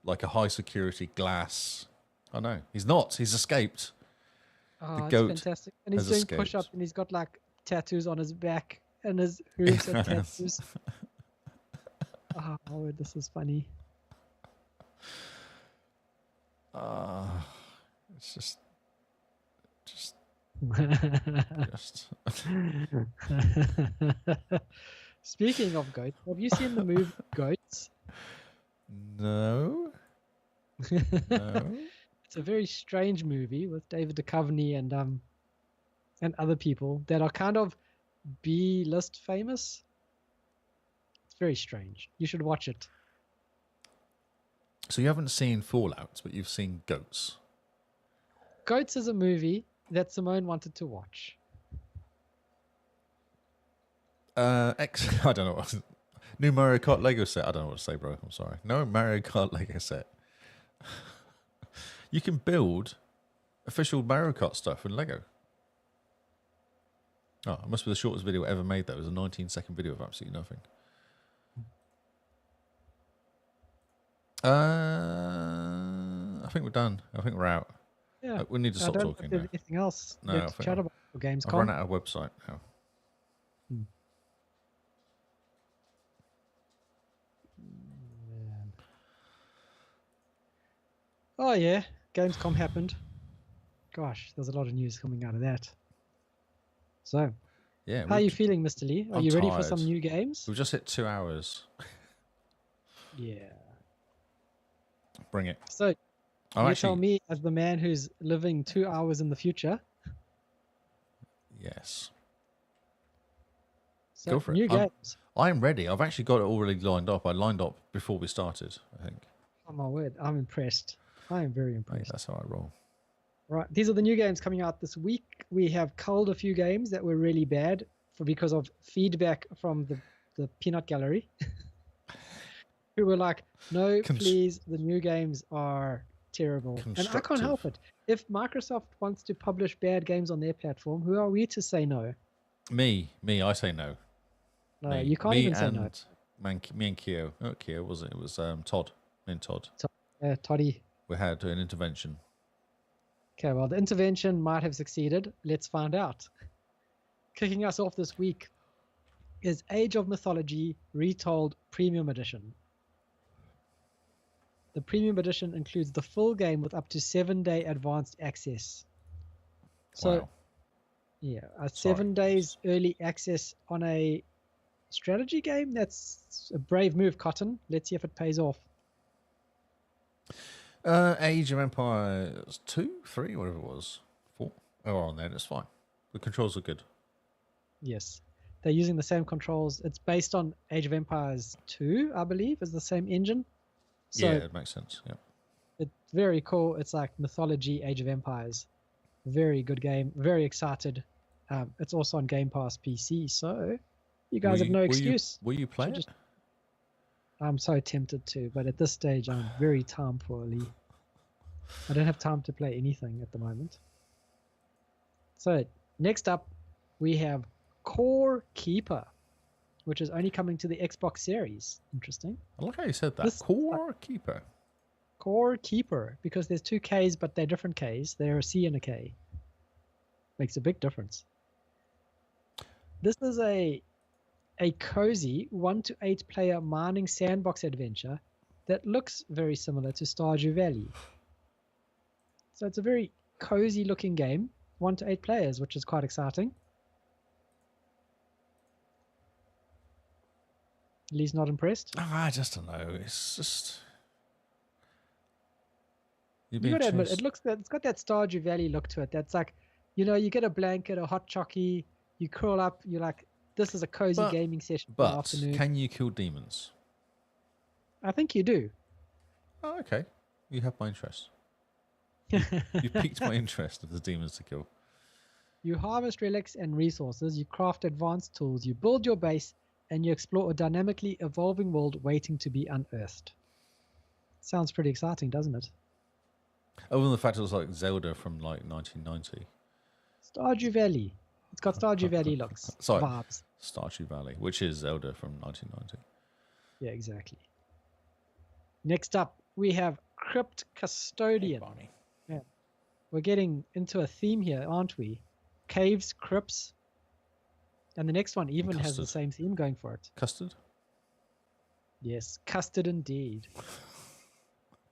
like a high security glass. Oh no, he's not. He's escaped. Oh, the it's goat fantastic. And he's has doing push up escaped. and he's got like tattoos on his back and his hooves are tattoos. Oh, this is funny. It's just. Speaking of goats, have you seen the movie Goats? No. No. It's a very strange movie with David Duchovny and other people that are kind of B-list famous. It's very strange. You should watch it. So you haven't seen Fallout, but you've seen Goats. Goats is a movie that Simone wanted to watch. I don't know what. New Mario Kart Lego set. I don't know what to say, bro. I'm sorry. No Mario Kart Lego set. You can build official Mario Kart stuff in Lego. Oh, it must be the shortest video ever made, though. It was a 19-second video of absolutely nothing. I think we're done. I think we're out. Yeah. We need to I stop don't talking think there's now. anything else No, left I to think chat about for I've Gamescom. run out of website now. Man. Oh yeah, Gamescom happened. Gosh, there's a lot of news coming out of that. So, Yeah. how are you feeling, Mr. Lee? Are I'm you ready for some tired. new games? We've just hit 2 hours. Yeah. Bring it. So, I'm you tell actually. me, as the man who's living 2 hours in the future. Yes. So, Go for it. new games. I'm ready. I've actually got it already lined up. I lined up before we started, I think. Oh my word, I'm impressed. I am very Mate, impressed. that's how I roll. Right, these are the new games coming out this week. We have culled a few games that were really bad because of feedback from the peanut gallery, who were like, "No, please, the new games are terrible," and I can't help it. If Microsoft wants to publish bad games on their platform, who are we to say no? Me, I say no. No, Me. you can't Me even say no. Me and Keo. Not Keo, was it? It was Todd. Me and Todd. Toddy. We had an intervention. Okay, well, the intervention might have succeeded. Let's find out. Kicking us off this week is Age of Mythology Retold Premium Edition. The Premium Edition includes the full game with up to 7-day advanced access. So, Wow. yeah, 7 days early access on a strategy game? That's a brave move, Cotton. Let's see if it pays off. Age of Empires 2, 3, whatever it was. 4. Oh, on there. It's fine. The controls are good. Yes. They're using the same controls. It's based on Age of Empires 2, I believe, is the same engine. So yeah, it makes sense. Yeah. it's very cool. It's like mythology, Age of Empires. Very good game. Very excited. It's also on Game Pass PC, so you guys have no excuse. Will you play it? I'm so tempted to, but at this stage, I'm very time poorly. I don't have time to play anything at the moment. So next up, we have Core Keeper, which is only coming to the Xbox Series. Interesting. I like how you said that. Core Keeper. Core Keeper, because there's two Ks, but they're different Ks. They're a C and a K. Makes a big difference. This is a cozy 1 to 8 player mining sandbox adventure that looks very similar to Stardew Valley. So it's a very cozy looking game, 1 to 8 players, which is quite exciting. Lee's not impressed. I just don't know. It's just You gotta admit, it's got that Stardew Valley look to it. That's like, you get a blanket, a hot chockey, you curl up, you're like, this is a cozy gaming session for the afternoon. Can you kill demons? I think you do. Oh, okay. You have my interest. You piqued my interest of the demons to kill. You harvest relics and resources, you craft advanced tools, you build your base, and you explore a dynamically evolving world waiting to be unearthed. Sounds pretty exciting, doesn't it? Other than the fact it was like Zelda from like 1990. Stardew Valley. It's got Stardew Valley looks, Sorry, vibes. Stardew Valley, which is Zelda from 1990. Yeah, exactly. Next up, we have Crypt Custodian. Yeah. We're getting into a theme here, aren't we? Caves, crypts. And the next one even has the same theme going for it. Custard? Yes, custard indeed.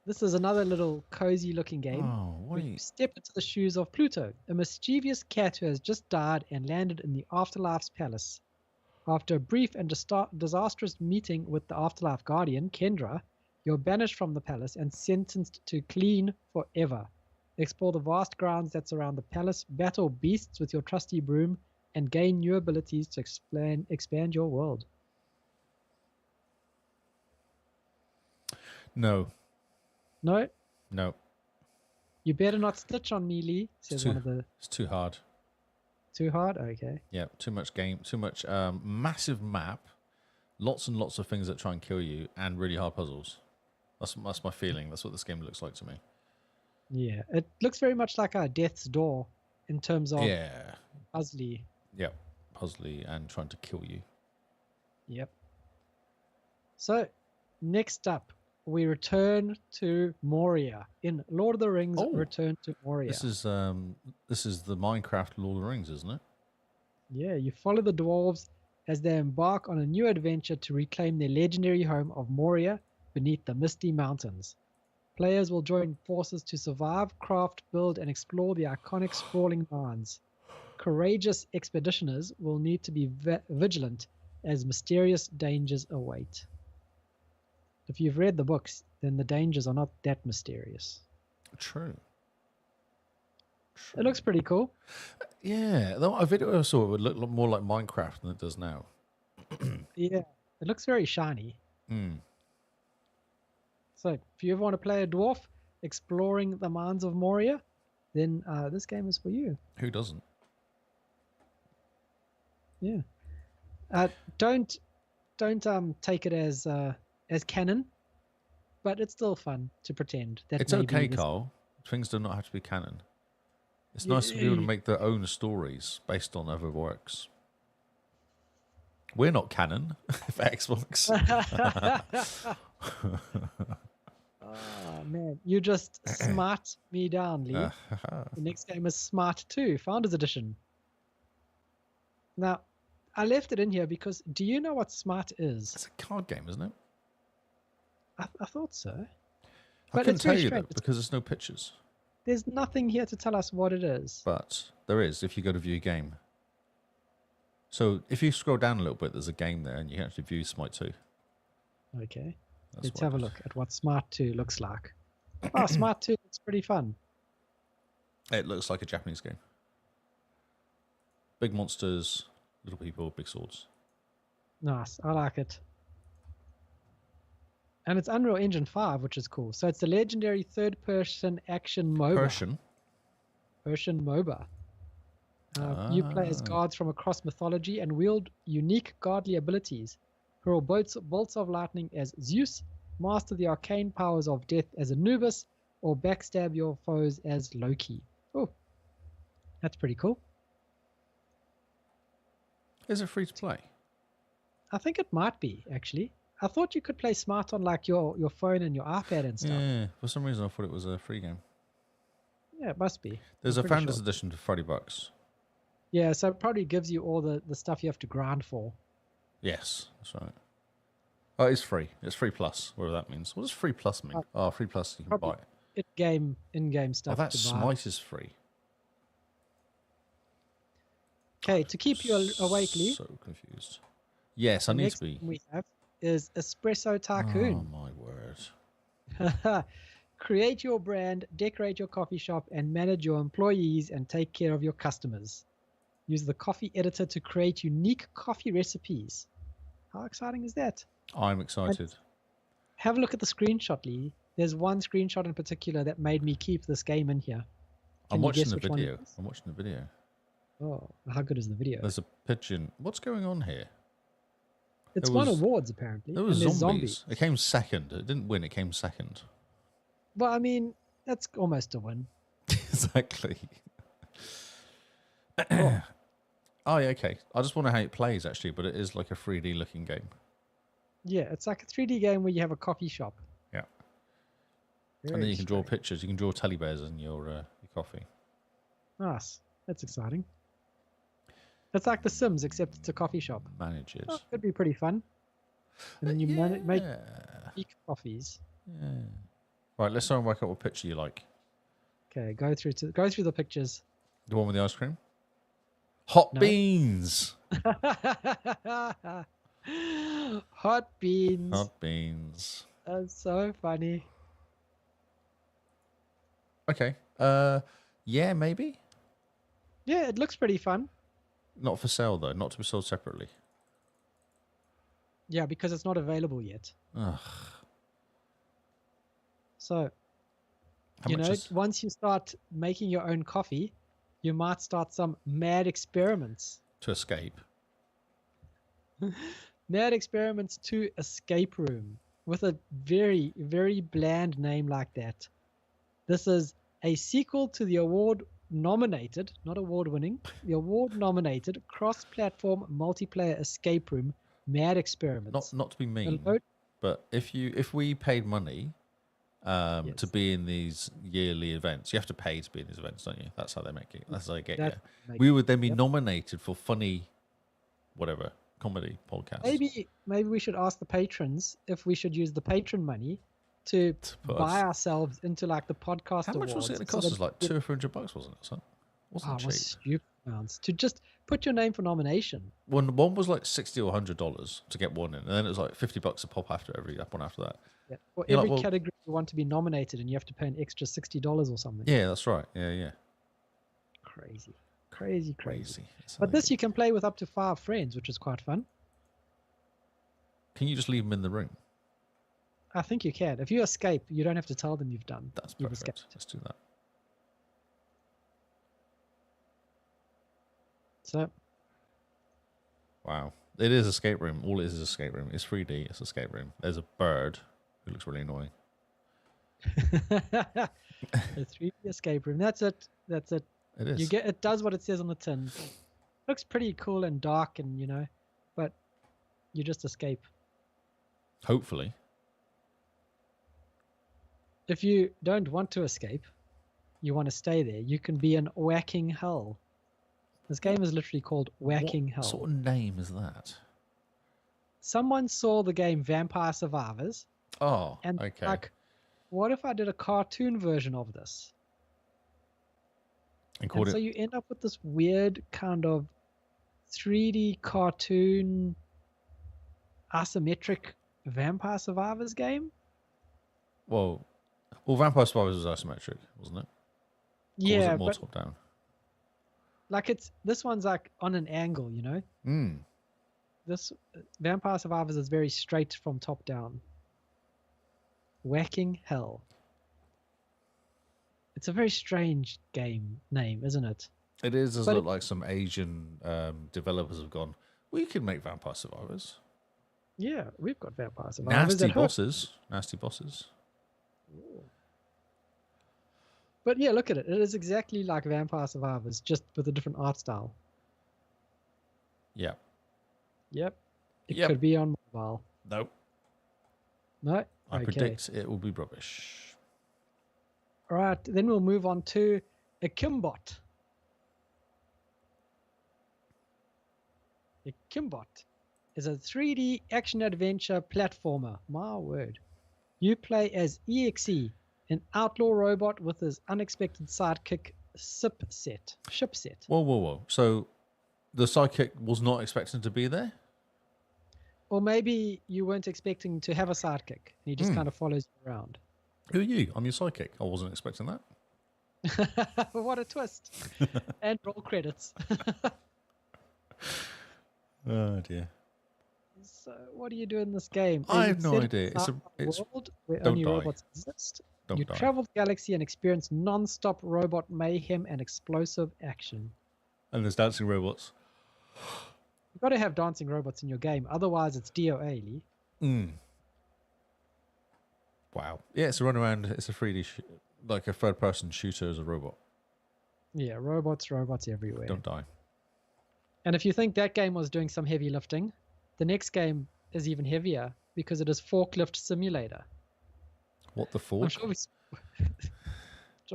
This is another little cozy looking game. Oh, You step into the shoes of Pluto, a mischievous cat who has just died and landed in the Afterlife's palace. After a brief and disastrous meeting with the Afterlife guardian, Kendra, you're banished from the palace and sentenced to clean forever. Explore the vast grounds that surround the palace, battle beasts with your trusty broom, and gain new abilities to expand your world. No. No? No. You better not stitch on me, Lee, says one of the... It's too hard. Too hard? Okay. Yeah, too much game, too much massive map, lots and lots of things that try and kill you, and really hard puzzles. That's my feeling. That's what this game looks like to me. Yeah, it looks very much like a Death's Door in terms of puzzly. Yep, puzzly and trying to kill you. Yep. So, next up, we return to Moria in Lord of the Rings. Return to Moria. This is the Minecraft Lord of the Rings, isn't it? Yeah, you follow the dwarves as they embark on a new adventure to reclaim their legendary home of Moria beneath the Misty Mountains. Players will join forces to survive, craft, build, and explore the iconic sprawling mines. Courageous expeditioners will need to be vigilant as mysterious dangers await. If you've read the books, then the dangers are not that mysterious. True. It looks pretty cool. Yeah, a video I saw would look more like Minecraft than it does now. Yeah, it looks very shiny. So if you ever want to play a dwarf exploring the mines of Moria, then this game is for you. Who doesn't? Yeah. Don't take it as canon, but it's still fun to pretend that it's okay, Carl. Things do not have to be canon. It's nice to be able to make their own stories based on other works. We're not canon for Xbox. Oh man, you just smart me down, Lee. The next game is Smart 2, Founders Edition. Now, I left it in here because do you know what Smart is? It's a card game, isn't it? I thought so. I couldn't tell you that because there's no pictures. There's nothing here to tell us what it is. But there is if you go to view game. So if you scroll down a little bit, there's a game there and you can actually view Smite 2. Okay. Let's have a look at what Smart 2 looks like. Oh, Smart 2 looks pretty fun. It looks like a Japanese game. Big monsters, little people, big swords. Nice. I like it. And it's Unreal Engine 5, which is cool. So it's the legendary third-person action MOBA. first-person MOBA. You play as gods from across mythology and wield unique godly abilities. Hurl bolts of lightning as Zeus, master the arcane powers of death as Anubis, or backstab your foes as Loki. Oh, that's pretty cool. Is it free to play? I think it might be, actually. I thought you could play smart on like your phone and your iPad and stuff. Yeah, for some reason I thought it was a free game. Yeah, it must be. There's I'm a pretty Founders sure. Edition for $30. Yeah, so it probably gives you all the stuff you have to grind for. Yes, that's right. Oh, it's free. It's free plus, whatever that means. What does free plus mean? Oh, free plus you can buy. Probably in-game Oh, stuff that to buy. Smite is free. Okay, to keep you awake, Lee, So confused. Yes, I the need next to be. thing we have is Espresso Oh Tycoon. my word. Create your brand, decorate your coffee shop, and manage your employees and take care of your customers. Use the coffee editor to create unique coffee recipes. How exciting is that? I'm excited. Have a look at the screenshot, Lee. There's one screenshot in particular that made me keep this game in here. I'm Can you watching guess the which one it video. is? I'm watching the video. Oh, how good is the video? There's a pigeon. What's going on here? It's there won was- awards, apparently. There was and there's zombies. It came second. It didn't win. It came second. Well, I mean, that's almost a win. Exactly. Cool. Oh, yeah, okay. I just wonder how it plays, actually, but it is like a 3D looking game. Yeah, it's like a 3D game where you have a coffee shop. Yeah. Very And then you can draw strange. pictures. You can draw teddy bears in your coffee. Nice. That's exciting. It's like The Sims, except it's a coffee shop. Manage it. Oh, could be pretty fun. And then you make Yeah. unique coffees. Yeah. Right, let's try and work out what picture you like. Okay, go through the pictures. The one with the ice cream? Hot No. beans! Hot beans. Hot beans. That's so funny. Okay. Yeah, maybe. Yeah, it looks pretty fun. Not for sale, though. Not to be sold separately. Yeah, because it's not available yet. Ugh. So, How you much know, is... once you start making your own coffee, you might start some mad experiments. To escape. Mad experiments to Escape Room with a very, very bland name like that. This is a sequel to the award-nominated, not award-winning, the award-nominated cross-platform multiplayer escape room Mad Experiments. Not to be mean, Hello? but if we paid money to Yes. be in these yearly events, you have to pay to be in these events, don't you? That's how they make it. That's how they get That you. makes- We would then be yep. nominated for funny, whatever, comedy podcast. Maybe we should ask the patrons if we should use the patron money to put buy us- ourselves into like the podcast How much was it going to awards cost so us? that Like we $200 or $300, wasn't it? So it wasn't Oh, it was cheap. stupid amounts to just put your name for nomination. One was like $60 or $100 to get one in, and then it was like $50 a pop after every one after that. Yeah. For You're like, every well- category you want to be nominated, and you have to pay an extra $60 or something. Yeah, that's right. Yeah. Crazy, crazy. Crazy. That's how But they this get you can play with up to 5 friends, which is quite fun. Can you just leave them in the room? I think you can. If you escape, you don't have to tell them you've done. That's You've perfect. escaped. Let's do that. So Wow. It is escape room. All it is escape room. It's 3D. It's escape room. There's a bird who looks really annoying. a 3D escape room. That's it. That's it. It is. You get it does what it says on the tin. Looks pretty cool and dark, and but you just escape. Hopefully. If you don't want to escape, you want to stay there, you can be in whacking hell. This game is literally called Whacking What Hell. sort of name is that? Someone saw the game Vampire Survivors Oh, and okay. like, what if I did a cartoon version of this? And called And so it. you end up with this weird kind of 3D cartoon asymmetric Vampire Survivors game. Well, Vampire Survivors was isometric, wasn't it? Or was Yeah, it more but top down? like this one's like on an angle, Mm. This Vampire Survivors is very straight from top down. Whacking Hell. It's a very strange game name, isn't it? It is. Does But look like some Asian developers have gone, we can make Vampire Survivors. Yeah, we've got Vampire Survivors Nasty at home. bosses. Nasty bosses. But yeah, look at it. It is exactly like Vampire Survivors, just with a different art style. Yeah. Yep. It Yep. could be on mobile. Nope. No? I Okay. predict it will be rubbish. All right, then we'll move on to a Kimbot. A Kimbot is a 3D action-adventure platformer. My word. You play as EXE, an outlaw robot with his unexpected sidekick, Shipset. Whoa. So the sidekick was not expecting to be there? Or maybe you weren't expecting to have a sidekick, and he just kind of follows you around. Who are you? I'm your sidekick. I wasn't expecting that. What a twist. And roll credits. Oh, dear. So, what do you do in this game? I have It's no set in idea. It's a world where don't only die. robots exist. Don't You die. travel the galaxy and experience non-stop robot mayhem and explosive action. And there's dancing robots. You've got to have dancing robots in your game, otherwise it's DOA, Lee. Wow. Yeah, it's a run around. It's a 3D, like a third person shooter as a robot. Yeah, robots everywhere. Don't die. And if you think that game was doing some heavy lifting, the next game is even heavier because it is Forklift Simulator. What the I'm fork? sure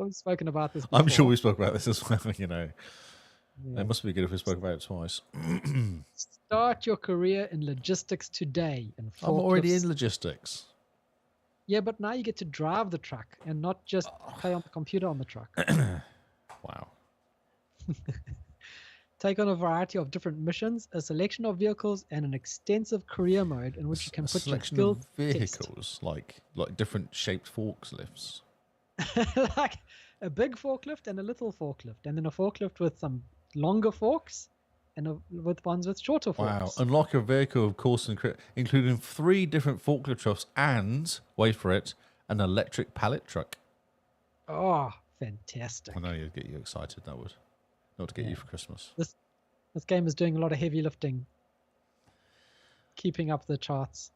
we've spoken about this before. I'm sure we spoke about this as well, you know. Yeah. It must be good if we spoke about it twice. Start your career in logistics today. And I'm already forklifts. in logistics. Yeah, but now you get to drive the truck and not just play on the computer on the truck. Wow. Take on a variety of different missions, a selection of vehicles, and an extensive career mode in which you can A put your selection skills of to test. vehicles, like different shaped forklifts. Like a big forklift and a little forklift, and then a forklift with some longer forks and with ones with shorter Wow. forks. Unlock a vehicle of course including 3 different forklift trucks and, wait for it, an electric pallet truck. Oh, fantastic. I know you'd get you excited, that would. Not to get you Yeah. for Christmas. This game is doing a lot of heavy lifting, keeping up the charts.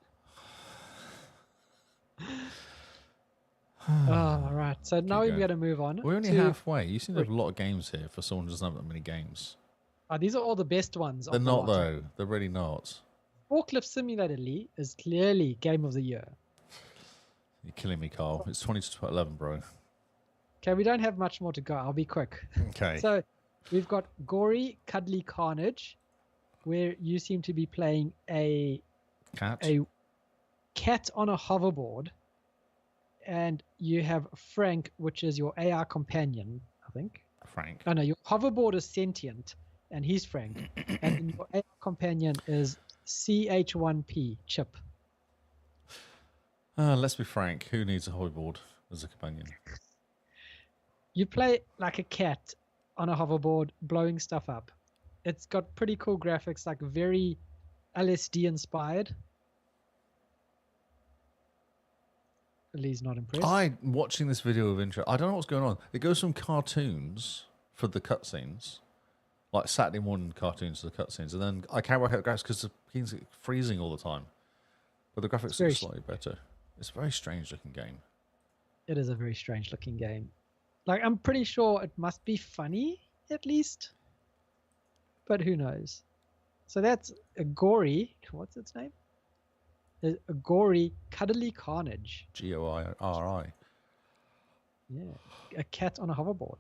All right. So now we've going. got to move on. We're only to- halfway. You seem to have a lot of games here for someone who doesn't have that many games. These are all the best ones. of They're the not, lot. though. They're really not. Forklift Simulator, Lee, is clearly Game of the Year. You're killing me, Carl. It's 20 to 11, bro. Okay, we don't have much more to go. I'll be quick. Okay. So we've got Gory Cuddly Carnage, where you seem to be playing a Cat. cat on a hoverboard, and you have Frank, which is your AR companion, I think. Frank. Oh no, your hoverboard is sentient, and he's Frank, and then your AR companion is CH1P, Chip. Let's be frank. Who needs a hoverboard as a companion? You play like a cat on a hoverboard, blowing stuff up. It's got pretty cool graphics, like very LSD inspired. Lee's not impressed. I'm watching this video of intro. I don't know what's going on. It goes from cartoons for the cutscenes, like Saturday morning cartoons to the cutscenes, and then I can't work out the graphics because the game's freezing all the time. But the graphics very are slightly better. It's a very strange looking game. It is a very strange looking game. Like, I'm pretty sure it must be funny, at least. But who knows? So that's a Gory, what's its name? A Gory Cuddly Carnage. Goiri. Yeah, a cat on a hoverboard.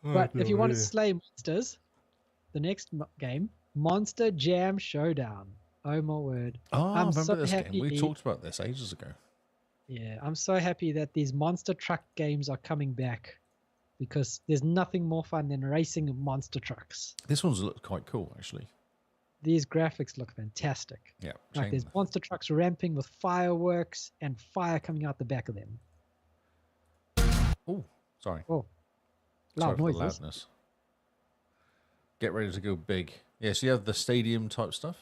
But if you want to slay monsters, the next game, Monster Jam Showdown. Oh my word. Oh, I I'm remember so this game. We happy- talked about this ages ago. Yeah, I'm so happy that these monster truck games are coming back, because there's nothing more fun than racing monster trucks. This one's looked quite cool, actually. These graphics look fantastic. Yeah. Like there's monster trucks ramping with fireworks and fire coming out the back of them. Oh, sorry. Oh, Sorry loud for the noises. loudness. Get ready to go big. Yeah, so you have the stadium type stuff,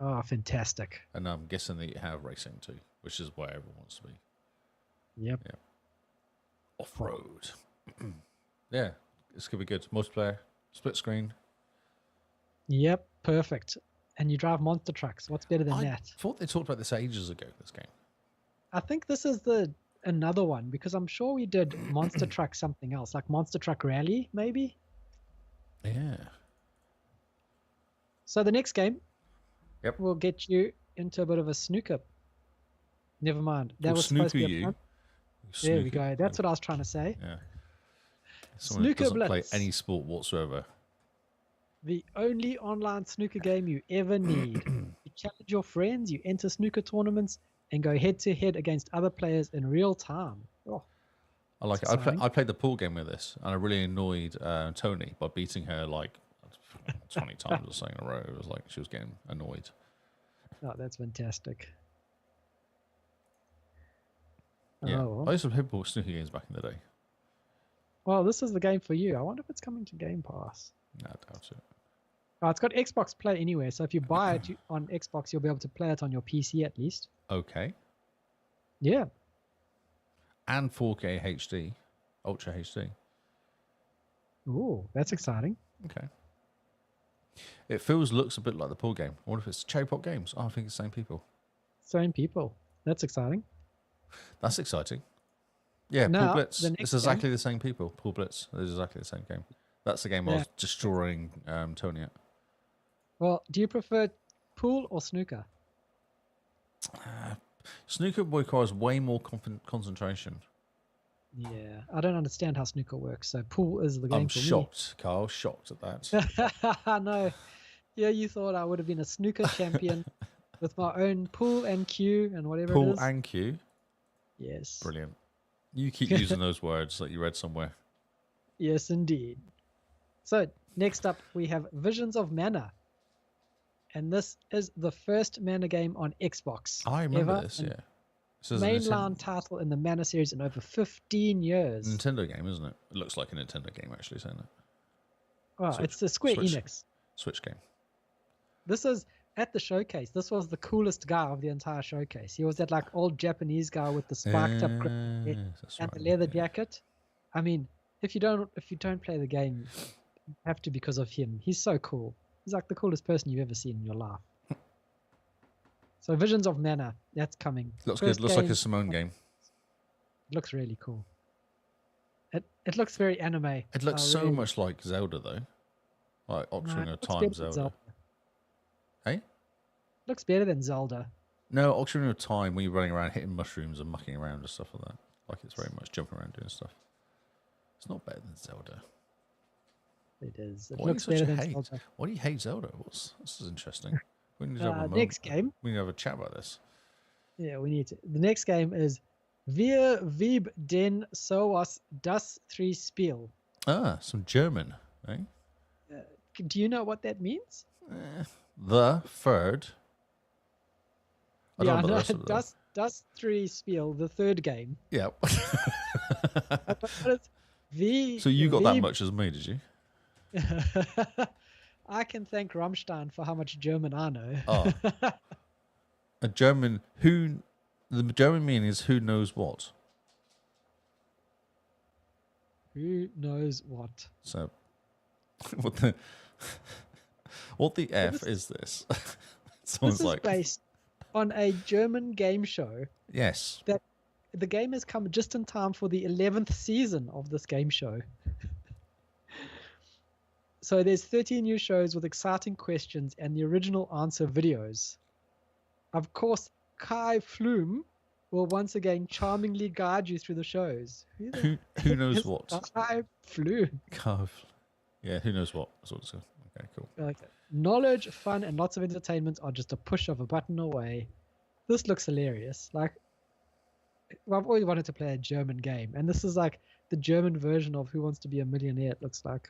Oh, fantastic. and I'm guessing that you have racing too, which is where everyone wants to be. Yep. Off road. Yeah, this could be good. Multiplayer, split screen. Yep, perfect. And you drive monster trucks. What's better than I that? thought they talked about this ages ago, this game. I think this is another one because I'm sure we did monster truck something else, like monster truck rally, maybe. Yeah. So the next game Yep. will get you into a bit of a snooker. Never mind. That We'll was supposed to be snooker a you. pun. There we go. That's what I was trying to say. Yeah. Someone who Snooker doesn't play Blitz. any sport whatsoever. The only online snooker game you ever need. You challenge your friends, you enter snooker tournaments, and go head to head against other players in real time. Oh, I like it. exciting. I played the pool game with this, and I really annoyed Tony by beating her like 20 times or something in a row. It was like she was getting annoyed. Oh, that's fantastic. Yeah. Oh, I well. used to play snooker games back in the day. Well, this is the game for you. I wonder if it's coming to Game Pass. No, I doubt it. Oh, it's got Xbox Play anyway, so if you buy it on Xbox, you'll be able to play it on your PC at least. Okay. Yeah. And 4K HD, Ultra HD. Ooh, that's exciting. Okay. It looks a bit like the pool game. I wonder if it's Cherry Pop Games. Oh, I think it's the same people. Same people. That's exciting. That's exciting. Yeah, Now, Pool Blitz. the next It's exactly the same people. Pool Blitz. It's exactly the same game. That's the game I Yeah. was destroying Tony at. Well, do you prefer pool or snooker? Snooker requires way more concentration. Yeah, I don't understand how snooker works, so pool is the game I'm for shocked, Carl. Shocked at that. me. I know. Yeah, you thought I would have been a snooker champion with my own pool and cue and whatever it Pool is. and Q. Yes. Brilliant. You keep using those words that you read somewhere. Yes, indeed. So next up, we have Visions of Mana. And this is the first Mana game on Xbox. I remember ever, this, and yeah. This is a mainline title in the Mana series in over 15 years. Nintendo game, isn't it? It looks like a Nintendo game, actually, isn't it? Oh, Switch- it's the Square Switch. Enix. Switch game. This is at the showcase. This was the coolest guy of the entire showcase. He was that like old Japanese guy with the spiked up grip That's and right, the leather yeah. jacket. I mean, if you don't play the game, you have to because of him. He's so cool. He's like the coolest person you've ever seen in your life. So Visions of Mana, that's coming. Looks First good. Looks like game, a Simone game. It looks really cool. It looks very anime. It looks I so really- much like Zelda, though. Like No, Ocarina it of looks Time better than Zelda. Hey? Looks better than Zelda. No, Ocarina of Time, when you're running around hitting mushrooms and mucking around and stuff like that. Like it's very much jumping around doing stuff. It's not better than Zelda. It is. It Why do you looks such better a than hate? Zelda. Why do you hate Zelda? This is interesting. We need to have a moment. Next game. We need to have a chat about this. Yeah, we need to. The next game is Wir Wieb den Sowas das Three Spiel. Ah, some German, eh? Do you know what that means? The third. I don't know the rest of them. das Three Spiel, the third game. Yeah. But it's wie, So you got that wie- much as me, did you? I can thank Rammstein for how much German I know. Oh. A German who. The German meaning is who knows what. Who knows what? So, what the F is this? Someone's This is like, based on a German game show. yes. The game has come just in time for the 11th season of this game show. So there's 13 new shows with exciting questions and the original answer videos. Of course, Kai Flum will once again charmingly guide you through the shows. Who knows is what? Kai Flum. Yeah, who knows what? That's what it's called. Okay, cool. Knowledge, fun, and lots of entertainment are just a push of a button away. This looks hilarious. Like, well, I've always wanted to play a German game, and this is like the German version of Who Wants to Be a Millionaire, it looks like.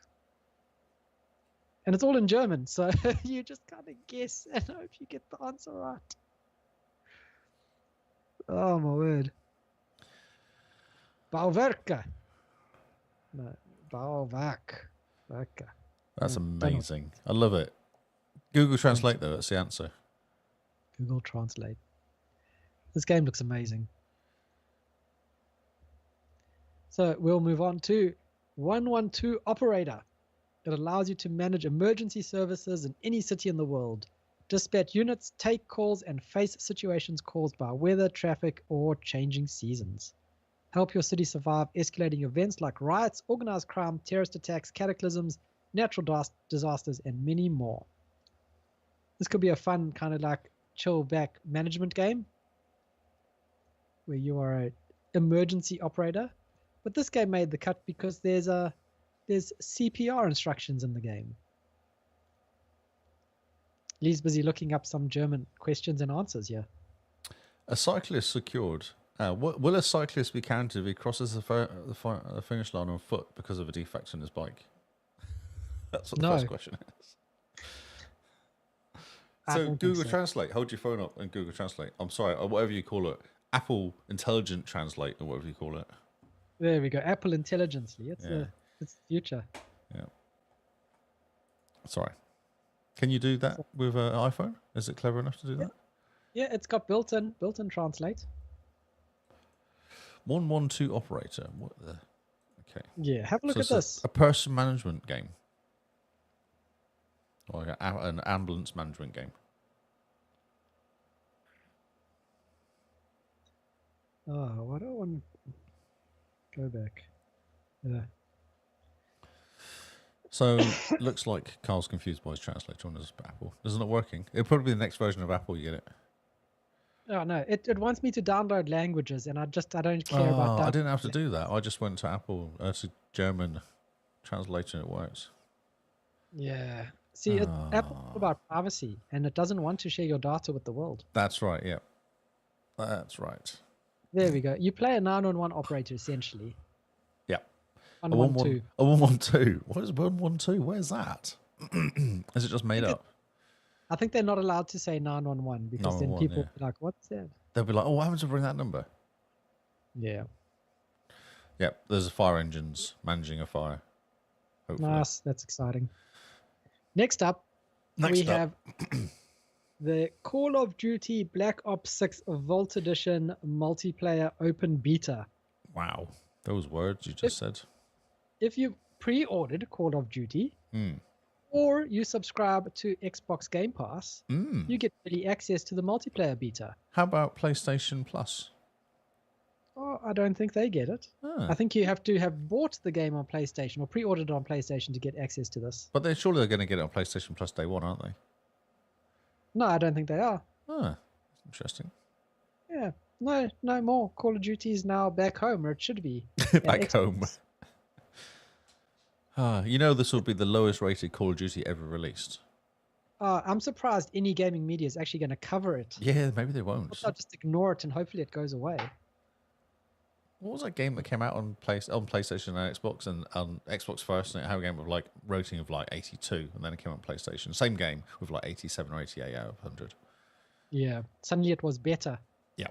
And it's all in German, so you just kind of guess and hope you get the answer right. Oh, my word. Bauwerke. No, Bauwerk. Werke. That's don't know. amazing. I love it. Google Translate, though, that's the answer. Google Translate. This game looks amazing. So we'll move on to 112 operator. It allows you to manage emergency services in any city in the world. Dispatch units, take calls, and face situations caused by weather, traffic, or changing seasons. Help your city survive escalating events like riots, organized crime, terrorist attacks, cataclysms, natural disasters, and many more. This could be a fun kind of like chill back management game where you are an emergency operator. But this game made the cut because there's CPR instructions in the game. Lee's busy looking up some German questions and answers here. A cyclist secured. Will a cyclist be counted if he crosses the finish line on foot because of a defect in his bike? That's what the first question is. So Google Translate. Hold your phone up and Google Translate. I'm sorry, or whatever you call it. Apple Intelligent Translate, or whatever you call it. There we go. Apple Intelligently. It's the future. Yeah. Sorry. Can you do that with an iPhone? Is it clever enough to do that? Yeah, it's got built-in Translate. 112 operator. What the? Okay. Yeah, have a look at this. A person management game. Or like an ambulance management game. Oh, why do I want to go back? Yeah. So looks like Carl's confused by his translator on his Apple. Isn't it working? It'll probably be the next version of Apple. You get it? Oh no, it wants me to download languages, and I don't care about that. I didn't have to do that. I just went to Apple, to German translator, and it works. Yeah. See, Apple's all about privacy, and it doesn't want to share your data with the world. That's right. Yeah. That's right. There we go. You play a 911 operator essentially. Yeah. 112. A 112. What is 112? Where's that? Is it just made up? I think they're not allowed to say 911 because then people will be like, "What's that?" They'll be like, "Oh, what happened to bring that number?" Yeah. Yep. There's fire engines managing a fire. Hopefully. Nice. That's exciting. Next up, we have the Call of Duty Black Ops 6 Vault Edition multiplayer open beta. Wow. Those words you just said. If you pre-ordered Call of Duty or you subscribe to Xbox Game Pass, you get early access to the multiplayer beta. How about PlayStation Plus? Oh, I don't think they get it. I think you have to have bought the game on PlayStation or pre-ordered on PlayStation to get access to this. But surely they're going to get it on PlayStation Plus day one, aren't they? No, I don't think they are. Interesting. Yeah. No more. Call of Duty is now back home where it should be. Back home. You know this will be the lowest rated Call of Duty ever released. I'm surprised any gaming media is actually going to cover it. Yeah, maybe they won't. I'll just ignore it and hopefully it goes away. What was that game that came out on PlayStation and Xbox and Xbox first, and it had a game with like rating of like 82, and then it came out on PlayStation. Same game with like 87 or 88 out of 100. Yeah, suddenly it was better. Yeah.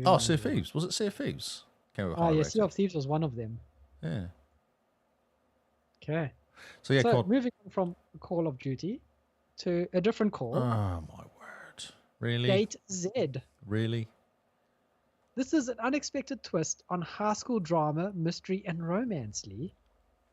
Oh, Sea of Thieves. Was it Sea of Thieves? Yeah, Sea of Thieves was one of them. Yeah. Okay. So yeah, moving on from Call of Duty to a different call. Oh my word! Really? Gate Z. Really? This is an unexpected twist on high school drama, mystery, and romance, Lee.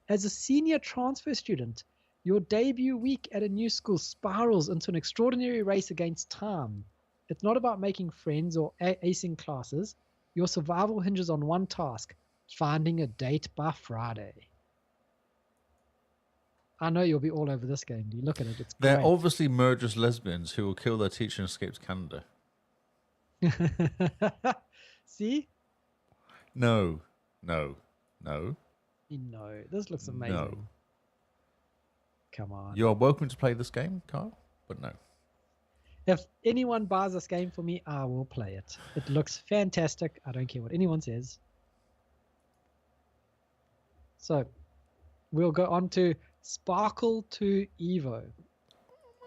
As a senior transfer student, your debut week at a new school spirals into an extraordinary race against time. It's not about making friends or acing classes. Your survival hinges on one task: finding a date by Friday. I know you'll be all over this game. You look at it. It's They're great. obviously murderous lesbians who will kill their teacher and escape to Canada. See? No. This looks amazing. No. Come on. You are welcome to play this game, Kyle, but no. If anyone buys this game for me, I will play it. It looks fantastic. I don't care what anyone says. So, we'll go on to Sparkle 2 Evo.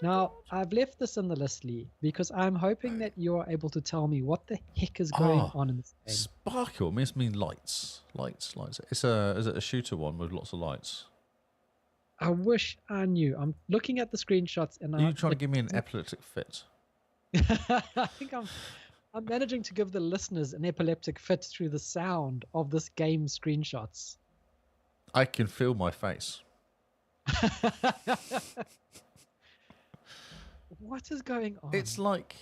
Now, I've left this in the list, Lee, because I'm hoping that you're able to tell me what the heck is going on in this game. Sparkle means lights. Lights. Is it a shooter one with lots of lights? I wish I knew. I'm looking at the screenshots and Are you trying to give me an epileptic fit? I think I'm managing to give the listeners an epileptic fit through the sound of this game screenshots. I can feel my face. What is going on? It's like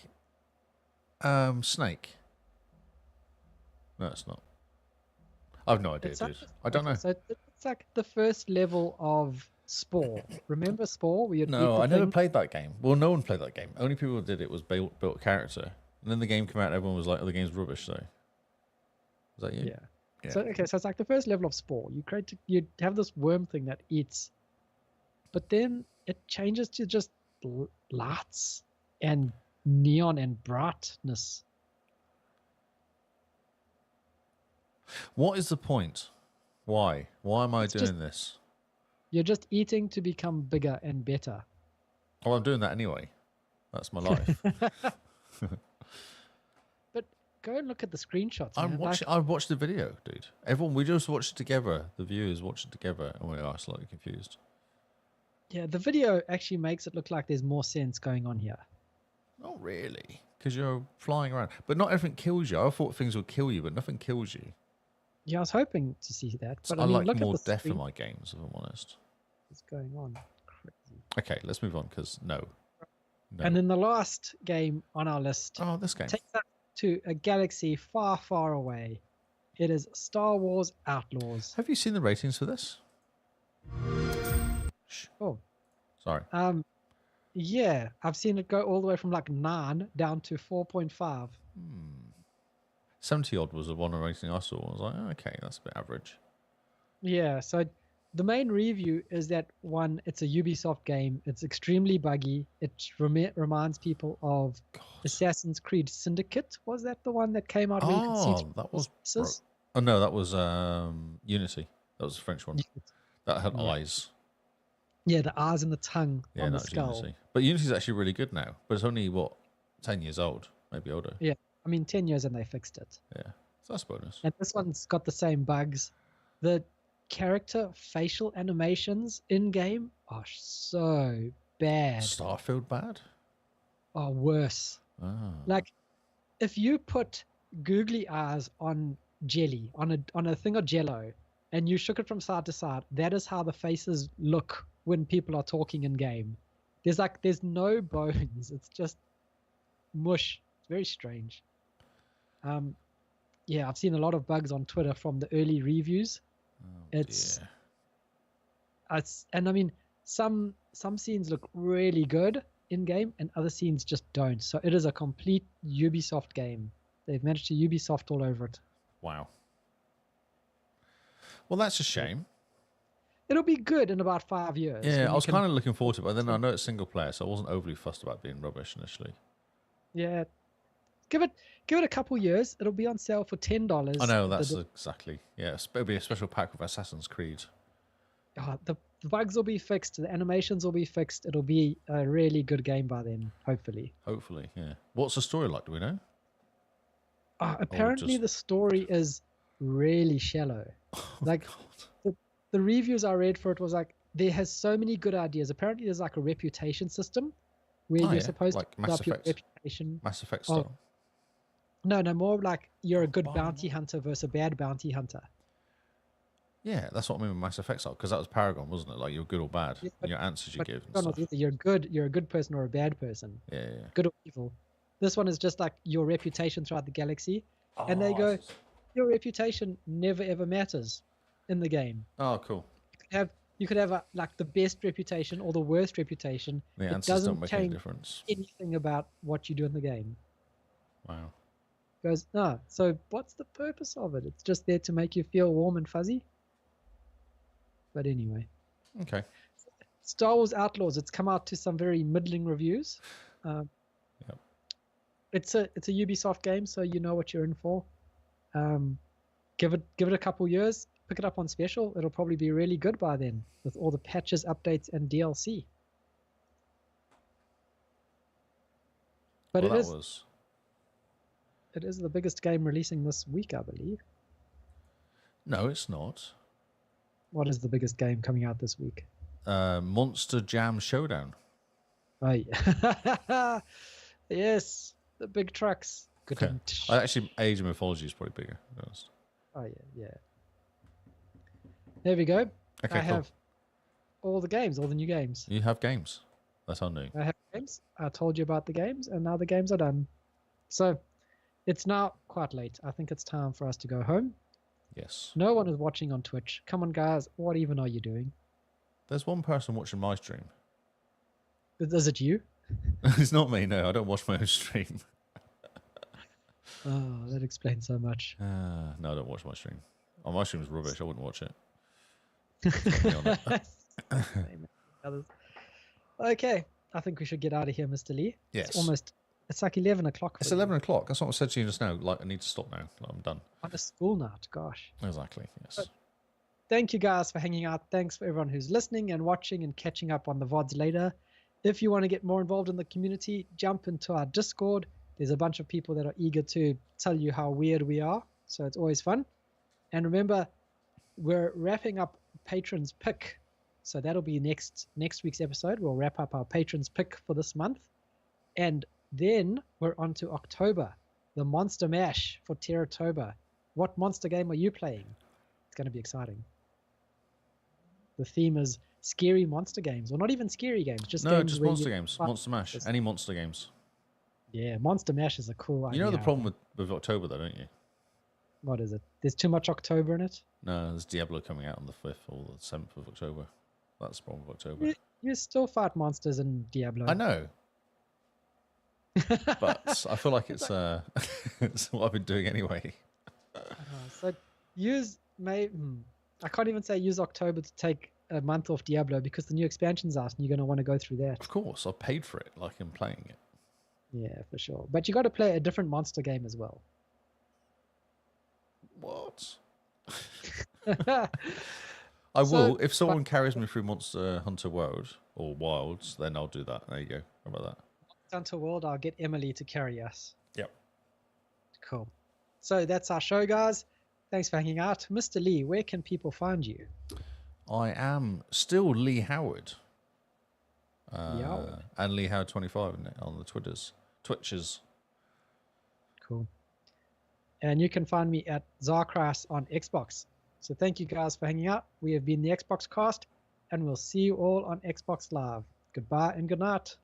Snake. No, it's not. I've no idea, It's dude. like, I don't know. So it's like the first level of Spore. Remember Spore? We had No, I never played that game. Well, no one played that game. Only people who did it was built a character. And then the game came out and everyone was like, oh, the game's rubbish, so. Is that you? Yeah. Yeah. So it's like the first level of Spore. You have this worm thing that eats, but then it changes to just lights and neon and brightness. What is the point? Why? Why am I It's doing just- this? You're just eating to become bigger and better. Oh, I'm doing that anyway. That's my life. But go and look at the screenshots. I'm man. watching. I watched the video, dude. Everyone, we just watched it together. The viewers watched it together, and we are slightly confused. Yeah, the video actually makes it look like there's more sense going on here. Not really, because you're flying around. But not everything kills you. I thought things would kill you, but nothing kills you. Yeah, I was hoping to see that. So But I I mean, like look more at the death in screen. my games, if I'm honest. What's going on? Crazy. Okay, let's move on, because no. And then the last game on our list Oh, this game. takes us to a galaxy far, far away. It is Star Wars Outlaws. Have you seen the ratings for this? Shh. Oh, Sorry. yeah, I've seen it go all the way from like 9 down to 4.5. 70 odd was the one rating I saw. I was like, oh, okay, that's a bit average. Yeah, so the main review is that one, it's a Ubisoft game. It's extremely buggy. It reminds people of Assassin's Creed Syndicate. Was that the one that came out where you could see Oh, through that people's was. faces? Oh, no, that was Unity. That was the French one. That had Yeah. eyes. Yeah, the eyes and the tongue Yeah, on that the was skull. Unity. But Unity's actually really good now. But it's only, 10 years old? Maybe older. Yeah, I mean, 10 years and they fixed it. Yeah. So that's a bonus. And this one's got the same bugs. The character facial animations in game are so bad. Starfield bad? Are worse. Ah. Like, if you put googly eyes on jelly, on a thing of jello, and you shook it from side to side, that is how the faces look when people are talking in game. There's no bones. It's just mush. It's very strange. Yeah, I've seen a lot of bugs on Twitter from the early reviews. It's and I mean some scenes look really good in game and other scenes just don't. So it is a complete Ubisoft game. They've managed to Ubisoft all over it. Wow. Well, that's a shame. It'll be good in about 5 years. when Yeah, I you was can- kind of looking forward to it, but then I know it's single player, so I wasn't overly fussed about being rubbish initially. Yeah, give it a couple years. It'll be on sale for $10. I know, that's exactly. Yeah, it'll be a special pack with Assassin's Creed. The bugs will be fixed. The animations will be fixed. It'll be a really good game by then, hopefully. Hopefully, yeah. What's the story like? Do we know? Apparently, just- the story is really shallow. Like the reviews I read for it was like there has so many good ideas. Apparently, there's like a reputation system where Oh, you're yeah, supposed like to build Mass up your Effect. reputation. Mass Effect Oh, style. No, more like you're a good bounty hunter versus a bad bounty hunter. Yeah, that's what I mean with Mass Effect style, because that was Paragon, wasn't it? Like you're good or bad, Yeah, and your answers you But give and no, not stuff. either. You're a good person or a bad person. Yeah, yeah. Good or evil. This one is just like your reputation throughout the galaxy, and they Oh, go, your reputation never ever matters in the game. Oh, cool. You could have like the best reputation or the worst reputation. The It answers doesn't don't make any change difference. anything about what you do in the game. Wow. Goes, no. So what's the purpose of it? It's just there to make you feel warm and fuzzy. But anyway, Okay. Star Wars Outlaws. It's come out to some very middling reviews. Yep. It's a Ubisoft game, so you know what you're in for. Give it a couple years. Pick it up on special. It'll probably be really good by then with all the patches, updates, and DLC. But Well, it is the biggest game releasing this week, I believe. No, it's not. What is the biggest game coming out this week? Monster Jam Showdown. Oh, yeah. Yes, the big trucks. Good. Okay. Actually, Age of Mythology is probably bigger. To be honest. Oh, yeah. There we go. Okay, I cool. have all the games, all the new games. You have games. That's how new. I have games. I told you about the games, and now the games are done. So it's now quite late. I think it's time for us to go home. Yes. No one is watching on Twitch. Come on, guys. What even are you doing? There's one person watching my stream. Is it you? It's not me, no. I don't watch my own stream. Oh, that explains so much. No, I don't watch my stream. Oh, my stream is rubbish. I wouldn't watch it. Be on it. Others. Okay, I think we should get out of here, Mr. Lee. Yes. It's like 11 o'clock. It's 11 o'clock. That's what I said to you just now. Like, I need to stop now. Like, I'm done. On a school night, gosh. Exactly, yes. But thank you guys for hanging out. Thanks for everyone who's listening and watching and catching up on the VODs later. If you want to get more involved in the community, jump into our Discord. There's a bunch of people that are eager to tell you how weird we are. So it's always fun. And remember, we're wrapping up Patrons Pick. So that'll be next week's episode. We'll wrap up our Patrons Pick for this month. And then we're on to October, the Monster Mash for Terratober. What monster game are you playing? It's going to be exciting. The theme is scary monster games, or not even scary games, just games just where monster you games. fight Monster Mash. monsters. Any monster games. Yeah, Monster Mash is a cool idea. You know the problem with October, though, don't you? What is it? There's too much October in it? No, there's Diablo coming out on the 5th or the 7th of October. That's the problem with October. You still fight monsters in Diablo. I know. But I feel like it's it's what I've been doing anyway. So I can't even say use October to take a month off Diablo because the new expansion's out and you're going to want to go through that. Of course, I paid for it, like I'm playing it. Yeah, for sure. But you got to play a different monster game as well. What? I will. If someone carries me through Monster Hunter World or Wilds, then I'll do that. There you go. How about that? Hunter World, I'll get Emily to carry us. Yep. Cool. So that's our show, guys. Thanks for hanging out. Mr. Lee, where can people find you? I am still Lee Howard. Howard. And Lee Howard 25 on the Twitches. Cool. And you can find me at Zarkras on Xbox. So thank you guys for hanging out. We have been the Xbox Cast, and we'll see you all on Xbox Live. Goodbye and good night.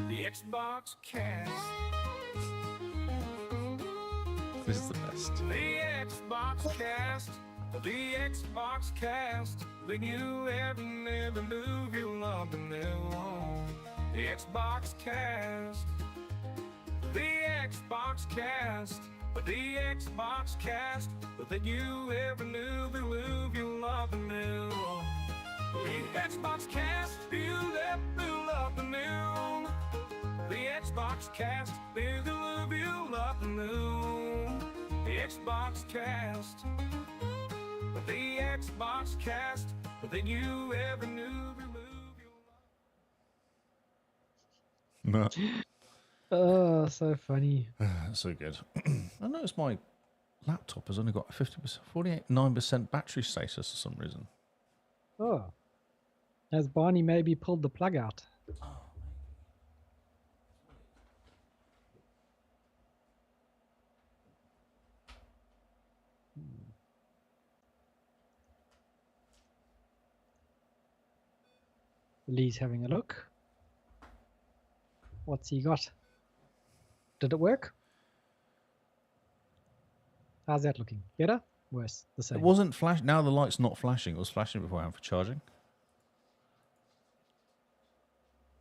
The Xbox Cast. This is the best. The Xbox Cast. The Xbox Cast. The new every never move you love the new one. The Xbox Cast. The Xbox Cast. The Xbox Cast. The new every new move you love the new one. The Xbox Cast. You love the new. The Xbox Cast. You love the new. The Xbox Cast. The Xbox Cast. The new every new No. Oh, so funny. So good. I noticed my laptop has only got 50%, 49% battery status for some reason. Oh. Has Barney maybe pulled the plug out? Lee's having a look. What's he got? Did it work? How's that looking? Better? Worse? The same? It wasn't flash. Now the light's not flashing. It was flashing beforehand for charging.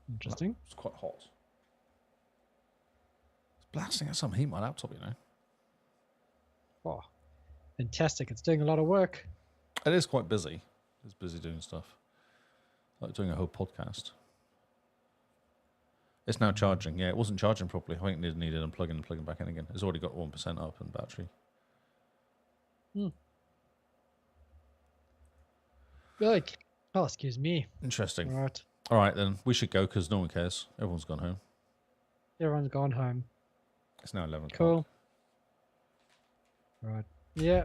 Interesting. It's quite hot. It's blasting out some heat my laptop, you know. Oh, fantastic. It's doing a lot of work. It is quite busy. It's busy doing stuff. Like doing a whole podcast. It's now charging. Yeah, it wasn't charging properly. I think it needed unplugging and plugging back in again. It's already got 1% up in battery. Good. Oh, excuse me. Interesting. All right. All right, then. We should go because no one cares. Everyone's gone home. Everyone's gone home. It's now 11 o'clock. Cool. Right. Yeah.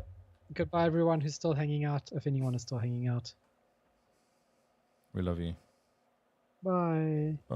Goodbye, everyone who's still hanging out, if anyone is still hanging out. We love you. Bye. Bye.